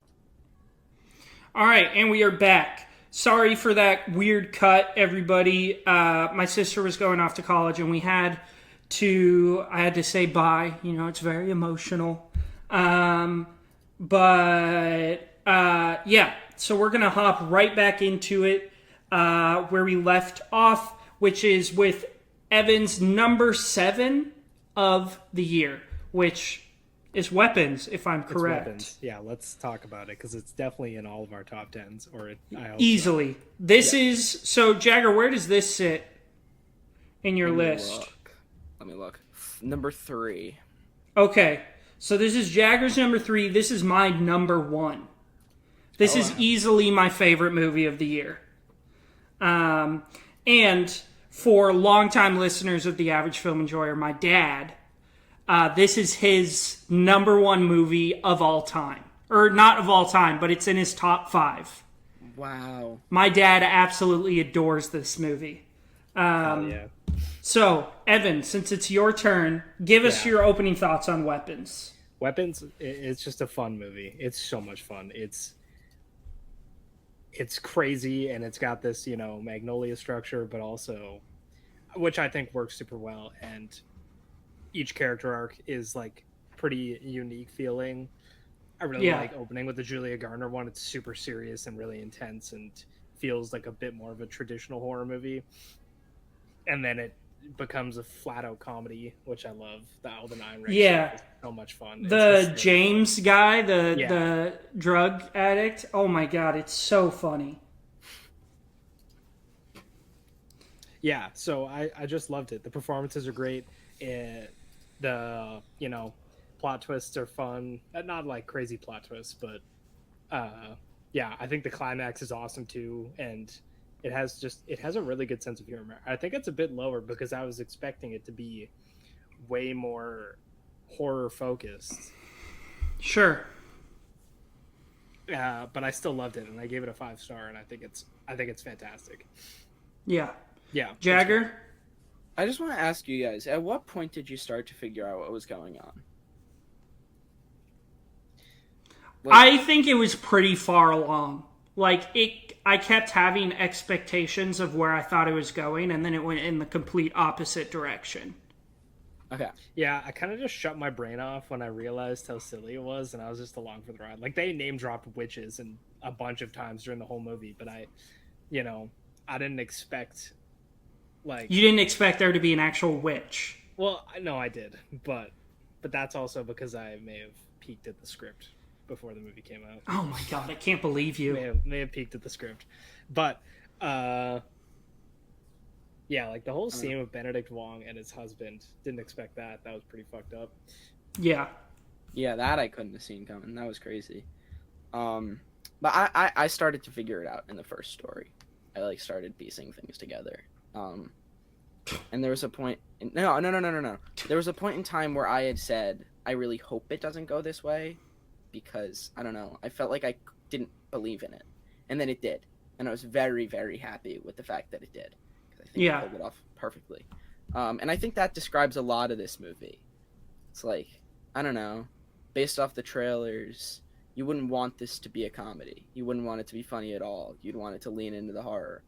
right, and we are back. Sorry for that weird cut, everybody. My sister was going off to college, and I had to say bye. You know, it's very emotional. Yeah, so we're going to hop right back into it where we left off, which is with Evan's number 7 of the year, which is Weapons, if I'm correct. Weapons. Yeah, let's talk about it, because it's definitely in all of our top 10s. I hope easily. So. This is... So, Jagger, where does this sit in your list? Let me look. Number 3. Okay. So this is Jagger's number 3. This is my number 1. This is easily my favorite movie of the year. And for longtime listeners of The Average Film Enjoyer, my dad, this is his number one movie of all time. Or not of all time, but it's in his top 5. Wow. My dad absolutely adores this movie. Yeah. So, Evan, since it's your turn, give us your opening thoughts on Weapons. Weapons, it's just a fun movie. It's so much fun. It's crazy, and it's got this, Magnolia structure, but also, which I think works super well. And each character arc is like pretty unique feeling. I really like opening with the Julia Garner one. It's super serious and really intense, and feels like a bit more of a traditional horror movie. And then it becomes a flat-out comedy, which I love. The Alden Ehrenreich is so much fun. The James guy, the drug addict. Oh my god, it's so funny. Yeah, so I just loved it. The performances are great. The plot twists are fun. Not like crazy plot twists, but I think the climax is awesome too, and it has a really good sense of humor. I think it's a bit lower because I was expecting it to be way more horror focused. Sure. But I still loved it, and I gave it a 5-star, and I think it's fantastic. Yeah. Yeah. Jagger? I just want to ask you guys, at what point did you start to figure out what was going on? I think it was pretty far along. I kept having expectations of where I thought it was going, and then it went in the complete opposite direction. Okay. Yeah, I kind of just shut my brain off when I realized how silly it was, and I was just along for the ride. Like, they name dropped witches and a bunch of times during the whole movie, but I didn't expect, You didn't expect there to be an actual witch. Well, no, I did, but that's also because I may have peeked at the script before the movie came out. Oh my god, I can't believe you. May have peeked at the script. But the whole scene with Benedict Wong and his husband, didn't expect that. That was pretty fucked up. Yeah. Yeah, that I couldn't have seen coming. That was crazy. But I started to figure it out in the first story. I started piecing things together. And there was a point no. There was a point in time where I had said, I really hope it doesn't go this way, because I don't know, I felt like I didn't believe in it, and then it did, and I was very, very happy with the fact that it did. I think it pulled it off perfectly, and I think that describes a lot of this movie. It's like, I don't know, based off the trailers, you wouldn't want this to be a comedy. You wouldn't want it to be funny at all. You'd want it to lean into the horror,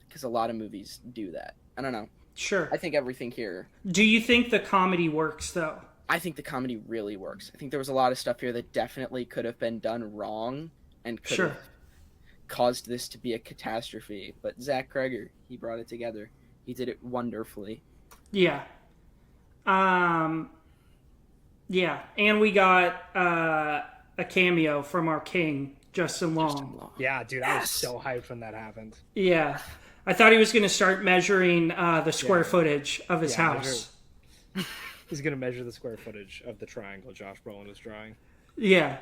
because a lot of movies do that. I don't know. Sure. I think everything here. Do you think the comedy works, though? I think the comedy really works. I think there was a lot of stuff here that definitely could have been done wrong and could have caused this to be a catastrophe. But Zach Kreger, he brought it together. He did it wonderfully. Yeah. Yeah. And we got a cameo from our king, Justin Long. Yeah, dude, I was so hyped when that happened. Yeah. I thought he was going to start measuring the square footage of his house. He's going to measure the square footage of the triangle Josh Brolin was drawing. Yeah.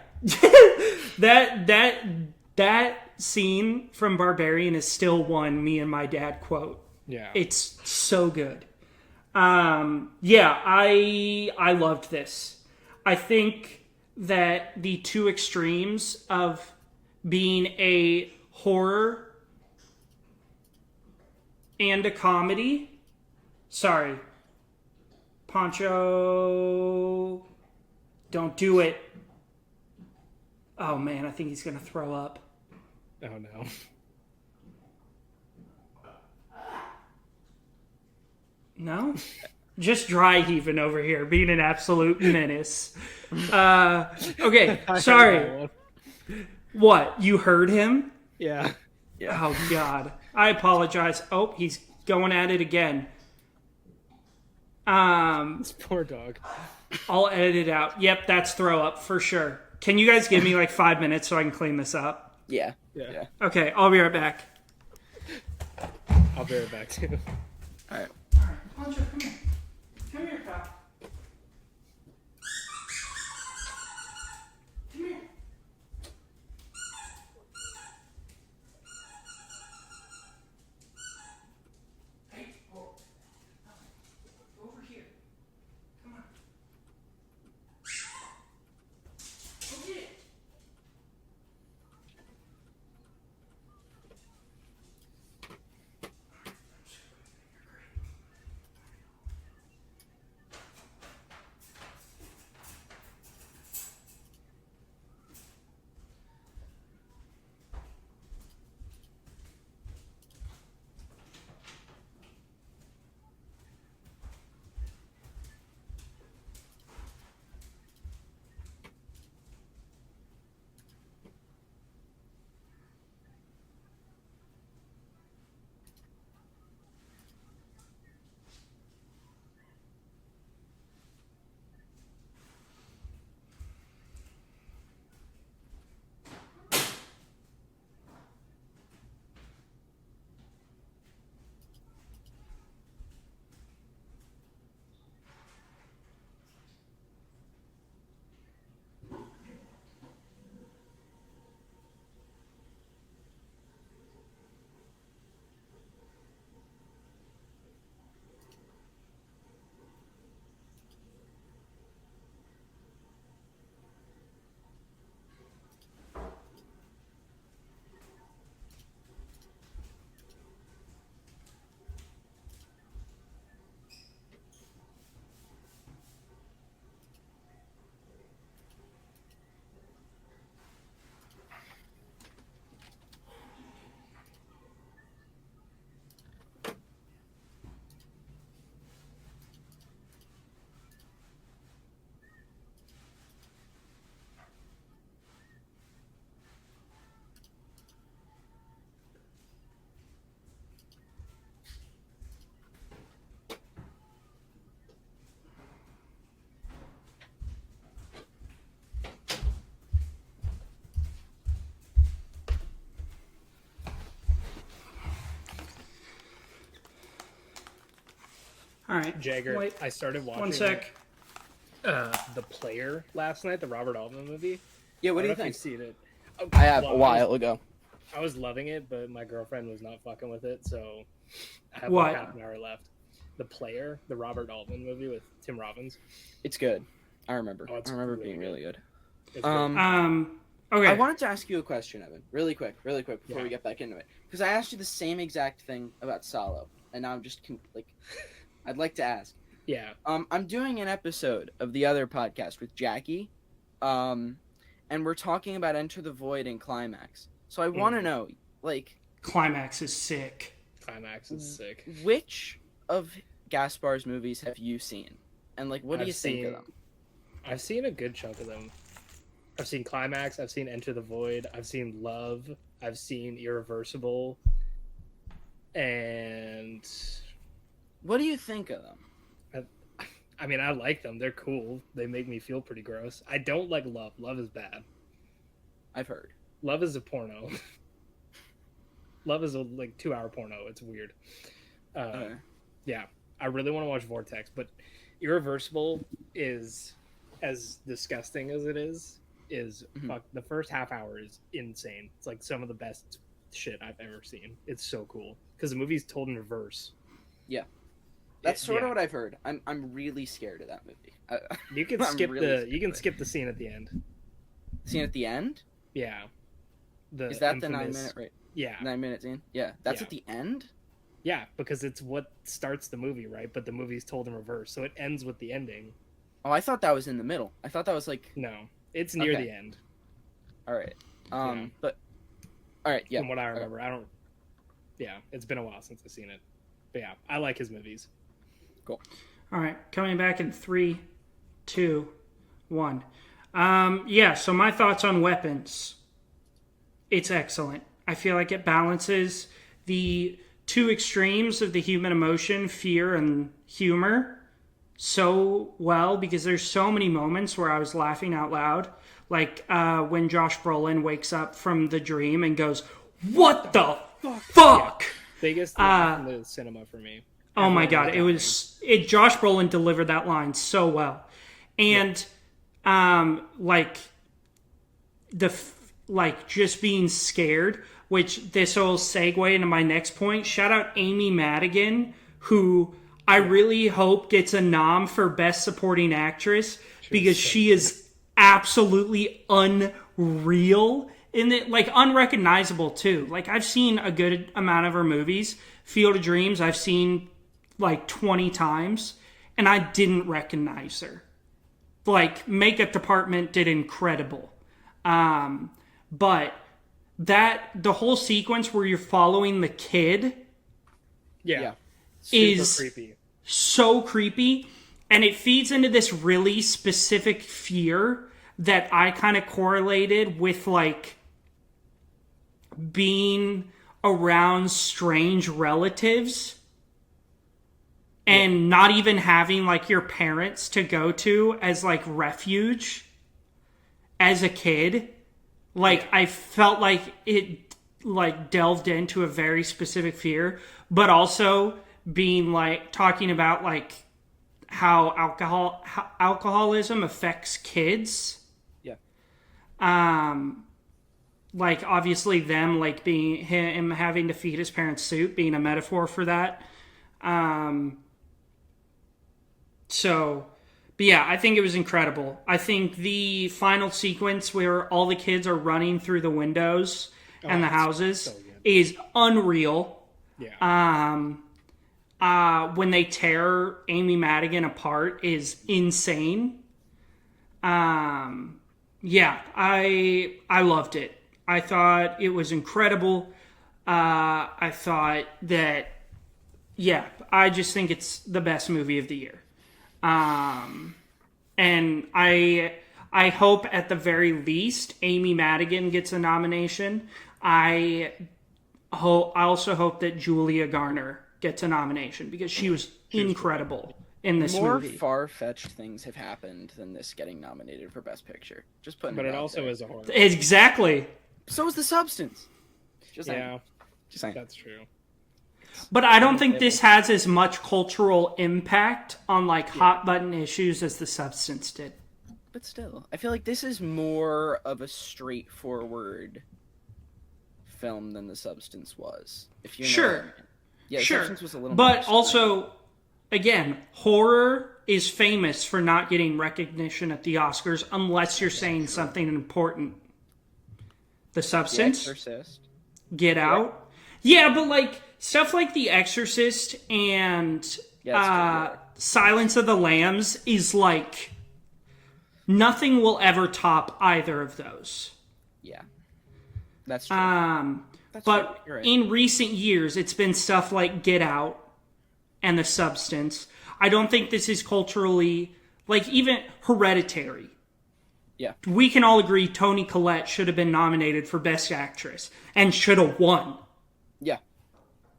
That scene from Barbarian is still one me and my dad quote. Yeah. It's so good. I loved this. I think that the two extremes of being a horror and a comedy. Sorry. Poncho, don't do it. Oh man, I think he's gonna throw up. Oh no. No? Just dry heaving over here, being an absolute menace. Okay, sorry. What? You heard him? Yeah. Oh god. I apologize. Oh, he's going at it again. This poor dog. I'll edit it out. Yep, that's throw up for sure. Can you guys give me 5 minutes so I can clean this up? Yeah. Okay, I'll be right back. I'll be right back too. All right. Poncho, come here. Come here, pal. Come here. All right, Jagger, wait, I started watching 1 sec. The Player last night, the Robert Altman movie. Yeah, what I do you don't know if think? you've seen it. I have Well, a while ago. I was loving it, but my girlfriend was not fucking with it, so I have What? like half an hour left. The Player, the Robert Altman movie with Tim Robbins. It's good. I remember. Oh, it's I remember it really being good. really good. It's Okay. I wanted to ask you a question, Evan, really quick, before Yeah. we get back into it, because I asked you the same exact thing about Solo, and now I'm just I'd like to ask. Yeah. I'm doing an episode of the other podcast with Jackie, and we're talking about Enter the Void and Climax. So I want to know, like, Climax is sick. Climax is sick. which of Gaspar's movies have you seen, and like, what do you think of them? I've seen a good chunk of them. I've seen Climax. I've seen Enter the Void. I've seen Love. I've seen Irreversible. And What do you think of them? I mean, I like them. They're cool. They make me feel pretty gross. I don't like Love. Love is bad. I've heard. Love is a porno. Love is a 2-hour porno. It's weird. Okay. Yeah, I really want to watch Vortex, but Irreversible is as disgusting as it is. Fuck, the first half hour is insane. It's like some of the best shit I've ever seen. It's so cool because the movie's told in reverse. Yeah. That's sort of what I've heard. I'm really scared of that movie. You can skip the scene at the end. Scene at the end? Yeah. Is that the 9-minute right? Yeah. 9 minute scene? Yeah. That's Yeah. at the end? Yeah, because it's what starts the movie, right? But the movie's told in reverse, so it ends with the ending. Oh, I thought that was in the middle. I thought that was like. No, it's near Okay. the end. All right. Yeah. But. All right. Yeah. From what I remember, I don't. Yeah, it's been a while since I've seen it, but yeah, I like his movies. Cool. All right, coming back in 3, 2, 1. So my thoughts on Weapons. It's excellent. I feel like it balances the two extremes of the human emotion, fear and humor, so well, because there's so many moments where I was laughing out loud. Like when Josh Brolin wakes up from the dream and goes, "What the fuck?" Yeah. Biggest laugh in the cinema for me. Oh my god, Josh Brolin delivered that line so well. And just being scared, which this will segue into my next point. Shout out Amy Madigan, who I really hope gets a nom for Best Supporting Actress because she is absolutely unreal in it, like unrecognizable too. Like I've seen a good amount of her movies. Field of Dreams, I've seen like 20 times, and I didn't recognize her. Like, makeup department did incredible. But the whole sequence where you're following the kid is creepy. So creepy, and it feeds into this really specific fear that I kind of correlated with, like, being around strange relatives and not even having like your parents to go to as like refuge as a kid. Like I felt like it like delved into a very specific fear, but also being like talking about like how alcoholism affects kids. Like obviously them like being him having to feed his parents soup being a metaphor for that. But yeah, I think it was incredible. I think the final sequence where all the kids are running through the windows and the houses is unreal. Yeah. When they tear Amy Madigan apart is insane. Yeah, I loved it. I thought it was incredible. I thought that, I just think it's the best movie of the year. And I hope at the very least Amy Madigan gets a nomination. I also hope that Julia Garner gets a nomination because she was incredible in this movie. More far-fetched things have happened than this getting nominated for Best Picture. Just putting But it it out also there. is a horror. Exactly. So is The Substance. Just Yeah, saying. that's true. But I don't think this has as much cultural impact on like hot button issues as The Substance did. But still, I feel like this is more of a straightforward film than The Substance was. If you know what I mean. Yeah, The Substance was a little more but also, again, horror is famous for not getting recognition at the Oscars unless you're saying something important. The Substance, The Exorcist, Get Out. Yeah, but like stuff like The Exorcist and Silence of the Lambs is like nothing will ever top either of those. Yeah, that's true. But right. in recent years, it's been stuff like Get Out and The Substance. I don't think this is culturally, like even Hereditary. Yeah. We can all agree Toni Collette should have been nominated for Best Actress and should have won. Yeah.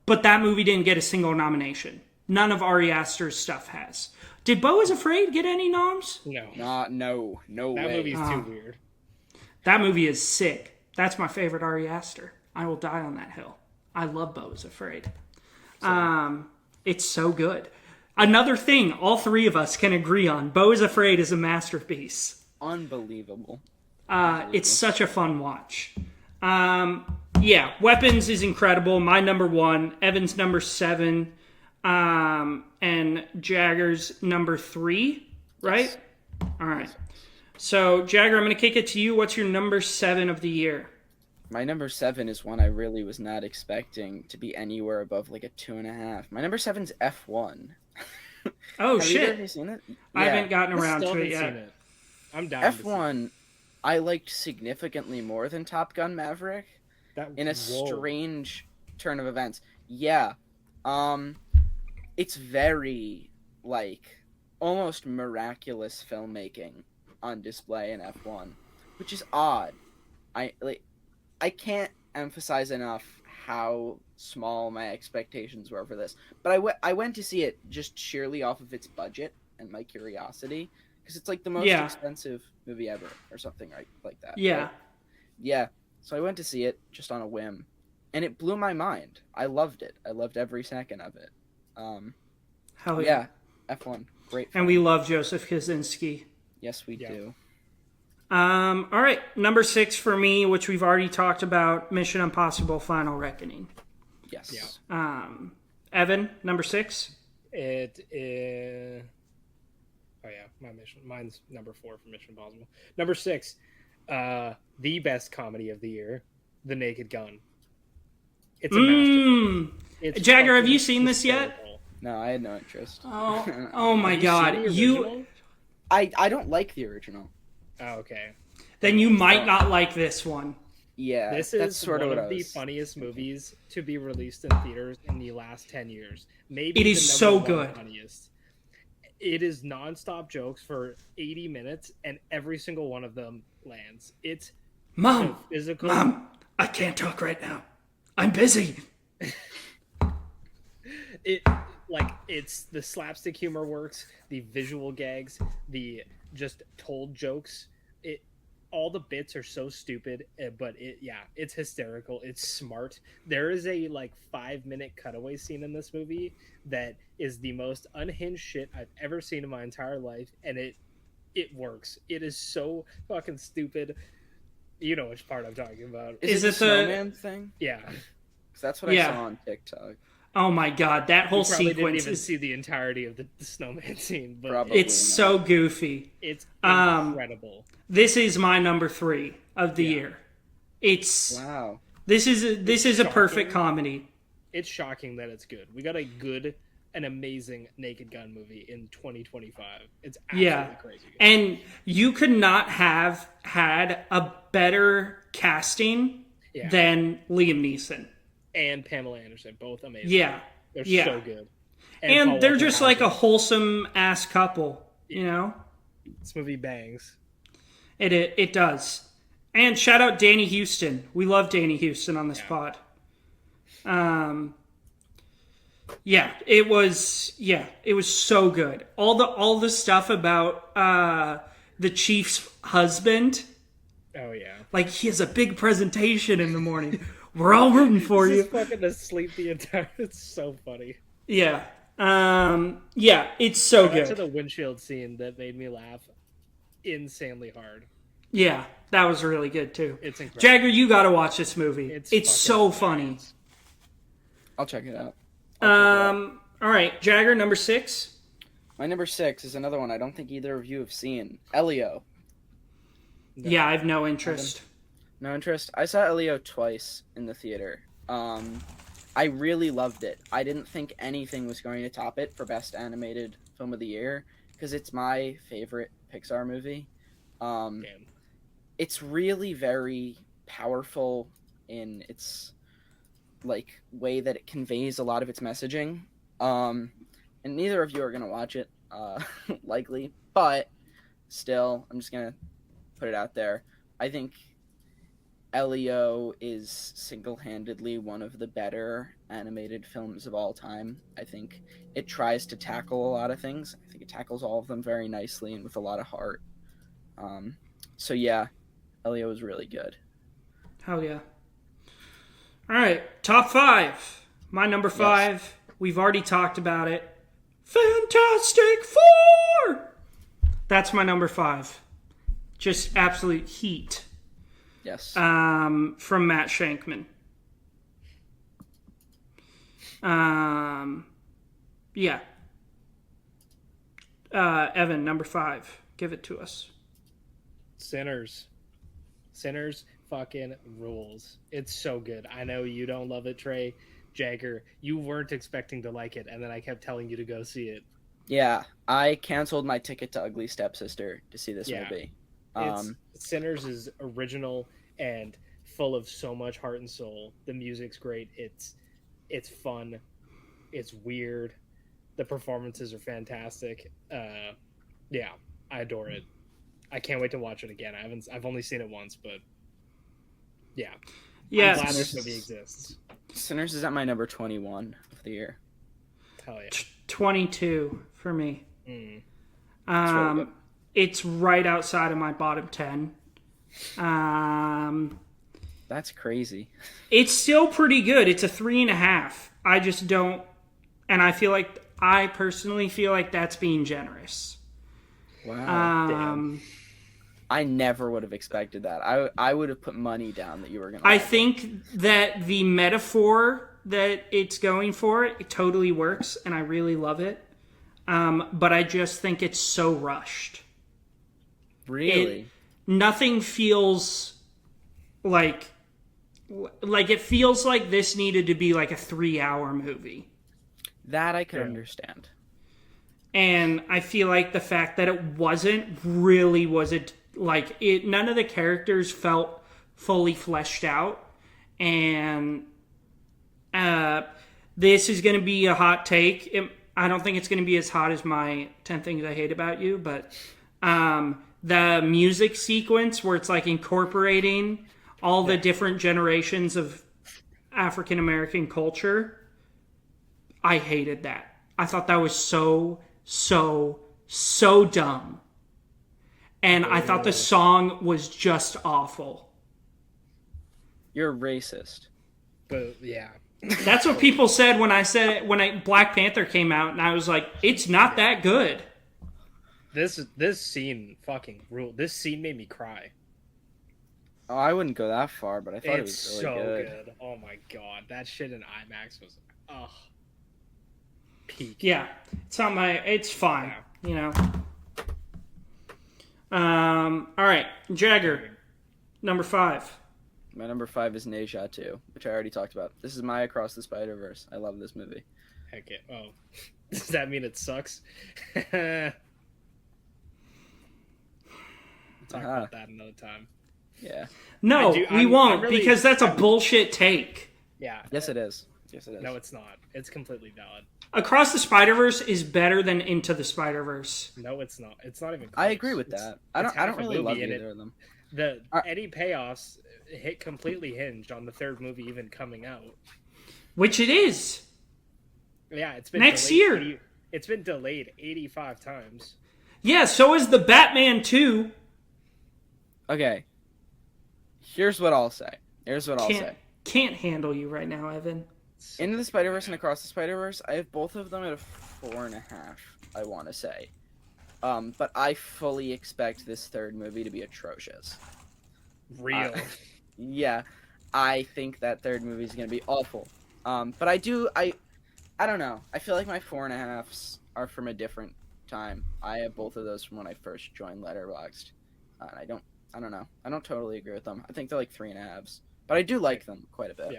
But that movie didn't get a single nomination. None of Ari Aster's stuff has. Did Beau is Afraid get any noms? No. No way. That movie's too weird. That movie is sick. That's my favorite Ari Aster. I will die on that hill. I love Beau is Afraid. It's so good. Another thing all three of us can agree on. Beau is Afraid is a masterpiece. Unbelievable. It's such a fun watch. Weapons is incredible. My number 1. Evan's number 7. And Jagger's number 3. Right? Yes. All right. So, Jagger, I'm going to kick it to you. What's your number 7 of the year? My number 7 is one I really was not expecting to be anywhere above like a 2.5. My number 7's F1. Oh, Have shit. either of you seen it? I Yeah. haven't gotten around Still to it haven't yet. seen it. I'm down. F1, I liked significantly more than Top Gun Maverick in a strange turn of events. Yeah. It's very, like, almost miraculous filmmaking on display in F1, which is odd. I can't emphasize enough how small my expectations were for this. But I went to see it just sheerly off of its budget and my curiosity, because it's like the most expensive movie ever or something like that. Yeah. Right? Yeah. So I went to see it just on a whim, and it blew my mind. I loved it. I loved every second of it. Hell yeah. F1. Great film. And we love Joseph Kosinski. Yes, we do. All right, number 6 for me, which we've already talked about, Mission Impossible: Final Reckoning. Yes. Yeah. Evan, number 6. It is. Oh yeah, mine's number 4 for Mission Impossible. Number 6, the best comedy of the year, The Naked Gun. It's a masterpiece. It's Jagger, have you seen this yet? hysterical. No, I had no interest. Oh my Have God! you seen the You original? I don't like the original. Oh, okay. then you might not like this one. Yeah, This that's is sort one of what of I the was funniest movies to be released in theaters in the last 10 years. Maybe It is the so number one good. Funniest. It is nonstop jokes for 80 minutes, and every single one of them lands. It's Mom, physical. Mom, I can't talk right now. I'm busy. It's the slapstick humor works, the visual gags, the just told jokes. All the bits are so stupid, but it's hysterical. It's smart. There is a 5-minute cutaway scene in this movie that is the most unhinged shit I've ever seen in my entire life, and it works. It is so fucking stupid. You know which part I'm talking about. Is it the snowman thing? Yeah. 'Cause that's what I saw on TikTok. Oh my God, that whole You probably sequence didn't even is see the entirety of the snowman scene, but Probably. it's so goofy. it's incredible. This is my number 3 of the year. It's Wow. this is a perfect comedy. It's shocking that it's good. We got a good and amazing Naked Gun movie in 2025. It's absolutely crazy good. And you could not have had a better casting than Liam Neeson. And Pamela Anderson, both amazing. Yeah. They're Yeah. so good. And Paul they're Walter just like a Hauser. wholesome ass couple, you know? This movie bangs. It does. And shout out Danny Houston. We love Danny Houston on this pod. It was so good. All the stuff about the chief's husband. Oh yeah. Like he has a big presentation in the morning. We're all rooting for you. He's fucking asleep the entire. It's so funny. Yeah. Yeah, it's so good. To the windshield scene that made me laugh insanely hard. Yeah, that was really good too. It's incredible. Jagger, you gotta watch this movie. It's so funny. I'll check it out. All right, Jagger, number 6. My number 6 is another one I don't think either of you have seen. Elio. No. Yeah, I have no interest. No interest? I saw Elio twice in the theater. I really loved it. I didn't think anything was going to top it for Best Animated Film of the Year, because it's my favorite Pixar movie. It's really very powerful in its like way that it conveys a lot of its messaging. And neither of you are gonna watch it, likely, but still, I'm just gonna put it out there. I think Elio is single-handedly one of the better animated films of all time. I think it tries to tackle a lot of things. I think it tackles all of them very nicely and with a lot of heart. So yeah, Elio is really good. Hell yeah. All right, top 5. My number 5, yes. We've already talked about it. Fantastic Four! That's my number 5. Just absolute heat. Yes. From Matt Shankman. Yeah. Evan, number 5. Give it to us. Sinners fucking rules. It's so good. I know you don't love it, Trey. Jagger, you weren't expecting to like it, and then I kept telling you to go see it. Yeah, I canceled my ticket to Ugly Stepsister to see this movie. Sinners is original and full of so much heart and soul. The music's great. It's fun. It's weird. The performances are fantastic. Yeah, I adore it. I can't wait to watch it again. I've only seen it once, but yeah. I'm glad this movie exists. Sinners is at my number 21 of the year. Hell yeah. 22 for me. Really it's right outside of my bottom 10. That's crazy. It's still pretty good. It's a 3.5. I just don't, and I personally feel like that's being generous. Wow. Damn. I never would have expected that. I would have put money down that you were going to. I think that the metaphor that it's going for, it totally works, and I really love it. But I just think it's so rushed. Really? Nothing feels like it feels like this needed to be like a 3-hour movie. That I could understand. And I feel like the fact that it wasn't really none of the characters felt fully fleshed out. And this is going to be a hot take. I don't think it's going to be as hot as my 10 Things I Hate About You, but the music sequence where it's like incorporating all the different generations of African American culture, I hated that. I thought that was so dumb. And I thought the song was just awful. You're racist. But yeah. That's what people said when Black Panther came out, and I was like, it's not that good. This scene fucking ruled. This scene made me cry. Oh, I wouldn't go that far, but I thought it was really so good. Oh my god, that shit in IMAX was peak. Yeah, it's fine, you know. All right, Jagger, number 5. My number 5 is Neja 2, which I already talked about. This is my Across the Spider-Verse. I love this movie. Heck yeah. Oh, does that mean it sucks? We'll talk about that another time. Yeah. No, we won't, because that's a bullshit take. Yeah. Yes, it is. No, it's not. It's completely valid. Across the Spider-Verse is better than Into the Spider-Verse. No, it's not. It's not even close. I agree with that. I don't really love either of them. Any payoffs completely hinged on the third movie even coming out. Which it is. Yeah, it's been next year. It's been delayed 85 times. Yeah, so is the Batman 2. Okay. Here's what I'll say. can't handle you right now, Evan. Into the Spider-Verse and Across the Spider-Verse, I have both of them at a 4.5, I want to say. But I fully expect this third movie to be atrocious. Real. Yeah, I think that third movie is going to be awful. But I don't know. I feel like my 4.5s are from a different time. I have both of those from when I first joined Letterboxd. And I don't know. I don't totally agree with them. I think they're like 3.5s. But I do like them quite a bit.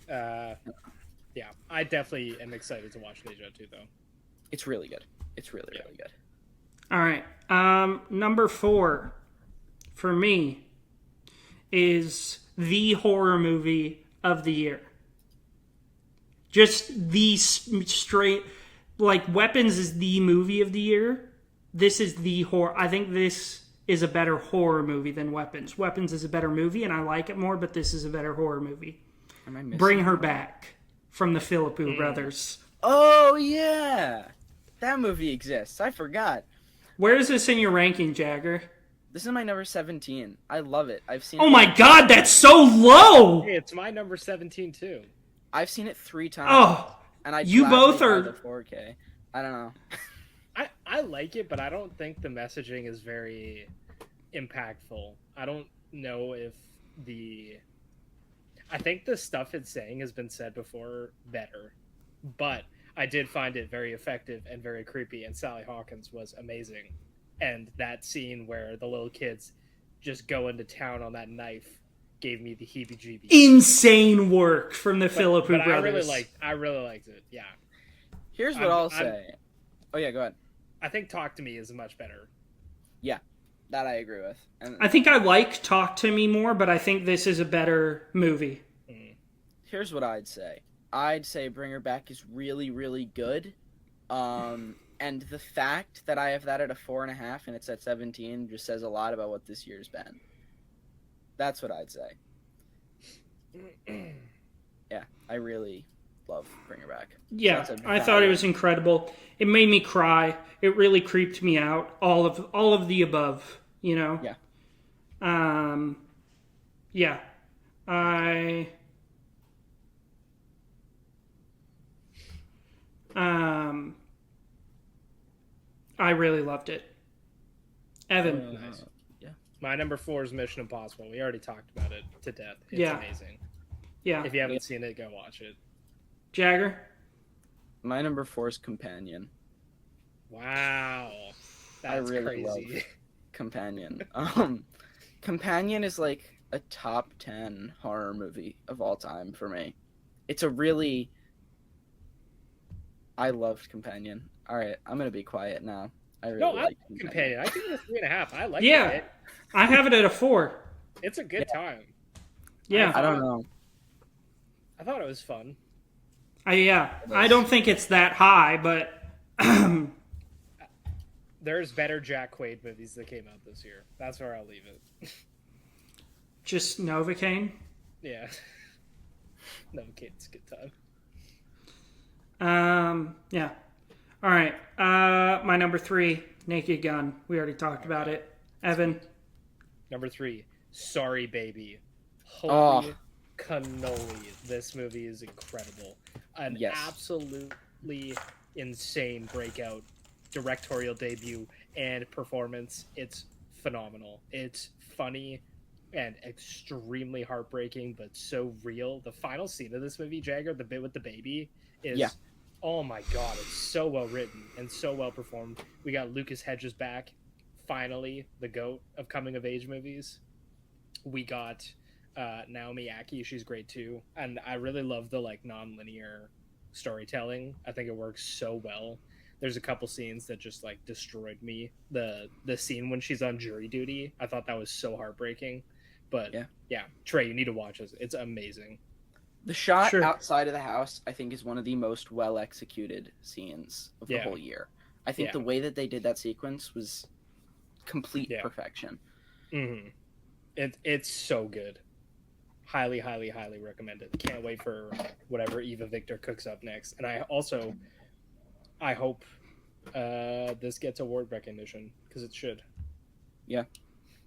Yeah. I definitely am excited to watch Deja 2, though. It's really good. It's really good. All right. Number 4 for me is the horror movie of the year. Just the straight, like, Weapons is the movie of the year. This is the horror. I think this is a better horror movie than Weapons. Weapons is a better movie, and I like it more, but this is a better horror movie. Bring Her Back from the Philippou brothers. Oh, yeah! That movie exists. I forgot. Where is this in your ranking, Jagger? This is my number 17. I love it. I've seen. Oh my god, that's so low! Hey, it's my number 17 too. I've seen it 3 times. Oh, and you both are the 4K. I don't know. I like it, but I don't think the messaging is very impactful. I don't know if I think the stuff it's saying has been said before better, but I did find it very effective and very creepy, and Sally Hawkins was amazing. And that scene where the little kids just go into town on that knife gave me the heebie-jeebies. Insane work from the Philippou brothers. I really liked it. Yeah. Here's what I'll say. Oh yeah, go ahead. I think Talk to Me is much better. Yeah, that I agree with. And I think I like Talk to Me more, but I think this is a better movie. Here's what I'd say. I'd say Bring Her Back is really, really good. And the fact that I have that at a 4.5 and it's at 17 just says a lot about what this year's been. That's what I'd say. Yeah, I really love Bring Her Back. Yeah, I thought it was incredible. It made me cry. It really creeped me out. All of the above, you know? Yeah. Yeah. I really loved it. Evan. Nice. Yeah. My number 4 is Mission Impossible. We already talked about it to death. It's amazing. Yeah. If you haven't seen it, go watch it. Jagger? My number 4 is Companion. Wow. That's I really crazy. love Companion. Companion is like a top 10 horror movie of all time for me. It's a really... I loved Companion. All right, I'm gonna be quiet now. I like Companion. I think it's 3.5. I like it. Yeah, I have it at a 4. It's a good time. Yeah, I don't know. I thought it was fun. I don't think it's that high, but there's better Jack Quaid movies that came out this year. That's where I'll leave it. Just Novocaine. Yeah, Novocaine's a good time. Yeah. All right. My number 3, Naked Gun. We already talked about it. Evan. Number 3, Sorry Baby. Holy cannoli. This movie is incredible. An absolutely insane breakout directorial debut and performance. It's phenomenal. It's funny and extremely heartbreaking, but so real. The final scene of this movie, Jagger, the bit with the baby, is... Oh my god, it's so well written and so well performed. We got Lucas Hedges back, finally, the GOAT of coming of age movies. We got Naomi Aki, she's great too. And I really love the non-linear storytelling. I think it works so well. There's a couple scenes that just destroyed me. The scene when she's on jury duty, I thought that was so heartbreaking. But yeah, Trey, you need to watch this. It's amazing. The shot outside of the house, I think, is one of the most well-executed scenes of the whole year. I think the way that they did that sequence was complete perfection. Mm-hmm. It's so good. Highly, highly, highly recommend it. Can't wait for whatever Eva Victor cooks up next. And I hope this gets award recognition, because it should. Yeah.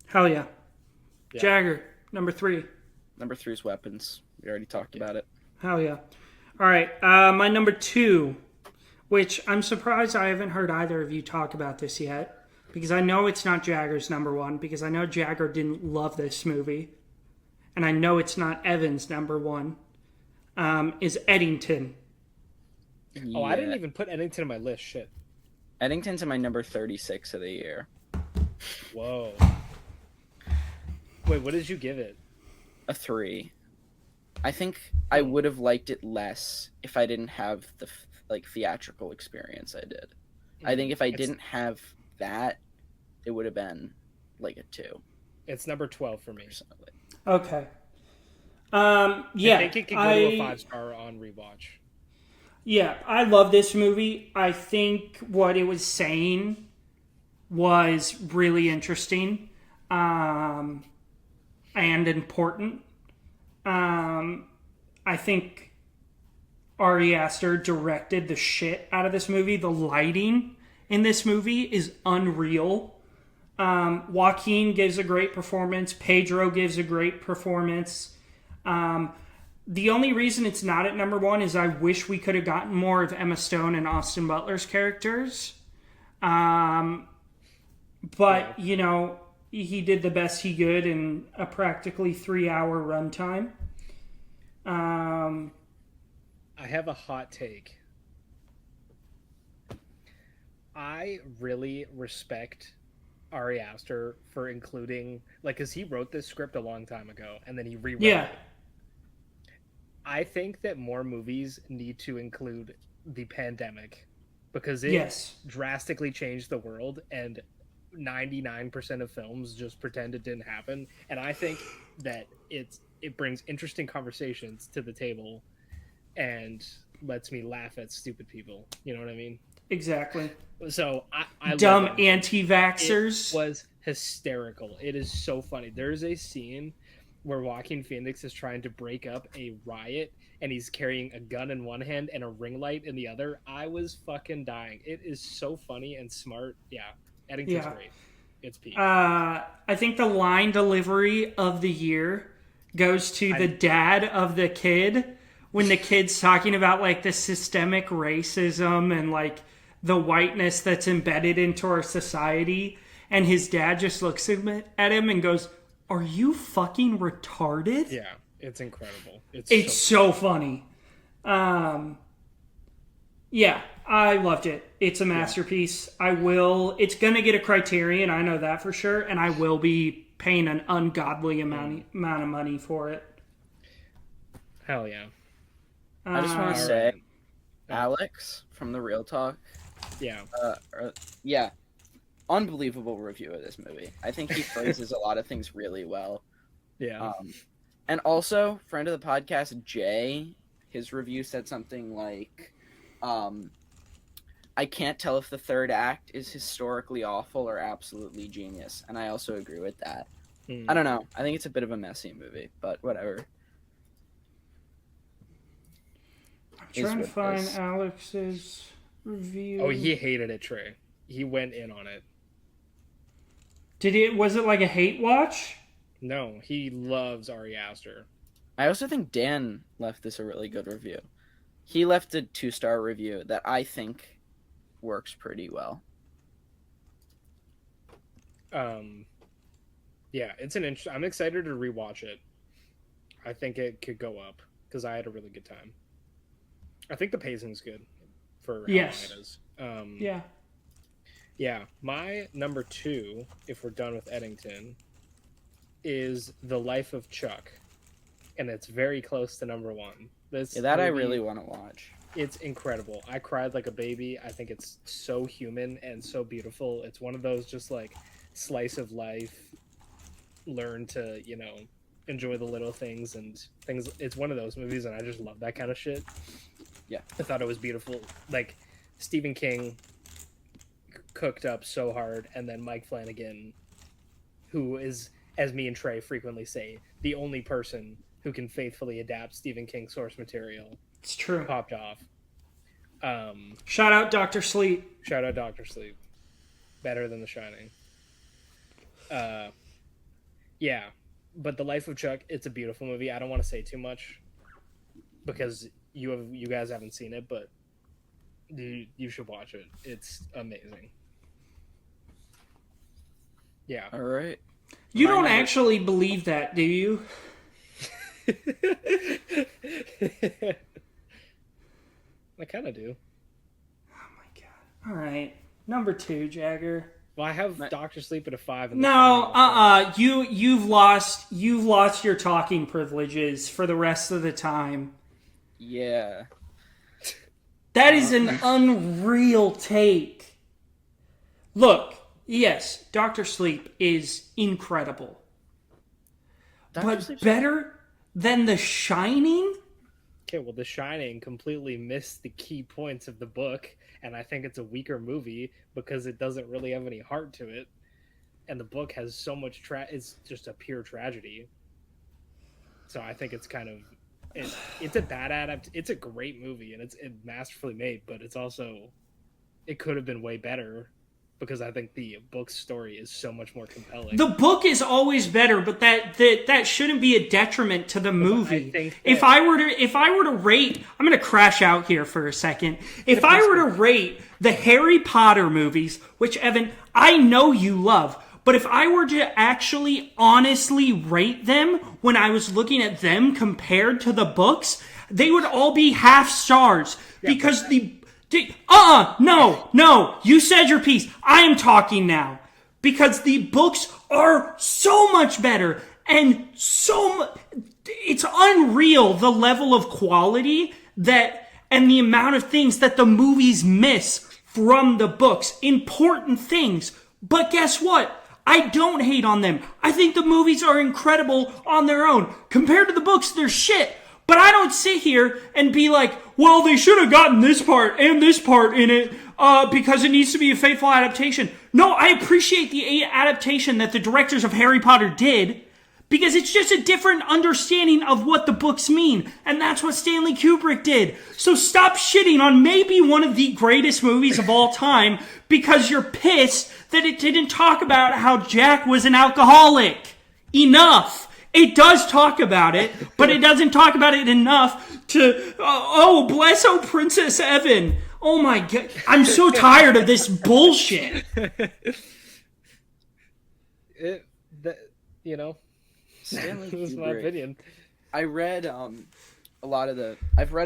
Hell yeah. Jagger, number 3. Number 3 is Weapons. We already talked about it. Hell yeah. All right. My number 2, which I'm surprised I haven't heard either of you talk about this yet, because I know it's not Jagger's number 1, because I know Jagger didn't love this movie, and I know it's not Evan's number 1, is Eddington. Yeah. Oh, I didn't even put Eddington on my list. Shit. Eddington's in my number 36 of the year. Whoa. Wait, what did you give it? A 3. I think I would have liked it less if I didn't have the theatrical experience I did. I think if I didn't have that, it would have been like a 2. It's number 12 for me. Personally. Okay. Yeah. I think it could go to a 5-star on rewatch. Yeah, I love this movie. I think what it was saying was really interesting and important. I think Ari Aster directed the shit out of this movie. The lighting in this movie is unreal. Joaquin gives a great performance. Pedro gives a great performance. The only reason it's not at number 1 is I wish we could have gotten more of Emma Stone and Austin Butler's characters. But, you know, he did the best he could in a practically 3-hour runtime. I have a hot take. I really respect Ari Aster for including, because he wrote this script a long time ago, and then he rewrote it. I think that more movies need to include the pandemic, because it drastically changed the world, and 99% of films just pretend it didn't happen. And I think that it brings interesting conversations to the table and lets me laugh at stupid people. You know what I mean? Exactly. So I dumb anti-vaxxers. It was hysterical. It is so funny. There's a scene where Joaquin Phoenix is trying to break up a riot, and he's carrying a gun in one hand and a ring light in the other. I was fucking dying. It is so funny and smart. Yeah, Eddington's great. It's peak. I think the line delivery of the year goes to the dad of the kid, when the kid's talking about, the systemic racism and, the whiteness that's embedded into our society, and his dad just looks at him and goes, "Are you fucking retarded?" Yeah, it's incredible. It's so funny. Yeah, I loved it. It's a masterpiece. It's going to get a Criterion, I know that for sure, and I will be paying an ungodly amount of money for it. Hell yeah. I just want to say, Alex from The Real Talk. Yeah. Unbelievable review of this movie. I think he phrases a lot of things really well. Yeah. And also, friend of the podcast, Jay, his review said something like, I can't tell if the third act is historically awful or absolutely genius. And I also agree with that. I don't know. I think it's a bit of a messy movie, but whatever. I'm trying to find Alex's review. Oh, he hated it, Trey. He went in on it. Was it like a hate watch? No, he loves Ari Aster. I also think Dan left this a really good review. He left a 2-star review that I think works pretty well. Yeah, it's I'm excited to rewatch it. I think it could go up because I had a really good time. I think the pacing's good for how long it is. Yeah, my number 2, if we're done with Eddington, is The Life of Chuck, and it's very close to number 1. I really want to watch. It's incredible. I cried like a baby. I think it's so human and so beautiful. It's one of those just slice of life, learn to, enjoy the little things and things. It's one of those movies, and I just love that kind of shit. Yeah. I thought it was beautiful. Stephen King cooked up so hard, and then Mike Flanagan, who is, as me and Trey frequently say, the only person who can faithfully adapt Stephen King source material. It's true. Popped off. Shout out Dr. Sleep. Shout out Dr. Sleep. Better than The Shining. Yeah. But The Life of Chuck, it's a beautiful movie. I don't want to say too much because you guys haven't seen it, but you should watch it. It's amazing. Yeah. All right. You don't actually believe that, do you? I kind of do. Oh my god. All right. Number 2, Jagger. Well, I have Doctor Sleep at a 5. No, you've lost your talking privileges for the rest of the time. Yeah. That is an unreal take. Look, yes, Doctor Sleep is incredible. But better than The Shining? Okay, well, The Shining completely missed the key points of the book, and I think it's a weaker movie because it doesn't really have any heart to it, and the book has so much it's just a pure tragedy. So I think it's kind of it's a bad it's a great movie and it's masterfully made, but it's also it could have been way better because I think the book's story is so much more compelling. The book is always better, but that shouldn't be a detriment to the movie. If I were to rate, I'm going to crash out here for a second. If I were to rate the Harry Potter movies, which Evan, I know you love, but if I were to actually honestly rate them when I was looking at them compared to the books, they would all be half stars because no, you said your piece. I am talking now. Because the books are so much better and it's unreal the level of quality and the amount of things that the movies miss from the books. Important things. But guess what? I don't hate on them. I think the movies are incredible on their own. Compared to the books, they're shit. But I don't sit here and be like, well, they should have gotten this part and this part in it because it needs to be a faithful adaptation. No, I appreciate the adaptation that the directors of Harry Potter did because it's just a different understanding of what the books mean. And that's what Stanley Kubrick did. So stop shitting on maybe one of the greatest movies of all time because you're pissed that it didn't talk about how Jack was an alcoholic. Enough. It does talk about it, but it doesn't talk about it enough to, bless Princess Evan. Oh my god, I'm so tired of this bullshit. Stanley That's Kubrick. my opinion. I've read a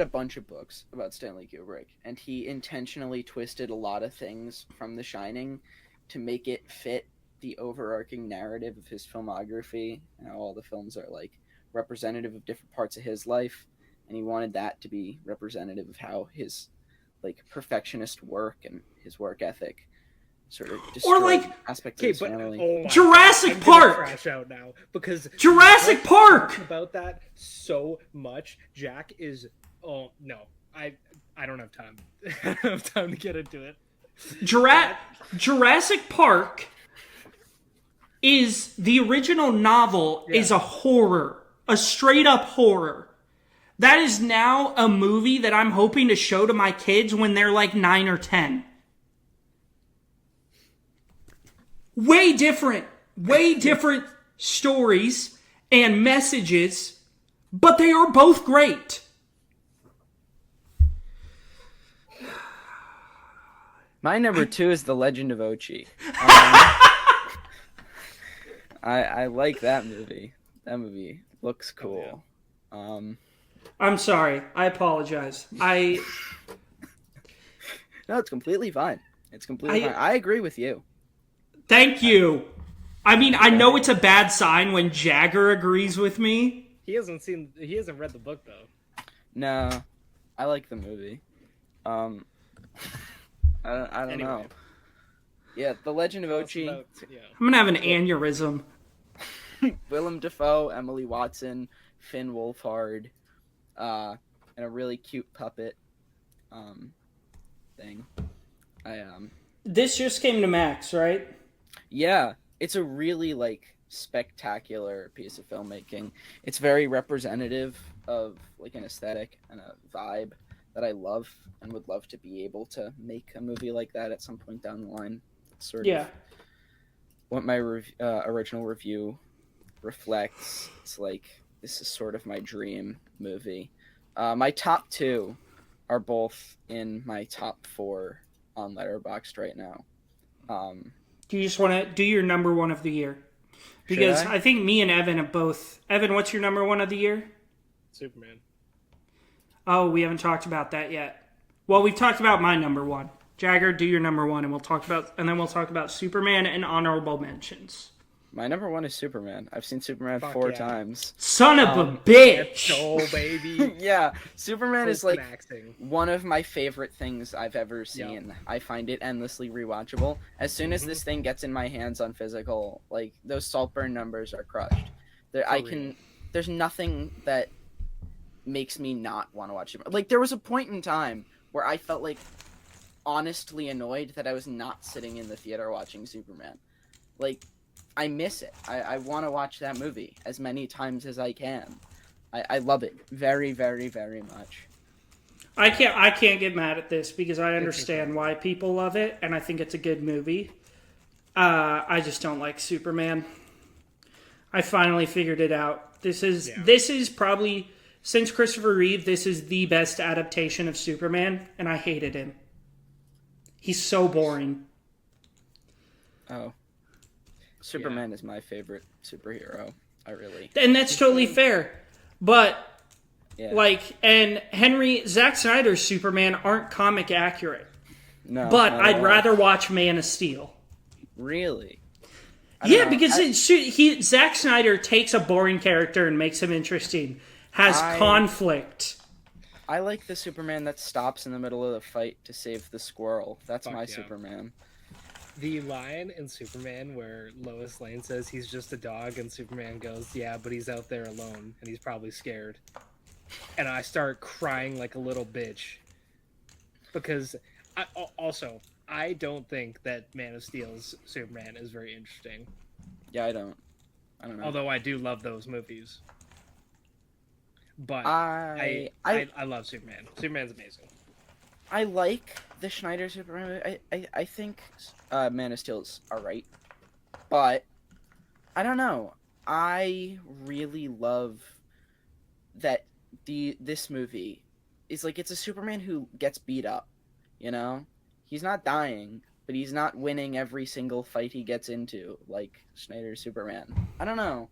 bunch of books about Stanley Kubrick, and he intentionally twisted a lot of things from The Shining to make it fit the overarching narrative of his filmography. All the films are like representative of different parts of his life, and he wanted that to be representative of how his like perfectionist work and his work ethic sort of destroyed aspects of his family. Jurassic Park. Crash out now because Jurassic Park about that so much. Jack is I don't have time. I don't have time to get into it. Jurassic Park is the original novel is a horror, a straight up horror. That is now a movie that I'm hoping to show to my kids when they're like 9 or 10. Way different stories and messages, but they are both great. My number 2 is The Legend of Ochi. I like that movie. That movie looks cool. I'm sorry. I apologize. No, it's completely fine. It's completely fine. I agree with you. Thank you. I mean, I know it's a bad sign when Jagger agrees with me. He hasn't read the book though. No. I like the movie. I don't know. Yeah, The Legend of Ochi. I'm gonna have an aneurysm. Willem Dafoe, Emily Watson, Finn Wolfhard, and a really cute puppet thing. This just came to Max, right? Yeah, it's a really like spectacular piece of filmmaking. It's very representative of like an aesthetic and a vibe that I love and would love to be able to make a movie like that at some point down the line. It's sort of what my original review reflects. It's like, this is sort of my dream movie. My top 2 are both in my top 4 on Letterboxd right now. Do you just want to do your number 1 of the year? Because I think me and Evan have both. Evan, what's your number 1 of the year? Superman. Oh, we haven't talked about that yet. Well, we've talked about my number 1. Jagger, do your number 1, and then we'll talk about Superman and honorable mentions. My number 1 is Superman. I've seen Superman 4 times. Son of a bitch! Oh, baby. Yeah, Superman is like acting. one of my favorite things I've ever seen. Yep. I find it endlessly rewatchable. As soon as this thing gets in my hands on physical, like, those Saltburn numbers are crushed. There's nothing that makes me not want to watch it. Like, there was a point in time where I felt like honestly annoyed that I was not sitting in the theater watching Superman. Like, I miss it. I want to watch that movie as many times as I can. I love it very, very, very much. I can't get mad at this because I understand why people love it, and I think it's a good movie. I just don't like Superman. I finally figured it out. This is probably, since Christopher Reeve, this is the best adaptation of Superman, and I hated him. He's so boring. Oh. Superman is my favorite superhero. And that's totally fair. But, and Zack Snyder's Superman aren't comic accurate. No. But I'd rather watch Man of Steel. Really? Yeah, because Zack Snyder takes a boring character and makes him interesting. Has conflict. I like the Superman that stops in the middle of the fight to save the squirrel. That's my Superman. The line in Superman where Lois Lane says he's just a dog and Superman goes, yeah, but he's out there alone and he's probably scared. And I start crying like a little bitch. Because I don't think that Man of Steel's Superman is very interesting. Yeah, I don't know. Although I do love those movies. But I love Superman. Superman's amazing. I like the Schneider Superman. I think Man of Steel's alright. But I don't know. I really love that this movie is like, it's a Superman who gets beat up, you know? He's not dying, but he's not winning every single fight he gets into like Schneider's Superman. I don't know.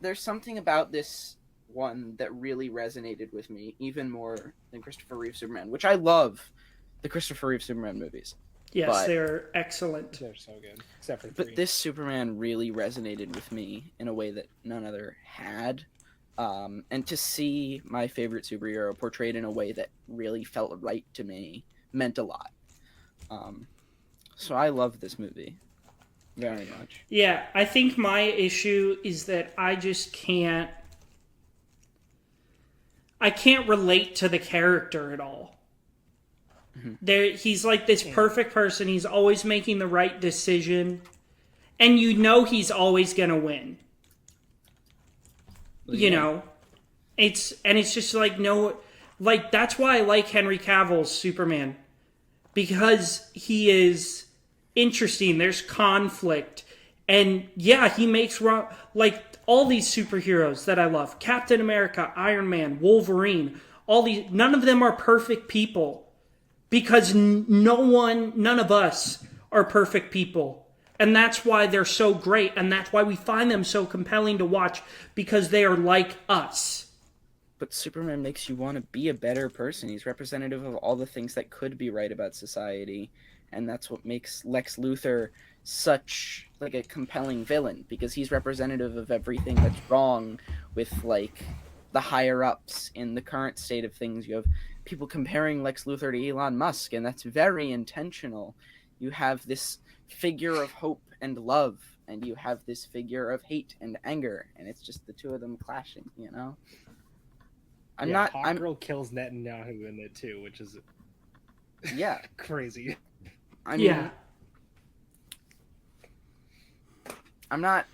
There's something about this one that really resonated with me even more than Christopher Reeve Superman, which I love the Christopher Reeve Superman movies. Yes, they're excellent. They're so good. Except for 3. But this Superman really resonated with me in a way that none other had. And to see my favorite superhero portrayed in a way that really felt right to me meant a lot. So I love this movie very much. Yeah, I think my issue is that I just can't relate to the character at all. Mm-hmm. He's like this perfect person. He's always making the right decision. And you know he's always going to win. Well, you know? It's just like, no... Like, that's why I like Henry Cavill's Superman. Because he is interesting. There's conflict. And, yeah, he makes wrong... Like... All these superheroes that I love, Captain America, Iron Man, Wolverine, none of them are perfect people because none of us are perfect people. And that's why they're so great. And that's why we find them so compelling to watch because they are like us. But Superman makes you want to be a better person. He's representative of all the things that could be right about society. And that's what makes Lex Luthor such like a compelling villain, because he's representative of everything that's wrong with like the higher ups in the current state of things. You have people comparing Lex Luthor to Elon Musk, and that's very intentional. You have this figure of hope and love, and you have this figure of hate and anger, and it's just the two of them clashing, you know? Hawkgirl kills Netanyahu in it too, which is crazy. I mean, I'm not...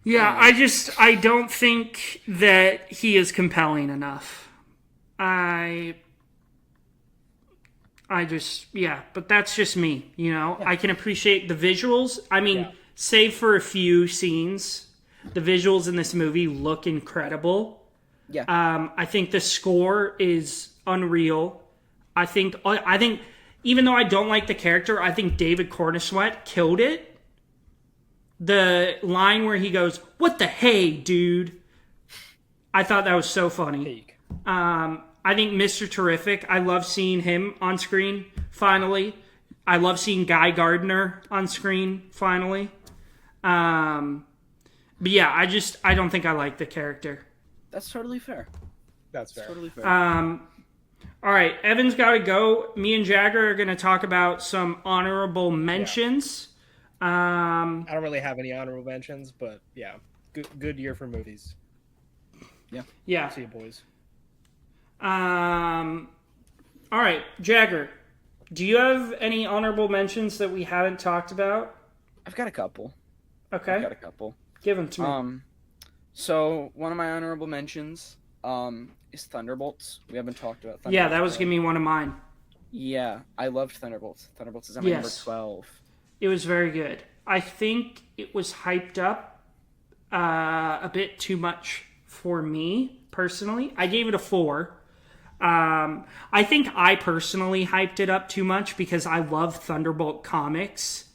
Yeah, I don't think that he is compelling enough. But that's just me, you know? Yeah. I can appreciate the visuals. I mean, save for a few scenes. The visuals in this movie look incredible. Yeah. I think the score is unreal. I think even though I don't like the character, I think David Corenswet killed it. The line where he goes, "What the hey, dude?" I thought that was so funny. I think Mr. Terrific, I love seeing him on screen, finally. I love seeing Guy Gardner on screen, finally. But yeah, I don't think I like the character. That's totally fair. That's fair. Totally fair. All right, Evan's got to go. Me and Jagger are going to talk about some honorable mentions. I don't really have any honorable mentions, but yeah, good year for movies. Yeah. See you, boys. All right, Jagger, do you have any honorable mentions that we haven't talked about? I've got a couple. Okay. I've got a couple. Give them to me. So one of my honorable mentions is Thunderbolts. We haven't talked about Thunderbolts. Yeah, that was going to be one of mine. Yeah, I loved Thunderbolts. Thunderbolts is at my number 12. It was very good. I think it was hyped up a bit too much for me, personally. I gave it a 4. I think I personally hyped it up too much because I love Thunderbolt comics.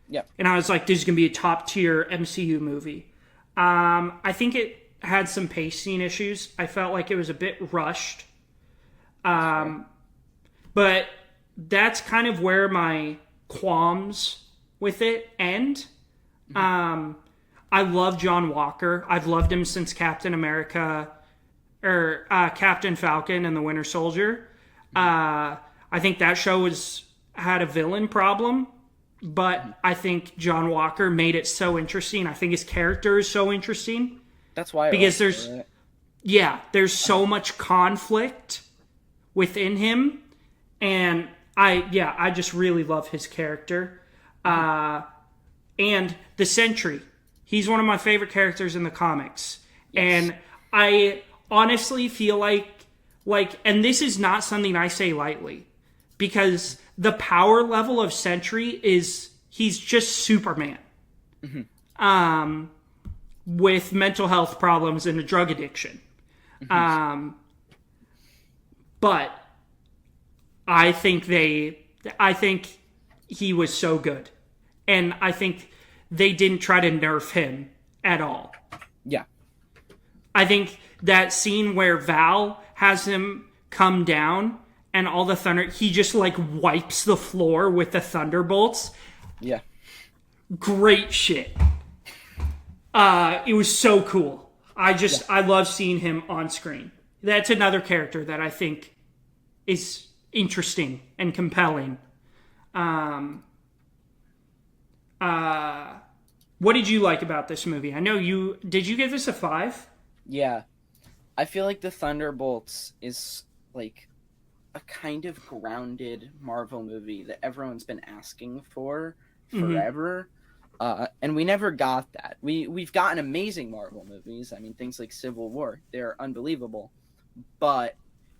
Yeah. And I was like, this is going to be a top tier MCU movie. I think it had some pacing issues. I felt like it was a bit rushed. But that's kind of where my qualms with it end. I love John Walker. I've loved him since Captain America or Captain Falcon and the Winter Soldier. I think that show had a villain problem, but I think John Walker made it so interesting. I think his character is so interesting. That's why because there's so much conflict within him, and I just really love his character. And the Sentry. He's one of my favorite characters in the comics. Yes. And I honestly feel like, and this is not something I say lightly, because the power level of Sentry he's just Superman. With mental health problems and a drug addiction. But I think he was so good. And I think they didn't try to nerf him at all. Yeah. I think that scene where Val has him come down and all the thunder, he just wipes the floor with the thunderbolts. Yeah. Great shit. It was so cool. I love seeing him on screen. That's another character that I think is interesting and compelling. What did you like about this movie? I know did you give this a 5? Yeah. I feel like the Thunderbolts is a kind of grounded Marvel movie that everyone's been asking for forever. And we never got that. We've gotten amazing Marvel movies. I mean, things like Civil War, they're unbelievable, but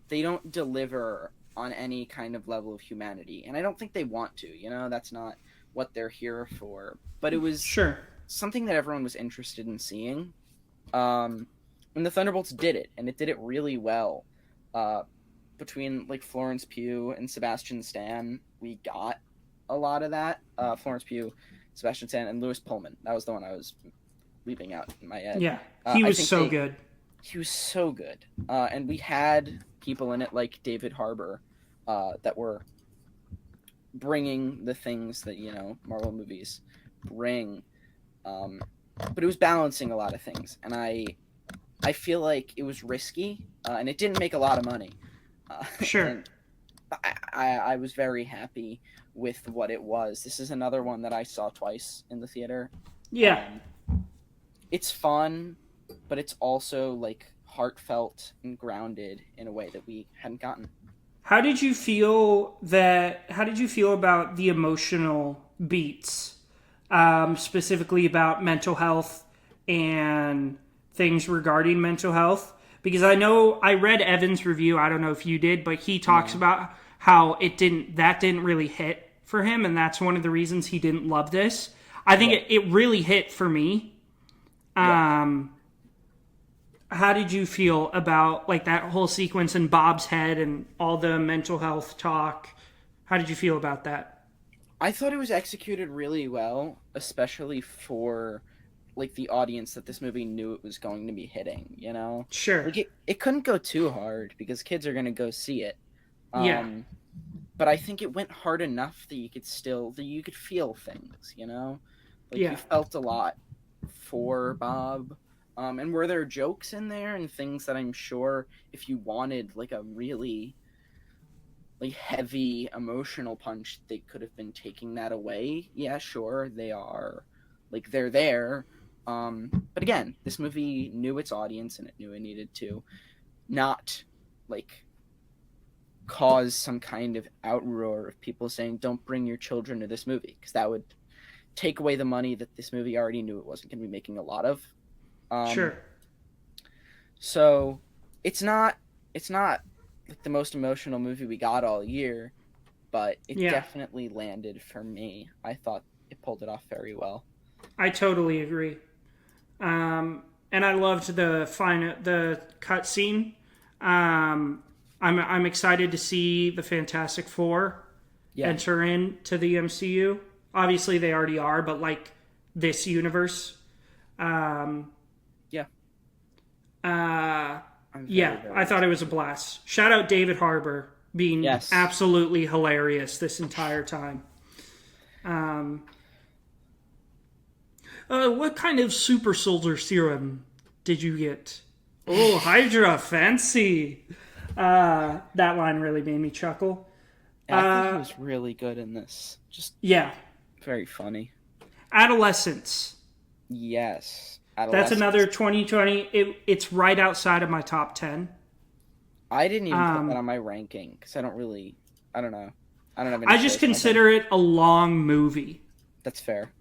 they don't deliver on any kind of level of humanity. And I don't think they want to, that's not what they're here for. But it was something that everyone was interested in seeing. And the Thunderbolts did it, and it did it really well. Between Florence Pugh and Sebastian Stan, we got a lot of that. Florence Pugh, Sebastian Stan, and Louis Pullman. That was the one I was leaving out in my head. Yeah, he was so good. He was so good. And we had people in it like David Harbour that were bringing the things that, Marvel movies bring. But it was balancing a lot of things. And I feel like it was risky, and it didn't make a lot of money. And I was very happy with what it was. This is another one that I saw twice in the theater. Yeah. It's fun, but it's also heartfelt and grounded in a way that we hadn't gotten. How did you feel about the emotional beats, specifically about mental health and things regarding mental health? Because I know I read Evan's review. I don't know if you did, but he talks about how that didn't really hit for him, and that's one of the reasons he didn't love this. I think it really hit for me. Yeah. How did you feel about like that whole sequence in Bob's head and all the mental health talk? How did you feel about that? I thought it was executed really well, especially for like the audience that this movie knew it was going to be hitting, you know? Sure. Like it couldn't go too hard because kids are gonna go see it. Yeah. But I think it went hard enough that you could feel things, you know? Like you Yeah. felt a lot for Bob. And were there jokes in there and things that I'm sure if you wanted like a really like heavy emotional punch, they could have been taking that away. Yeah, sure, they are like they're there. But again, this movie knew its audience and it knew it needed to not like cause some kind of outroar of people saying don't bring your children to this movie because that would take away the money that this movie already knew it wasn't going to be making a lot of. Sure. So it's not like the most emotional movie we got all year, but it Yeah. definitely landed for me. I thought it pulled it off very well. I totally agree. And I loved the cut scene. I'm excited to see the Fantastic Four Yeah. enter into the MCU. Obviously, they already are, but like this universe. Yeah. I thought it was a blast. Shout out David Harbour being Yes. absolutely hilarious this entire time. What kind of super soldier serum did you get? Oh, Hydra, fancy. That line really made me chuckle. I think he was really good in this. Just Yeah. very funny. Adolescence. Yes. That's another 2020. It's right outside of my top 10. I didn't even put that on my ranking because I don't know. I don't have any I just choice on that. consider it a long movie. That's fair.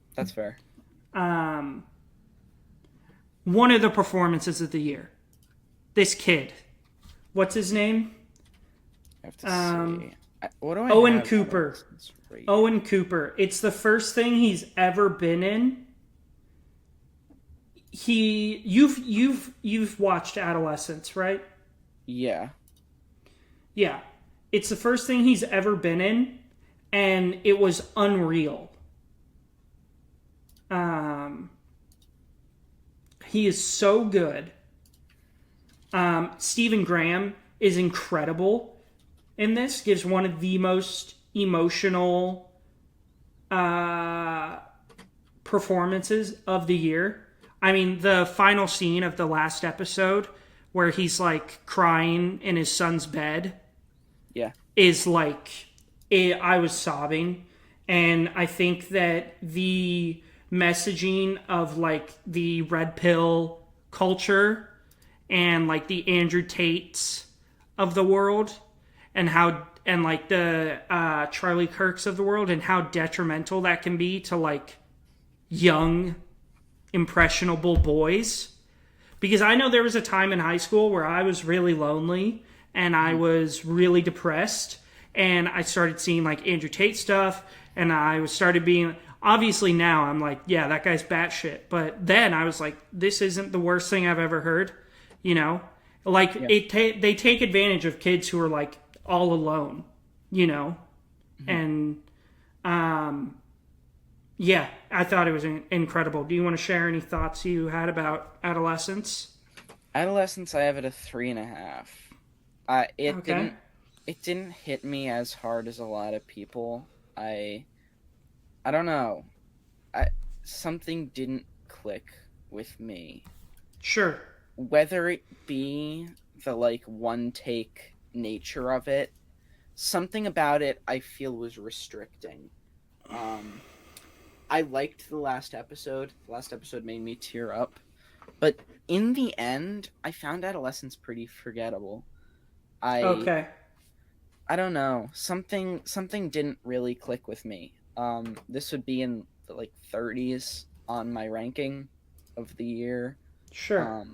One of the performances of the year. This kid. What's his name? I have to see. What do I Owen have Cooper. on this rate? Owen Cooper. It's the first thing he's ever been in. You've watched Adolescence, right? Yeah. Yeah. It's the first thing he's ever been in, and it was unreal. He is so good. Stephen Graham is incredible in this. Gives one of the most emotional performances of the year. I mean, the final scene of the last episode where he's like crying in his son's bed Yeah. is like I was sobbing, and I think that the messaging of like the red pill culture and like the Andrew Tates of the world and like the Charlie Kirks of the world and how detrimental that can be to like young impressionable boys. Because I know there was a time in high school where I was really lonely and I was really depressed, and I started seeing like Andrew Tate stuff, and I started being obviously now I'm like, yeah, that guy's batshit. But then I was like, this isn't the worst thing I've ever heard, you know? Like they take advantage of kids who are like all alone, you know? And yeah, I thought it was incredible. Do you want to share any thoughts you had about Adolescence? Adolescence, I have it a 3.5. It didn't hit me as hard as a lot of people. I don't know. Something didn't click with me. Sure. Whether it be the like one take nature of it, something about it I feel was restricting. I liked the last episode. The last episode made me tear up. But in the end, I found Adolescence pretty forgettable. Okay. I don't know. Something didn't really click with me. This would be in the like 30s on my ranking of the year. Sure.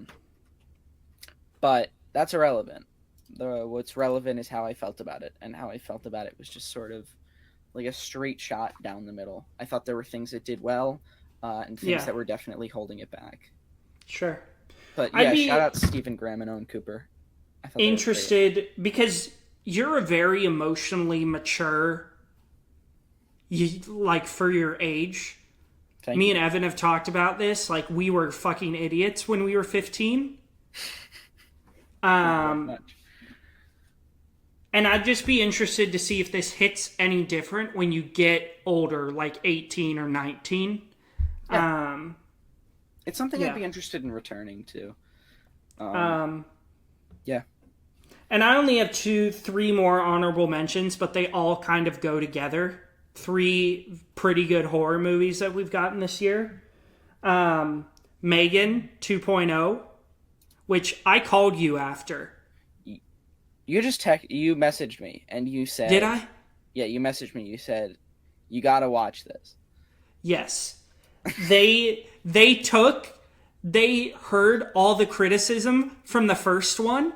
But that's irrelevant. What's relevant is how I felt about it, and how I felt about it was just sort of like a straight shot down the middle. I thought there were things it did well, and things that were definitely holding it back. Sure. But I'd yeah, be shout out Stephen Graham and Owen Cooper. I thought they were great. interested because you're a very emotionally mature, like for your age. Thank Me you. and Evan have talked about this. Like, we were fucking idiots when we were 15. Very much. And I'd just be interested to see if this hits any different when you get older, like 18 or 19. Yeah. It's something yeah. I'd be interested in returning to. Yeah. And I only have 3 more honorable mentions, but they all kind of go together. 3 pretty good horror movies that we've gotten this year. Megan 2.0, which I called you after. You messaged me and you said... Did I? Yeah, you messaged me. You said, you gotta watch this. Yes. They heard all the criticism from the first one,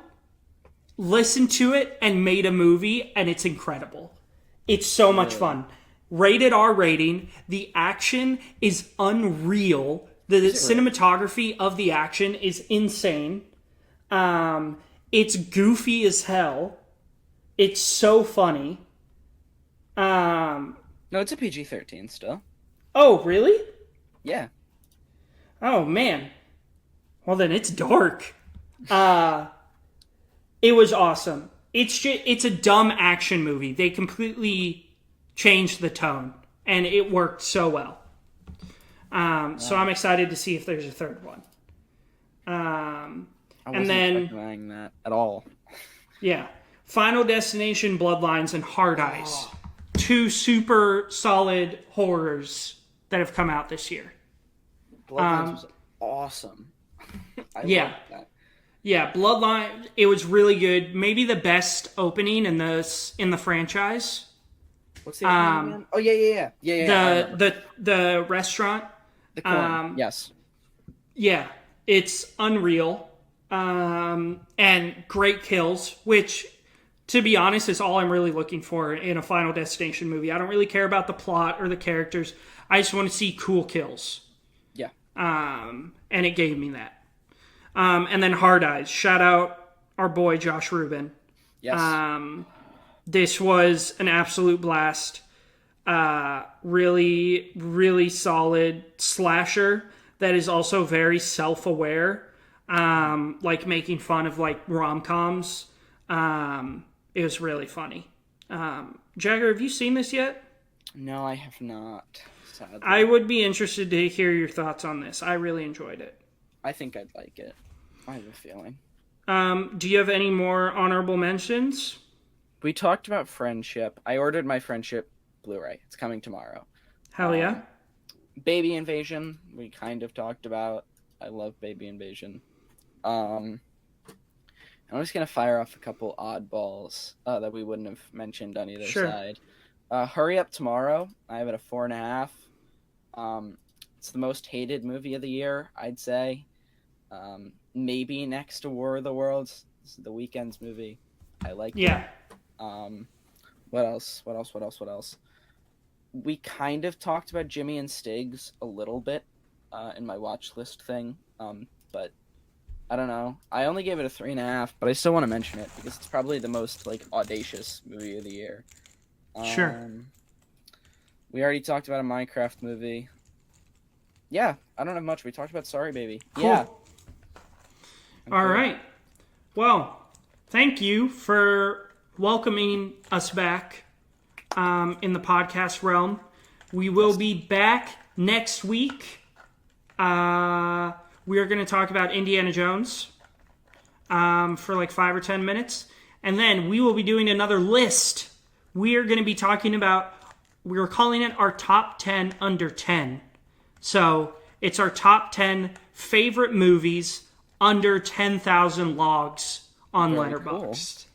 listened to it, and made a movie, and it's incredible. It's so much fun. Rated R rating. The action is unreal. The cinematography of the action is insane. It's goofy as hell. It's so funny. No, it's a PG-13 still. Oh, really? Yeah. Oh, man. Well, then it's dark. It was awesome. It's a dumb action movie. They completely changed the tone, and it worked so well. So I'm excited to see if there's a third one. I wasn't expecting that at all. Yeah. Final Destination, Bloodlines, and Hard Eyes. 2 super solid horrors that have come out this year. Bloodlines was awesome. I loved that. Yeah, Bloodline. It was really good. Maybe the best opening in the franchise. What's the opening again? Oh yeah. The restaurant. The corn. Yes. Yeah, it's unreal. And great kills, which, to be honest, is all I'm really looking for in a Final Destination movie. I don't really care about the plot or the characters. I just want to see cool kills. Yeah. And it gave me that. And then Hard Eyes. Shout out our boy Josh Rubin. Yes. This was an absolute blast. Really, really solid slasher that is also very self-aware. Like making fun of like rom-coms. It was really funny. Jagger, have you seen this yet? No, I have not. Sadly. I would be interested to hear your thoughts on this. I really enjoyed it. I think I'd like it. I have a feeling. Do you have any more honorable mentions? We talked about Friendship. I ordered my Friendship Blu-ray. It's coming tomorrow. Hell yeah. Baby Invasion, we kind of talked about. I love Baby Invasion. I'm just going to fire off a couple oddballs that we wouldn't have mentioned on either side. Hurry Up Tomorrow. I have it a 4.5. It's the most hated movie of the year, I'd say. Maybe next to War of the Worlds. This is The Weeknd's movie. I like it. Yeah. What else? We kind of talked about Jimmy and Stiggs a little bit in my watch list thing, but I don't know. I only gave it a 3.5, but I still want to mention it because it's probably the most like audacious movie of the year. Sure. We already talked about a Minecraft movie. Yeah, I don't have much. We talked about Sorry Baby. Cool. Yeah. All right. Well, thank you for welcoming us back in the podcast realm. We will be back next week. We are going to talk about Indiana Jones for like 5 or 10 minutes. And then we will be doing another list. We are going to be talking about, we're calling it our top 10 under 10. So it's our top 10 favorite movies under 10,000 logs on Letterboxd.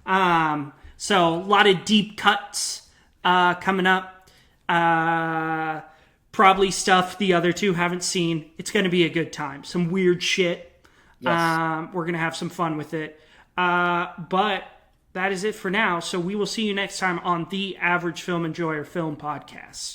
Cool. So a lot of deep cuts coming up. Probably stuff the other two haven't seen. It's going to be a good time. Some weird shit. Yes. We're going to have some fun with it. But that is it for now. So we will see you next time on the Average Film Enjoyer Film Podcast.